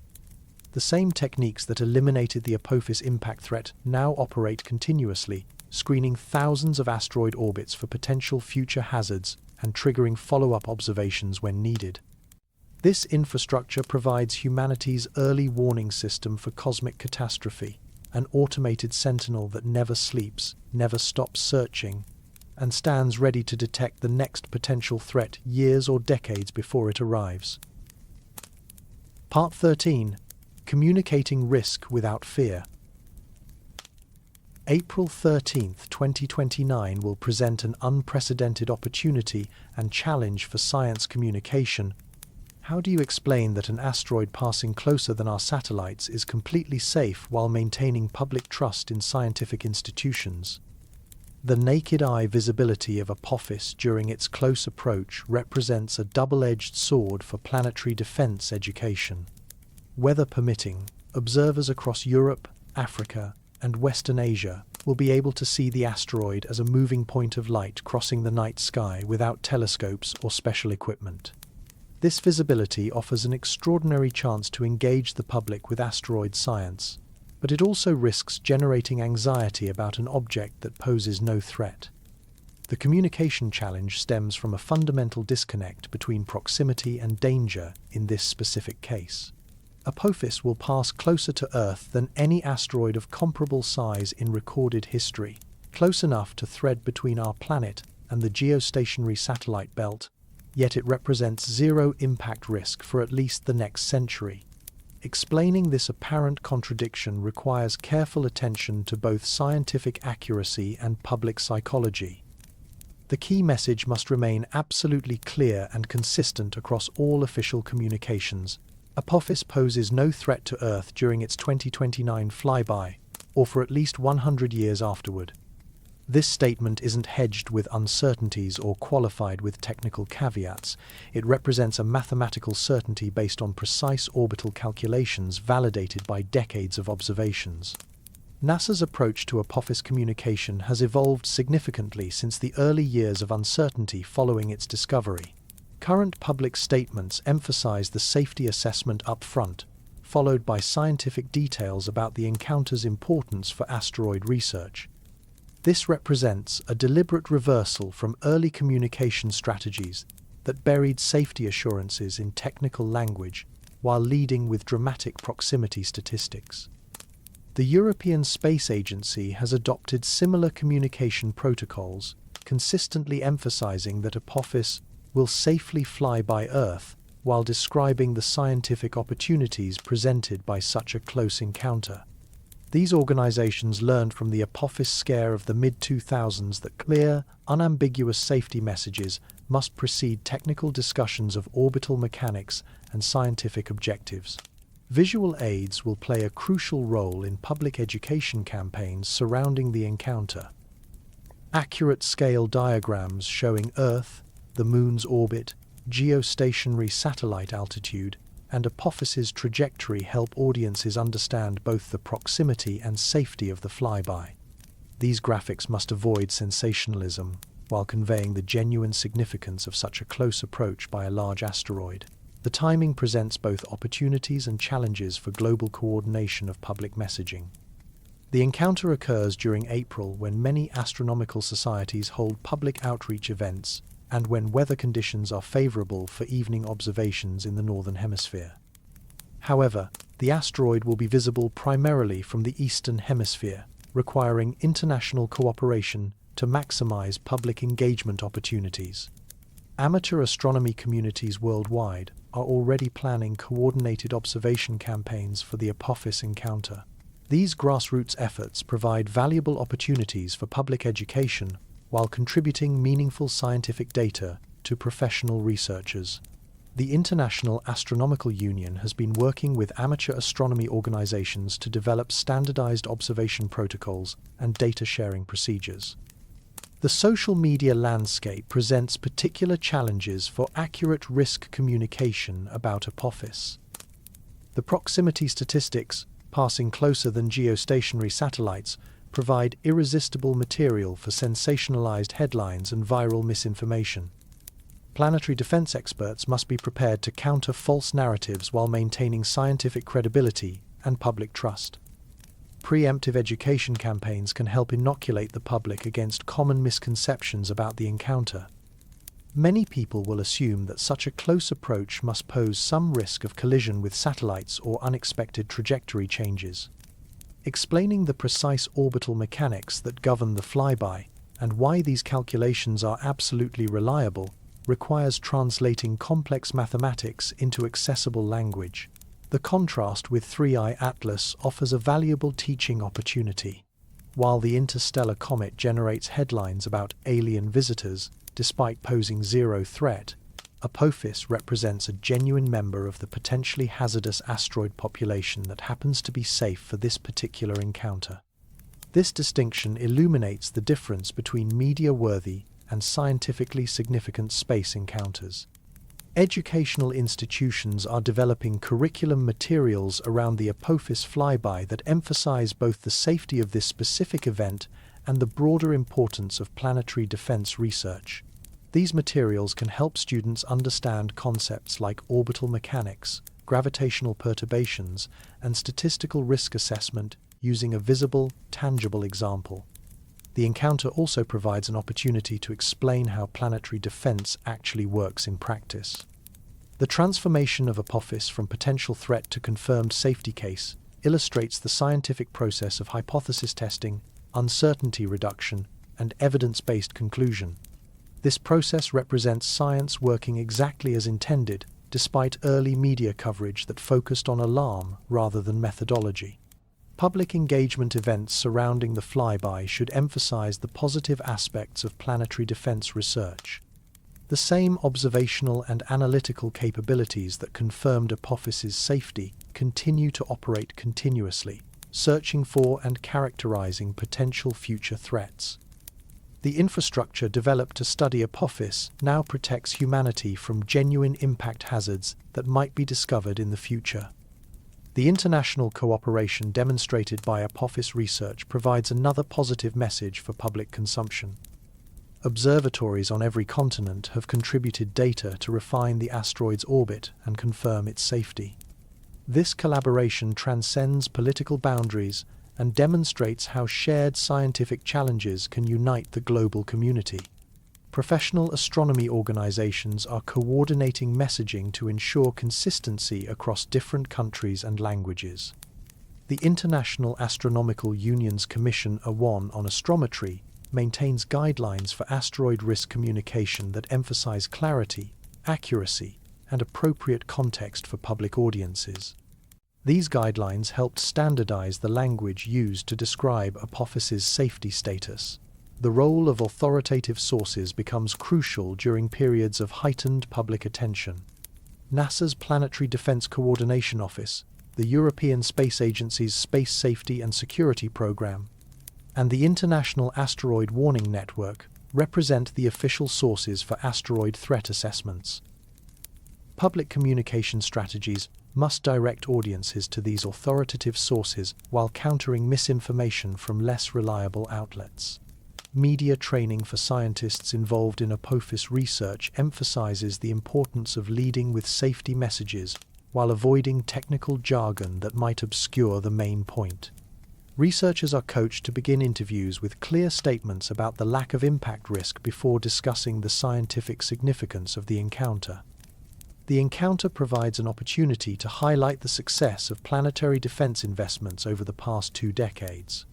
The same techniques that eliminated the Apophis impact threat now operate continuously, screening thousands of asteroid orbits for potential future hazards and triggering follow-up observations when needed. This infrastructure provides humanity's early warning system for cosmic catastrophe, an automated sentinel that never sleeps, never stops searching, and stands ready to detect the next potential threat years or decades before it arrives. Part 13. Communicating risk without fear. April 13, 2029 will present an unprecedented opportunity and challenge for science communication. How do you explain that an asteroid passing closer than our satellites is completely safe while maintaining public trust in scientific institutions? The naked eye visibility of Apophis during its close approach represents a double-edged sword for planetary defense education. Weather permitting, observers across Europe, Africa, and Western Asia will be able to see the asteroid as a moving point of light crossing the night sky without telescopes or special equipment. This visibility offers an extraordinary chance to engage the public with asteroid science, but it also risks generating anxiety about an object that poses no threat. The communication challenge stems from a fundamental disconnect between proximity and danger in this specific case. Apophis will pass closer to Earth than any asteroid of comparable size in recorded history, close enough to thread between our planet and the geostationary satellite belt, yet it represents zero impact risk for at least the next century. Explaining this apparent contradiction requires careful attention to both scientific accuracy and public psychology. The key message must remain absolutely clear and consistent across all official communications. Apophis poses no threat to Earth during its 2029 flyby, or for at least 100 years afterward. This statement isn't hedged with uncertainties or qualified with technical caveats. It represents a mathematical certainty based on precise orbital calculations validated by decades of observations. NASA's approach to Apophis communication has evolved significantly since the early years of uncertainty following its discovery. Current public statements emphasize the safety assessment up front, followed by scientific details about the encounter's importance for asteroid research. This represents a deliberate reversal from early communication strategies that buried safety assurances in technical language while leading with dramatic proximity statistics. The European Space Agency has adopted similar communication protocols, consistently emphasizing that Apophis will safely fly by Earth while describing the scientific opportunities presented by such a close encounter. These organizations learned from the Apophis scare of the mid-2000s that clear, unambiguous safety messages must precede technical discussions of orbital mechanics and scientific objectives. Visual aids will play a crucial role in public education campaigns surrounding the encounter. Accurate scale diagrams showing Earth, the Moon's orbit, geostationary satellite altitude, and Apophis's trajectory help audiences understand both the proximity and safety of the flyby. These graphics must avoid sensationalism while conveying the genuine significance of such a close approach by a large asteroid. The timing presents both opportunities and challenges for global coordination of public messaging. The encounter occurs during April when many astronomical societies hold public outreach events and when weather conditions are favorable for evening observations in the Northern Hemisphere. However, the asteroid will be visible primarily from the Eastern Hemisphere, requiring international cooperation to maximize public engagement opportunities. Amateur astronomy communities worldwide are already planning coordinated observation campaigns for the Apophis encounter. These grassroots efforts provide valuable opportunities for public education while contributing meaningful scientific data to professional researchers. The International Astronomical Union has been working with amateur astronomy organizations to develop standardized observation protocols and data sharing procedures. The social media landscape presents particular challenges for accurate risk communication about Apophis. The proximity statistics, passing closer than geostationary satellites, provide irresistible material for sensationalized headlines and viral misinformation. Planetary defense experts must be prepared to counter false narratives while maintaining scientific credibility and public trust. Preemptive education campaigns can help inoculate the public against common misconceptions about the encounter. Many people will assume that such a close approach must pose some risk of collision with satellites or unexpected trajectory changes. Explaining the precise orbital mechanics that govern the flyby and why these calculations are absolutely reliable requires translating complex mathematics into accessible language. The contrast with 3I-ATLAS offers a valuable teaching opportunity. While the interstellar comet generates headlines about alien visitors, despite posing zero threat, Apophis represents a genuine member of the potentially hazardous asteroid population that happens to be safe for this particular encounter. This distinction illuminates the difference between media-worthy and scientifically significant space encounters. Educational institutions are developing curriculum materials around the Apophis flyby that emphasize both the safety of this specific event and the broader importance of planetary defense research. These materials can help students understand concepts like orbital mechanics, gravitational perturbations, and statistical risk assessment using a visible, tangible example. The encounter also provides an opportunity to explain how planetary defense actually works in practice. The transformation of Apophis from potential threat to confirmed safety case illustrates the scientific process of hypothesis testing, uncertainty reduction, and evidence-based conclusion. This process represents science working exactly as intended, despite early media coverage that focused on alarm rather than methodology. Public engagement events surrounding the flyby should emphasize the positive aspects of planetary defense research. The same observational and analytical capabilities that confirmed Apophis's safety continue to operate continuously, searching for and characterizing potential future threats. The infrastructure developed to study Apophis now protects humanity from genuine impact hazards that might be discovered in the future. The international cooperation demonstrated by Apophis research provides another positive message for public consumption. Observatories on every continent have contributed data to refine the asteroid's orbit and confirm its safety. This collaboration transcends political boundaries and demonstrates how shared scientific challenges can unite the global community. Professional astronomy organizations are coordinating messaging to ensure consistency across different countries and languages. The International Astronomical Union's Commission on Astrometry maintains guidelines for asteroid risk communication that emphasize clarity, accuracy, and appropriate context for public audiences. These guidelines helped standardize the language used to describe Apophis's safety status. The role of authoritative sources becomes crucial during periods of heightened public attention. NASA's Planetary Defense Coordination Office, the European Space Agency's Space Safety and Security Program, and the International Asteroid Warning Network represent the official sources for asteroid threat assessments. Public communication strategies must direct audiences to these authoritative sources while countering misinformation from less reliable outlets. Media training for scientists involved in Apophis research emphasizes the importance of leading with safety messages while avoiding technical jargon that might obscure the main point. Researchers are coached to begin interviews with clear statements about the lack of impact risk before discussing the scientific significance of the encounter. The encounter provides an opportunity to highlight the success of planetary defense investments over the past 2 decades.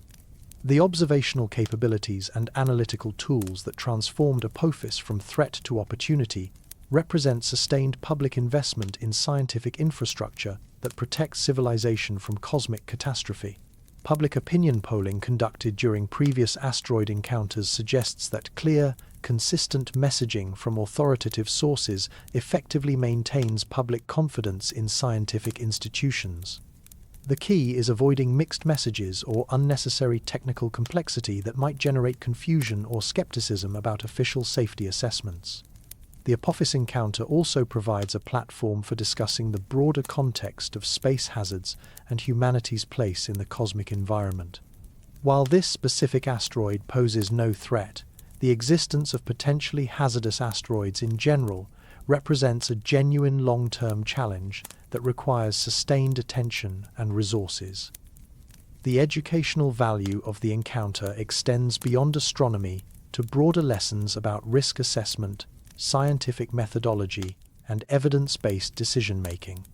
The observational capabilities and analytical tools that transformed Apophis from threat to opportunity represent sustained public investment in scientific infrastructure that protects civilization from cosmic catastrophe. Public opinion polling conducted during previous asteroid encounters suggests that clear, consistent messaging from authoritative sources effectively maintains public confidence in scientific institutions. The key is avoiding mixed messages or unnecessary technical complexity that might generate confusion or skepticism about official safety assessments. The Apophis encounter also provides a platform for discussing the broader context of space hazards and humanity's place in the cosmic environment. While this specific asteroid poses no threat, the existence of potentially hazardous asteroids in general represents a genuine long-term challenge that requires sustained attention and resources. The educational value of the encounter extends beyond astronomy to broader lessons about risk assessment, scientific methodology, and evidence-based decision-making.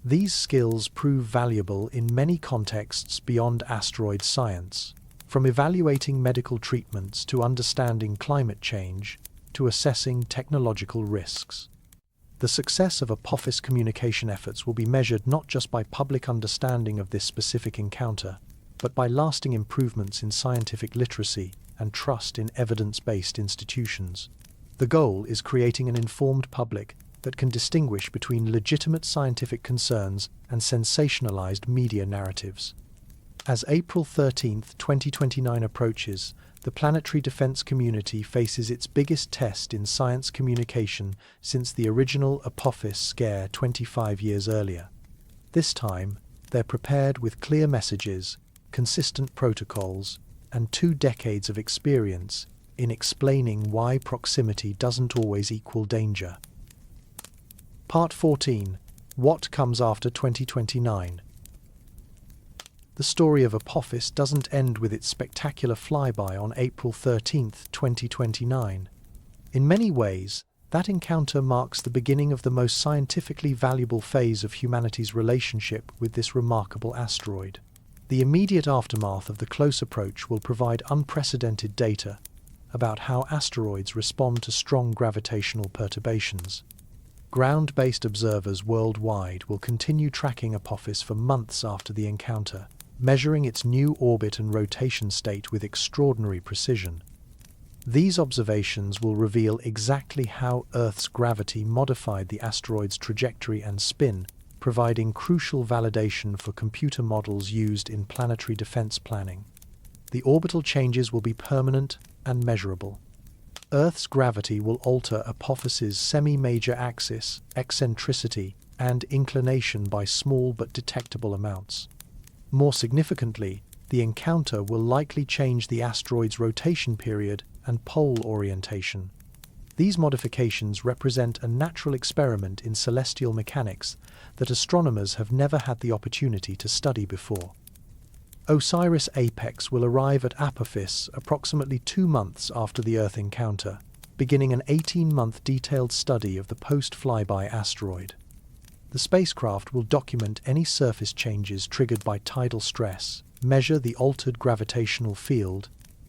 These skills prove valuable in many contexts beyond asteroid science, from evaluating medical treatments to understanding climate change to assessing technological risks. The success of Apophis communication efforts will be measured not just by public understanding of this specific encounter, but by lasting improvements in scientific literacy and trust in evidence-based institutions. The goal is creating an informed public that can distinguish between legitimate scientific concerns and sensationalized media narratives. As April 13, 2029 approaches, the planetary defense community faces its biggest test in science communication since the original Apophis scare 25 years earlier. This time, they're prepared with clear messages, consistent protocols, and 2 decades of experience in explaining why proximity doesn't always equal danger. Part 14. What comes after 2029? The story of Apophis doesn't end with its spectacular flyby on April 13, 2029. In many ways, that encounter marks the beginning of the most scientifically valuable phase of humanity's relationship with this remarkable asteroid. The immediate aftermath of the close approach will provide unprecedented data about how asteroids respond to strong gravitational perturbations. Ground-based observers worldwide will continue tracking Apophis for months after the encounter, measuring its new orbit and rotation state with extraordinary precision. These observations will reveal exactly how Earth's gravity modified the asteroid's trajectory and spin, providing crucial validation for computer models used in planetary defense planning. The orbital changes will be permanent and measurable. Earth's gravity will alter Apophis's semi-major axis, eccentricity, and inclination by small but detectable amounts. More significantly, the encounter will likely change the asteroid's rotation period and pole orientation. These modifications represent a natural experiment in celestial mechanics that astronomers have never had the opportunity to study before. Osiris Apex will arrive at Apophis approximately 2 months after the Earth encounter, beginning an 18-month detailed study of the post-flyby asteroid. The spacecraft will document any surface changes triggered by tidal stress, measure the altered gravitational field,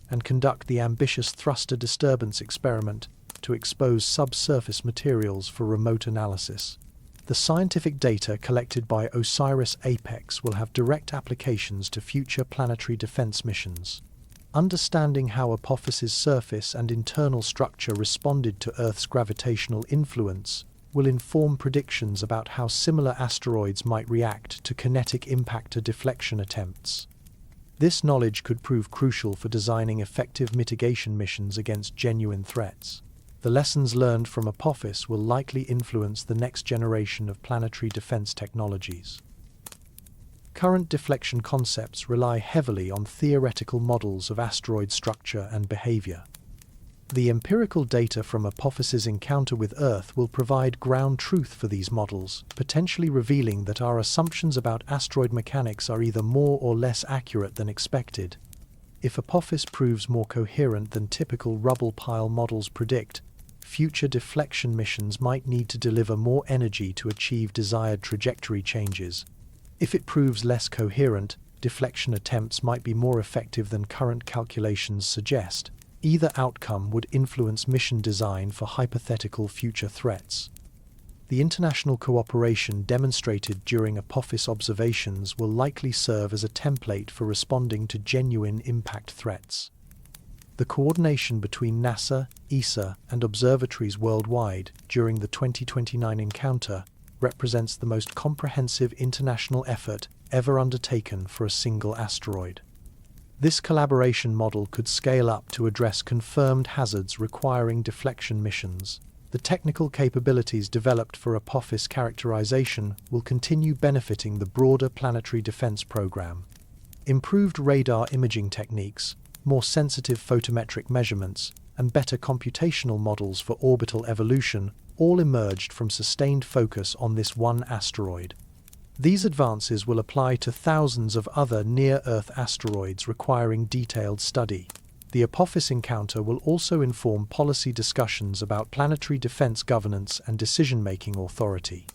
and conduct the ambitious thruster disturbance experiment to expose subsurface materials for remote analysis. The scientific data collected by Osiris Apex will have direct applications to future planetary defense missions. Understanding how Apophis's surface and internal structure responded to Earth's gravitational influence will inform predictions about how similar asteroids might react to kinetic impactor deflection attempts. This knowledge could prove crucial for designing effective mitigation missions against genuine threats. The lessons learned from Apophis will likely influence the next generation of planetary defense technologies. Current deflection concepts rely heavily on theoretical models of asteroid structure and behavior. The empirical data from Apophis's encounter with Earth will provide ground truth for these models, potentially revealing that our assumptions about asteroid mechanics are either more or less accurate than expected. If Apophis proves more coherent than typical rubble pile models predict, future deflection missions might need to deliver more energy to achieve desired trajectory changes. If it proves less coherent, deflection attempts might be more effective than current calculations suggest. Either outcome would influence mission design for hypothetical future threats. The international cooperation demonstrated during Apophis observations will likely serve as a template for responding to genuine impact threats. The coordination between NASA, ESA, and observatories worldwide during the 2029 encounter represents the most comprehensive international effort ever undertaken for a single asteroid. This collaboration model could scale up to address confirmed hazards requiring deflection missions. The technical capabilities developed for Apophis characterization will continue benefiting the broader planetary defense program. Improved radar imaging techniques, more sensitive photometric measurements, and better computational models for orbital evolution all emerged from sustained focus on this one asteroid. These advances will apply to thousands of other near-Earth asteroids requiring detailed study. The Apophis encounter will also inform policy discussions about planetary defense governance and decision-making authority.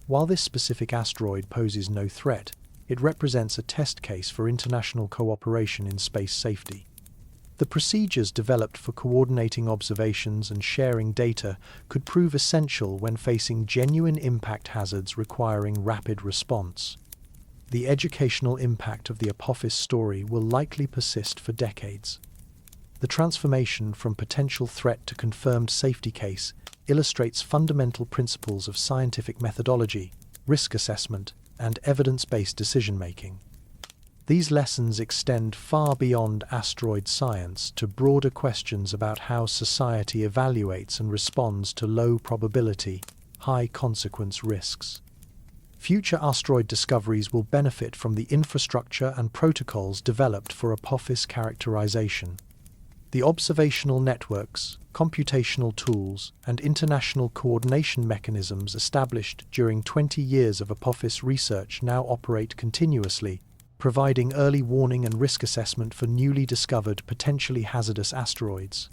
While this specific asteroid poses no threat, it represents a test case for international cooperation in space safety. The procedures developed for coordinating observations and sharing data could prove essential when facing genuine impact hazards requiring rapid response. the educational impact of the Apophis story will likely persist for decades. The transformation from potential threat to confirmed safety case illustrates fundamental principles of scientific methodology, risk assessment, and evidence-based decision-making. These lessons extend far beyond asteroid science to broader questions about how society evaluates and responds to low-probability, high-consequence risks. Future asteroid discoveries will benefit from the infrastructure and protocols developed for Apophis characterization. The observational networks, computational tools, and international coordination mechanisms established during 20 years of Apophis research now operate continuously, providing early warning and risk assessment for newly discovered potentially hazardous asteroids.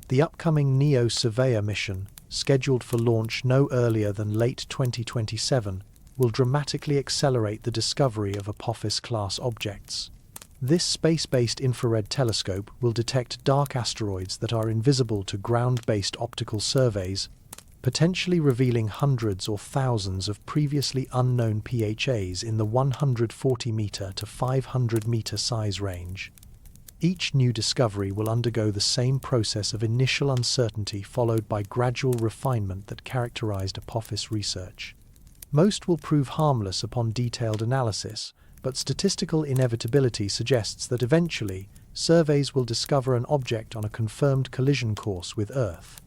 The upcoming NEO Surveyor mission, scheduled for launch no earlier than late 2027, will dramatically accelerate the discovery of Apophis-class objects. This space-based infrared telescope will detect dark asteroids that are invisible to ground-based optical surveys, potentially revealing hundreds or thousands of previously unknown PHAs in the 140-meter to 500-meter size range. Each new discovery will undergo the same process of initial uncertainty followed by gradual refinement that characterized Apophis research. Most will prove harmless upon detailed analysis, but statistical inevitability suggests that eventually, surveys will discover an object on a confirmed collision course with Earth.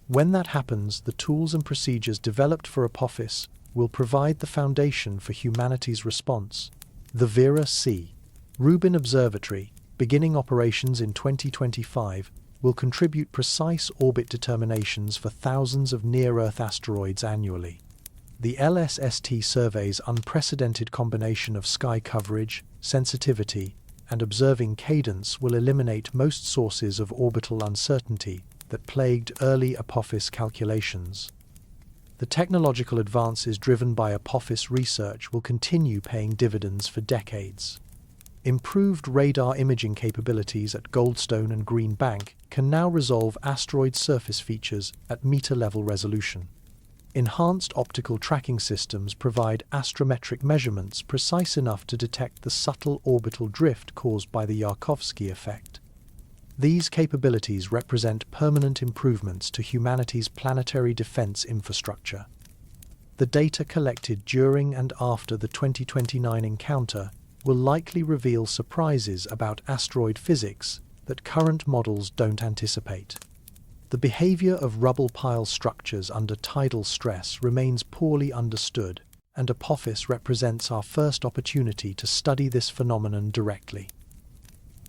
When that happens, the tools and procedures developed for Apophis will provide the foundation for humanity's response. The Vera C. Rubin Observatory, beginning operations in 2025, will contribute precise orbit determinations for thousands of near-Earth asteroids annually. The LSST survey's unprecedented combination of sky coverage, sensitivity, and observing cadence will eliminate most sources of orbital uncertainty that plagued early Apophis calculations. The technological advances driven by Apophis research will continue paying dividends for decades. Improved radar imaging capabilities at Goldstone and Green Bank can now resolve asteroid surface features at meter-level resolution. Enhanced optical tracking systems provide astrometric measurements precise enough to detect the subtle orbital drift caused by the Yarkovsky effect. These capabilities represent permanent improvements to humanity's planetary defense infrastructure. The data collected during and after the 2029 encounter will likely reveal surprises about asteroid physics that current models don't anticipate. The behavior of rubble pile structures under tidal stress remains poorly understood, and Apophis represents our first opportunity to study this phenomenon directly.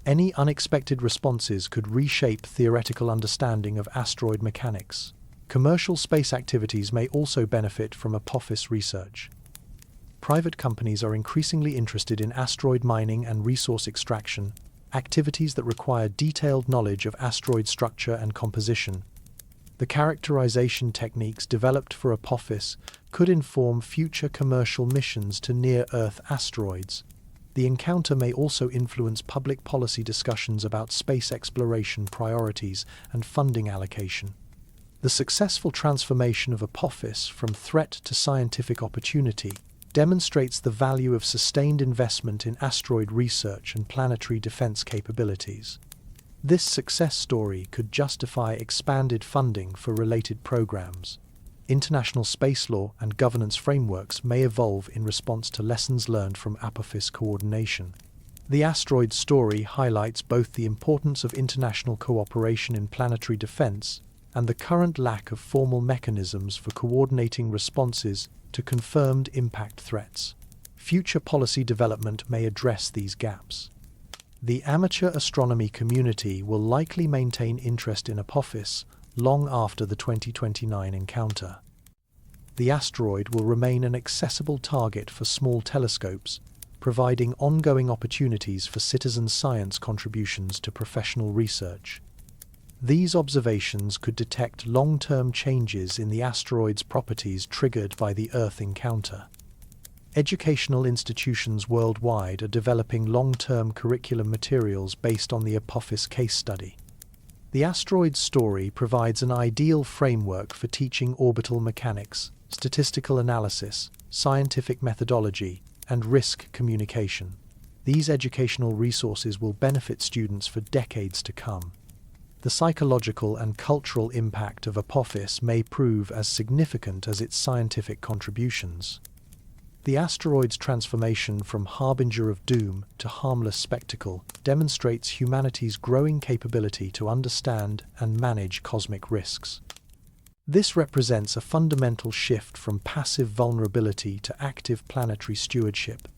Any unexpected responses could reshape theoretical understanding of asteroid mechanics. Commercial space activities may also benefit from Apophis research. Private companies are increasingly interested in asteroid mining and resource extraction, activities that require detailed knowledge of asteroid structure and composition. The characterization techniques developed for Apophis could inform future commercial missions to near-Earth asteroids. The encounter may also influence public policy discussions about space exploration priorities and funding allocation. The successful transformation of Apophis from threat to scientific opportunity demonstrates the value of sustained investment in asteroid research and planetary defense capabilities. This success story could justify expanded funding for related programs. International space law and governance frameworks may evolve in response to lessons learned from Apophis coordination. The asteroid story highlights both the importance of international cooperation in planetary defense and the current lack of formal mechanisms for coordinating responses to confirmed impact threats. Future policy development may address these gaps. The amateur astronomy community will likely maintain interest in Apophis long after the 2029 encounter. The asteroid will remain an accessible target for small telescopes, providing ongoing opportunities for citizen science contributions to professional research. These observations could detect long-term changes in the asteroid's properties triggered by the Earth encounter. Educational institutions worldwide are developing long-term curriculum materials based on the Apophis case study. The asteroid story provides an ideal framework for teaching orbital mechanics, statistical analysis, scientific methodology, and risk communication. These educational resources will benefit students for decades to come. The psychological and cultural impact of Apophis may prove as significant as its scientific contributions. The asteroid's transformation from harbinger of doom to harmless spectacle demonstrates humanity's growing capability to understand and manage cosmic risks. This represents a fundamental shift from passive vulnerability to active planetary stewardship.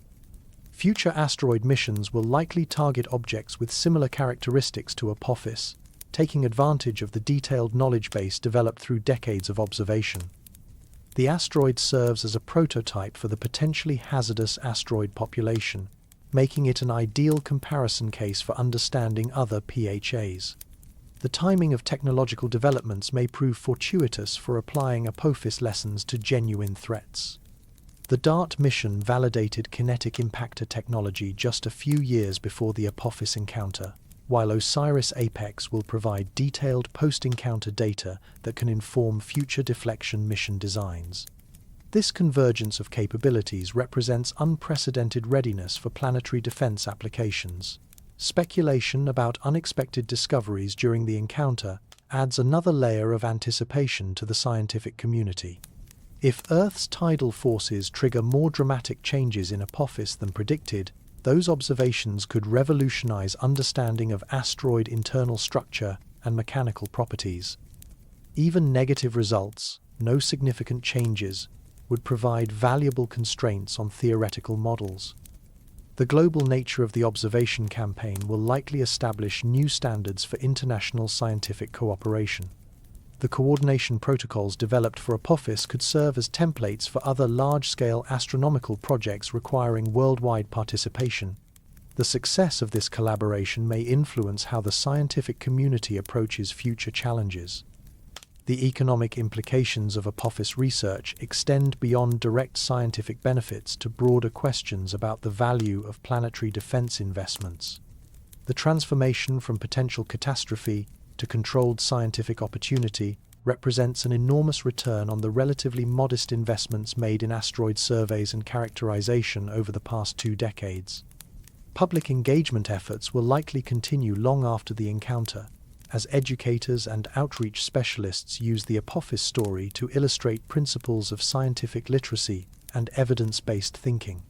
Future asteroid missions will likely target objects with similar characteristics to Apophis, taking advantage of the detailed knowledge base developed through decades of observation. The asteroid serves as a prototype for the potentially hazardous asteroid population, making it an ideal comparison case for understanding other PHAs. The timing of technological developments may prove fortuitous for applying Apophis lessons to genuine threats. The DART mission validated kinetic impactor technology just a few years before the Apophis encounter, while OSIRIS-APEX will provide detailed post-encounter data that can inform future deflection mission designs. This convergence of capabilities represents unprecedented readiness for planetary defense applications. Speculation about unexpected discoveries during the encounter adds another layer of anticipation to the scientific community. If Earth's tidal forces trigger more dramatic changes in Apophis than predicted, those observations could revolutionize understanding of asteroid internal structure and mechanical properties. Even negative results, no significant changes, would provide valuable constraints on theoretical models. The global nature of the observation campaign will likely establish new standards for international scientific cooperation. The coordination protocols developed for Apophis could serve as templates for other large-scale astronomical projects requiring worldwide participation. The success of this collaboration may influence how the scientific community approaches future challenges. The economic implications of Apophis research extend beyond direct scientific benefits to broader questions about the value of planetary defense investments. The transformation from potential catastrophe to controlled scientific opportunity represents an enormous return on the relatively modest investments made in asteroid surveys and characterization over the past 2 decades. Public engagement efforts will likely continue long after the encounter, as educators and outreach specialists use the Apophis story to illustrate principles of scientific literacy and evidence-based thinking.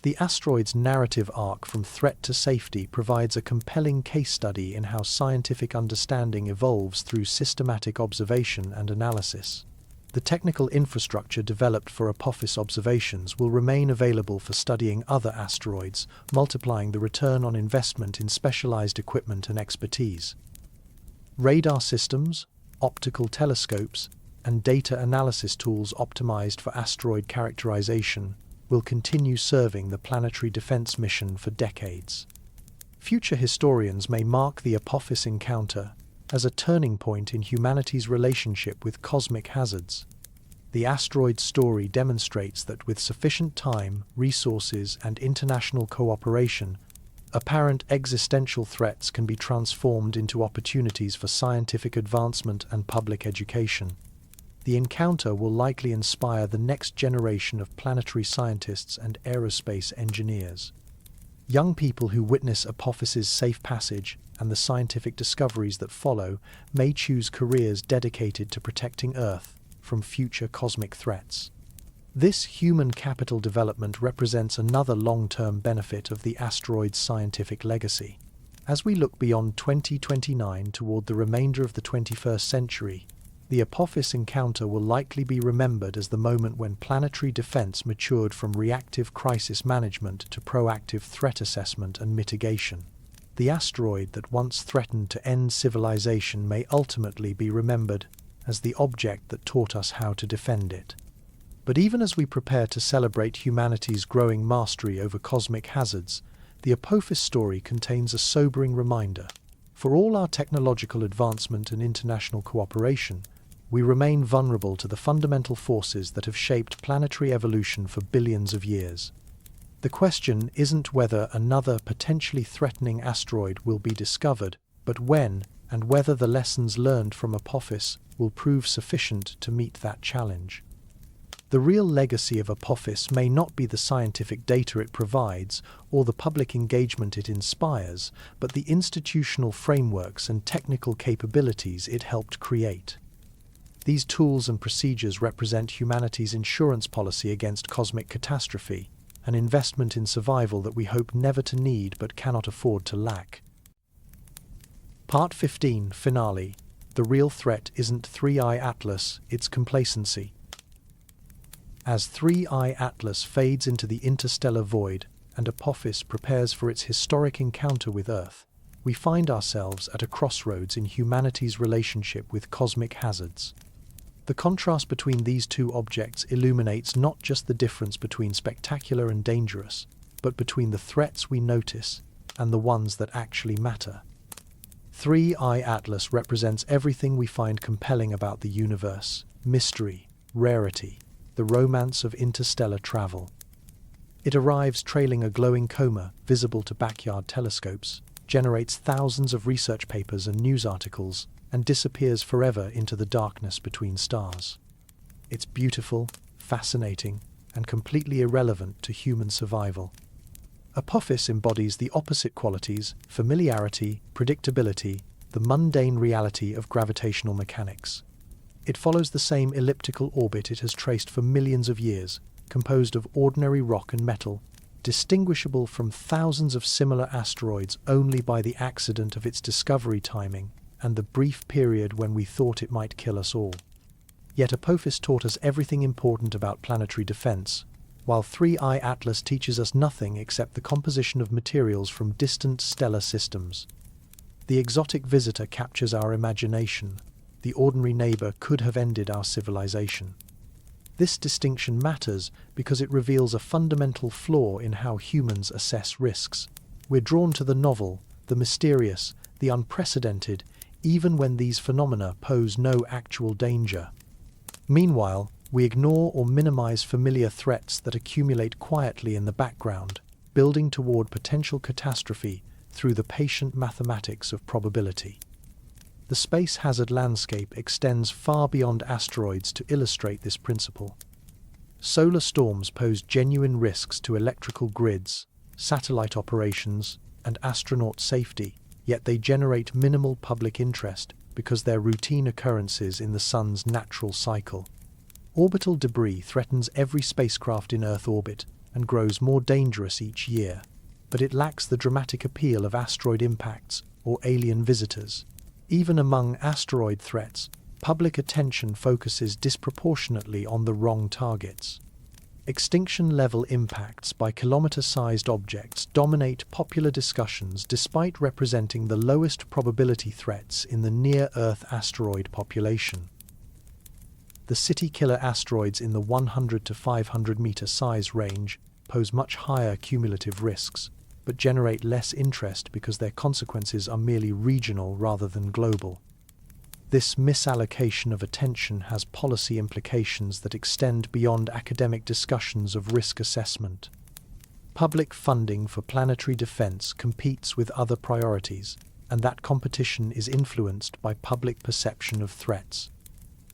The asteroid's narrative arc from threat to safety provides a compelling case study in how scientific understanding evolves through systematic observation and analysis. The technical infrastructure developed for Apophis observations will remain available for studying other asteroids, multiplying the return on investment in specialized equipment and expertise. Radar systems, optical telescopes, and data analysis tools optimized for asteroid characterization will continue serving the planetary defense mission for decades. Future historians may mark the Apophis encounter as a turning point in humanity's relationship with cosmic hazards. The asteroid story demonstrates that with sufficient time, resources, and international cooperation, apparent existential threats can be transformed into opportunities for scientific advancement and public education. The encounter will likely inspire the next generation of planetary scientists and aerospace engineers. Young people who witness Apophis's safe passage and the scientific discoveries that follow may choose careers dedicated to protecting Earth from future cosmic threats. This human capital development represents another long-term benefit of the asteroid's scientific legacy. As we look beyond 2029 toward the remainder of the 21st century, the Apophis encounter will likely be remembered as the moment when planetary defense matured from reactive crisis management to proactive threat assessment and mitigation. The asteroid that once threatened to end civilization may ultimately be remembered as the object that taught us how to defend it. But even as we prepare to celebrate humanity's growing mastery over cosmic hazards, the Apophis story contains a sobering reminder. For all our technological advancement and international cooperation, we remain vulnerable to the fundamental forces that have shaped planetary evolution for billions of years. The question isn't whether another potentially threatening asteroid will be discovered, but when and whether the lessons learned from Apophis will prove sufficient to meet that challenge. The real legacy of Apophis may not be the scientific data it provides or the public engagement it inspires, but the institutional frameworks and technical capabilities it helped create. These tools and procedures represent humanity's insurance policy against cosmic catastrophe, an investment in survival that we hope never to need but cannot afford to lack. Part 15, Finale. The real threat isn't 3I-ATLAS, it's complacency. As 3I-ATLAS fades into the interstellar void and Apophis prepares for its historic encounter with Earth, we find ourselves at a crossroads in humanity's relationship with cosmic hazards. The contrast between these two objects illuminates not just the difference between spectacular and dangerous, but between the threats we notice and the ones that actually matter. 3I-ATLAS represents everything we find compelling about the universe: mystery, rarity, the romance of interstellar travel. It arrives trailing a glowing coma visible to backyard telescopes, generates thousands of research papers and news articles, and disappears forever into the darkness between stars. It's beautiful, fascinating, and completely irrelevant to human survival. Apophis embodies the opposite qualities: familiarity, predictability, the mundane reality of gravitational mechanics. It follows the same elliptical orbit it has traced for millions of years, composed of ordinary rock and metal, distinguishable from thousands of similar asteroids only by the accident of its discovery timing and the brief period when we thought it might kill us all. Yet Apophis taught us everything important about planetary defense, while 3I-ATLAS teaches us nothing except the composition of materials from distant stellar systems. The exotic visitor captures our imagination. The ordinary neighbor could have ended our civilization. This distinction matters because it reveals a fundamental flaw in how humans assess risks. We're drawn to the novel, the mysterious, the unprecedented, even when these phenomena pose no actual danger. Meanwhile, we ignore or minimize familiar threats that accumulate quietly in the background, building toward potential catastrophe through the patient mathematics of probability. The space hazard landscape extends far beyond asteroids to illustrate this principle. Solar storms pose genuine risks to electrical grids, satellite operations, and astronaut safety, yet they generate minimal public interest because they're routine occurrences in the Sun's natural cycle. Orbital debris threatens every spacecraft in Earth orbit and grows more dangerous each year, but it lacks the dramatic appeal of asteroid impacts or alien visitors. Even among asteroid threats, public attention focuses disproportionately on the wrong targets. Extinction-level impacts by kilometer-sized objects dominate popular discussions despite representing the lowest probability threats in the near-Earth asteroid population. The city-killer asteroids in the 100 to 500 meter size range pose much higher cumulative risks, but generate less interest because their consequences are merely regional rather than global. This misallocation of attention has policy implications that extend beyond academic discussions of risk assessment. Public funding for planetary defense competes with other priorities, and that competition is influenced by public perception of threats.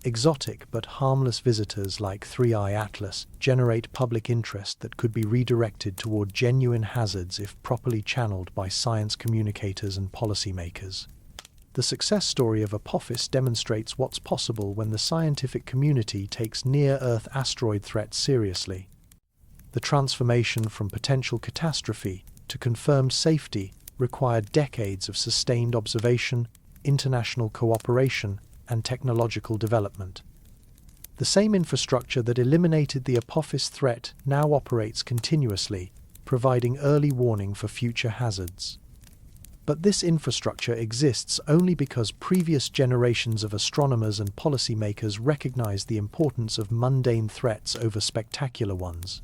Exotic but harmless visitors like 3I-ATLAS generate public interest that could be redirected toward genuine hazards if properly channeled by science communicators and policymakers. The success story of Apophis demonstrates what's possible when the scientific community takes near-Earth asteroid threats seriously. The transformation from potential catastrophe to confirmed safety required decades of sustained observation, international cooperation, and technological development. The same infrastructure that eliminated the Apophis threat now operates continuously, providing early warning for future hazards. But this infrastructure exists only because previous generations of astronomers and policymakers recognized the importance of mundane threats over spectacular ones.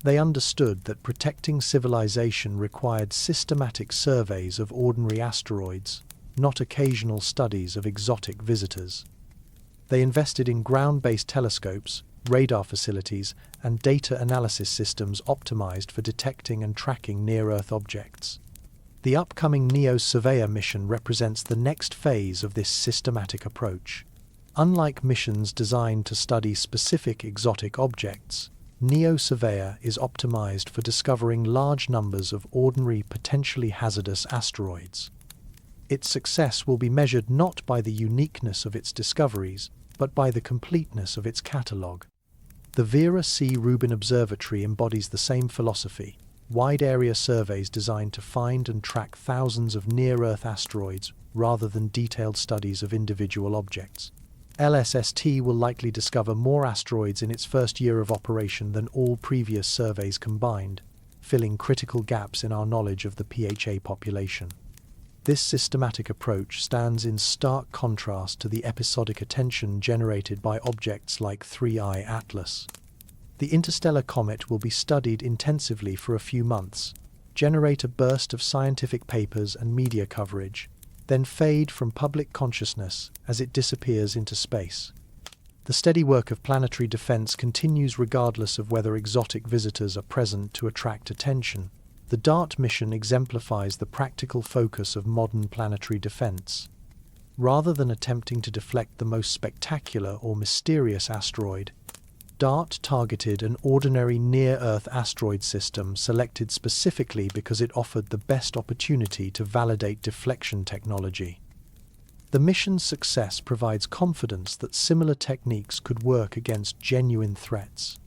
They understood that protecting civilization required systematic surveys of ordinary asteroids, not occasional studies of exotic visitors. They invested in ground-based telescopes, radar facilities, and data analysis systems optimized for detecting and tracking near-Earth objects. The upcoming NEO Surveyor mission represents the next phase of this systematic approach. Unlike missions designed to study specific exotic objects, NEO-Surveyor is optimized for discovering large numbers of ordinary, potentially hazardous asteroids. Its success will be measured not by the uniqueness of its discoveries, but by the completeness of its catalogue. The Vera C. Rubin Observatory embodies the same philosophy: wide-area surveys designed to find and track thousands of near-Earth asteroids rather than detailed studies of individual objects. LSST will likely discover more asteroids in its first year of operation than all previous surveys combined, filling critical gaps in our knowledge of the PHA population. This systematic approach stands in stark contrast to the episodic attention generated by objects like 3I-ATLAS. The interstellar comet will be studied intensively for a few months, generate a burst of scientific papers and media coverage, then fade from public consciousness as it disappears into space. The steady work of planetary defense continues regardless of whether exotic visitors are present to attract attention. The DART mission exemplifies the practical focus of modern planetary defense. Rather than attempting to deflect the most spectacular or mysterious asteroid, DART targeted an ordinary near-Earth asteroid system selected specifically because it offered the best opportunity to validate deflection technology. The mission's success provides confidence that similar techniques could work against genuine threats.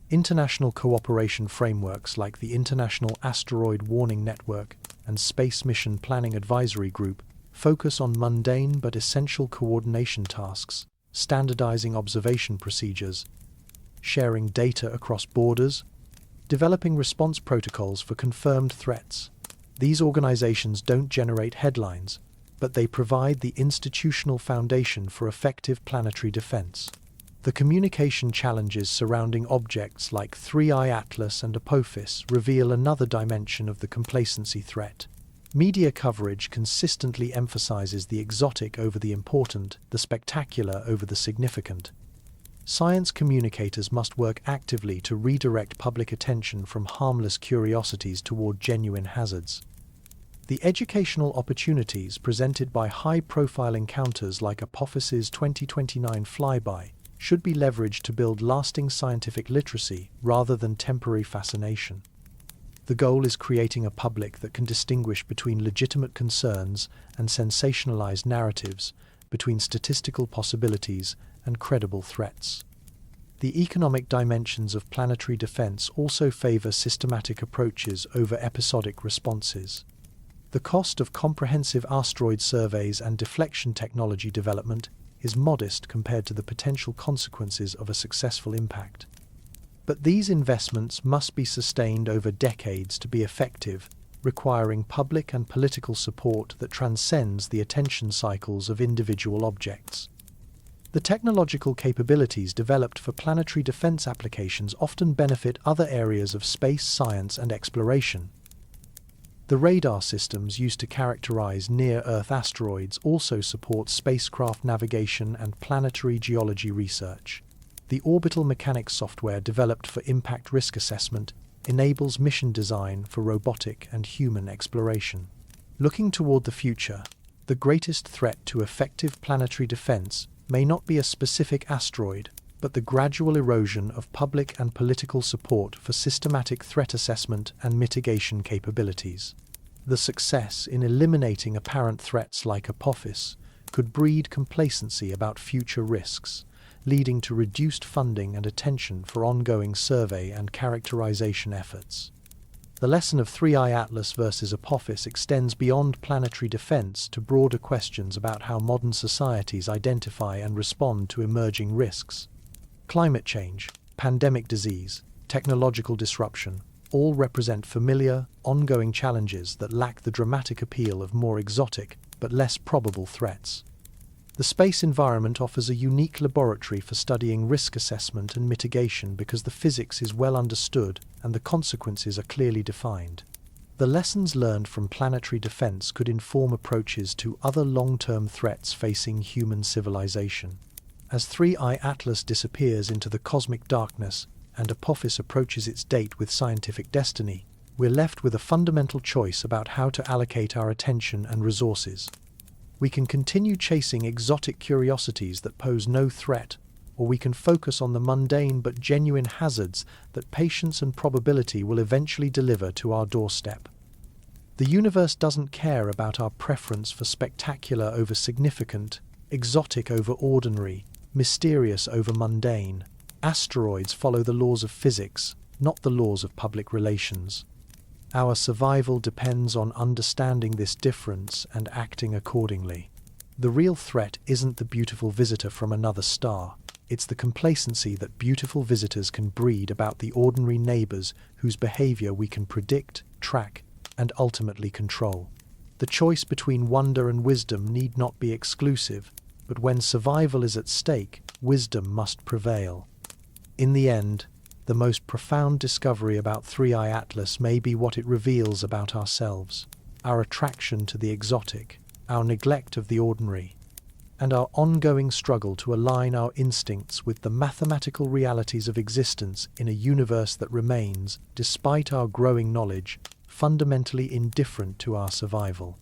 International cooperation frameworks like the International Asteroid Warning Network and Space Mission Planning Advisory Group focus on mundane but essential coordination tasks, standardizing observation procedures, sharing data across borders, developing response protocols for confirmed threats. These organizations don't generate headlines, but they provide the institutional foundation for effective planetary defense. The communication challenges surrounding objects like 3I-ATLAS and Apophis reveal another dimension of the complacency threat. Media coverage consistently emphasizes the exotic over the important, the spectacular over the significant. Science communicators must work actively to redirect public attention from harmless curiosities toward genuine hazards. The educational opportunities presented by high-profile encounters like Apophis's 2029 flyby should be leveraged to build lasting scientific literacy rather than temporary fascination. The goal is creating a public that can distinguish between legitimate concerns and sensationalized narratives, between statistical possibilities and credible threats. The economic dimensions of planetary defense also favor systematic approaches over episodic responses. The cost of comprehensive asteroid surveys and deflection technology development is modest compared to the potential consequences of a successful impact. But these investments must be sustained over decades to be effective, requiring public and political support that transcends the attention cycles of individual objects. The technological capabilities developed for planetary defense applications often benefit other areas of space science and exploration. The radar systems used to characterize near-Earth asteroids also support spacecraft navigation and planetary geology research. The orbital mechanics software developed for impact risk assessment enables mission design for robotic and human exploration. Looking toward the future, the greatest threat to effective planetary defense may not be a specific asteroid, but the gradual erosion of public and political support for systematic threat assessment and mitigation capabilities. The success in eliminating apparent threats like Apophis could breed complacency about future risks, leading to reduced funding and attention for ongoing survey and characterization efforts. The lesson of 3I-ATLAS versus Apophis extends beyond planetary defense to broader questions about how modern societies identify and respond to emerging risks. Climate change, pandemic disease, technological disruption all represent familiar, ongoing challenges that lack the dramatic appeal of more exotic but less probable threats. The space environment offers a unique laboratory for studying risk assessment and mitigation because the physics is well understood and the consequences are clearly defined. The lessons learned from planetary defense could inform approaches to other long-term threats facing human civilization. As 3I-ATLAS disappears into the cosmic darkness and Apophis approaches its date with scientific destiny, we're left with a fundamental choice about how to allocate our attention and resources. We can continue chasing exotic curiosities that pose no threat, or we can focus on the mundane but genuine hazards that patience and probability will eventually deliver to our doorstep. The universe doesn't care about our preference for spectacular over significant, exotic over ordinary, mysterious over mundane. Asteroids follow the laws of physics, not the laws of public relations. Our survival depends on understanding this difference and acting accordingly. The real threat isn't the beautiful visitor from another star. It's the complacency that beautiful visitors can breed about the ordinary neighbors whose behavior we can predict, track, and ultimately control. The choice between wonder and wisdom need not be exclusive, but when survival is at stake, wisdom must prevail. In the end, the most profound discovery about 3I-ATLAS may be what it reveals about ourselves, our attraction to the exotic, our neglect of the ordinary, and our ongoing struggle to align our instincts with the mathematical realities of existence in a universe that remains, despite our growing knowledge, fundamentally indifferent to our survival.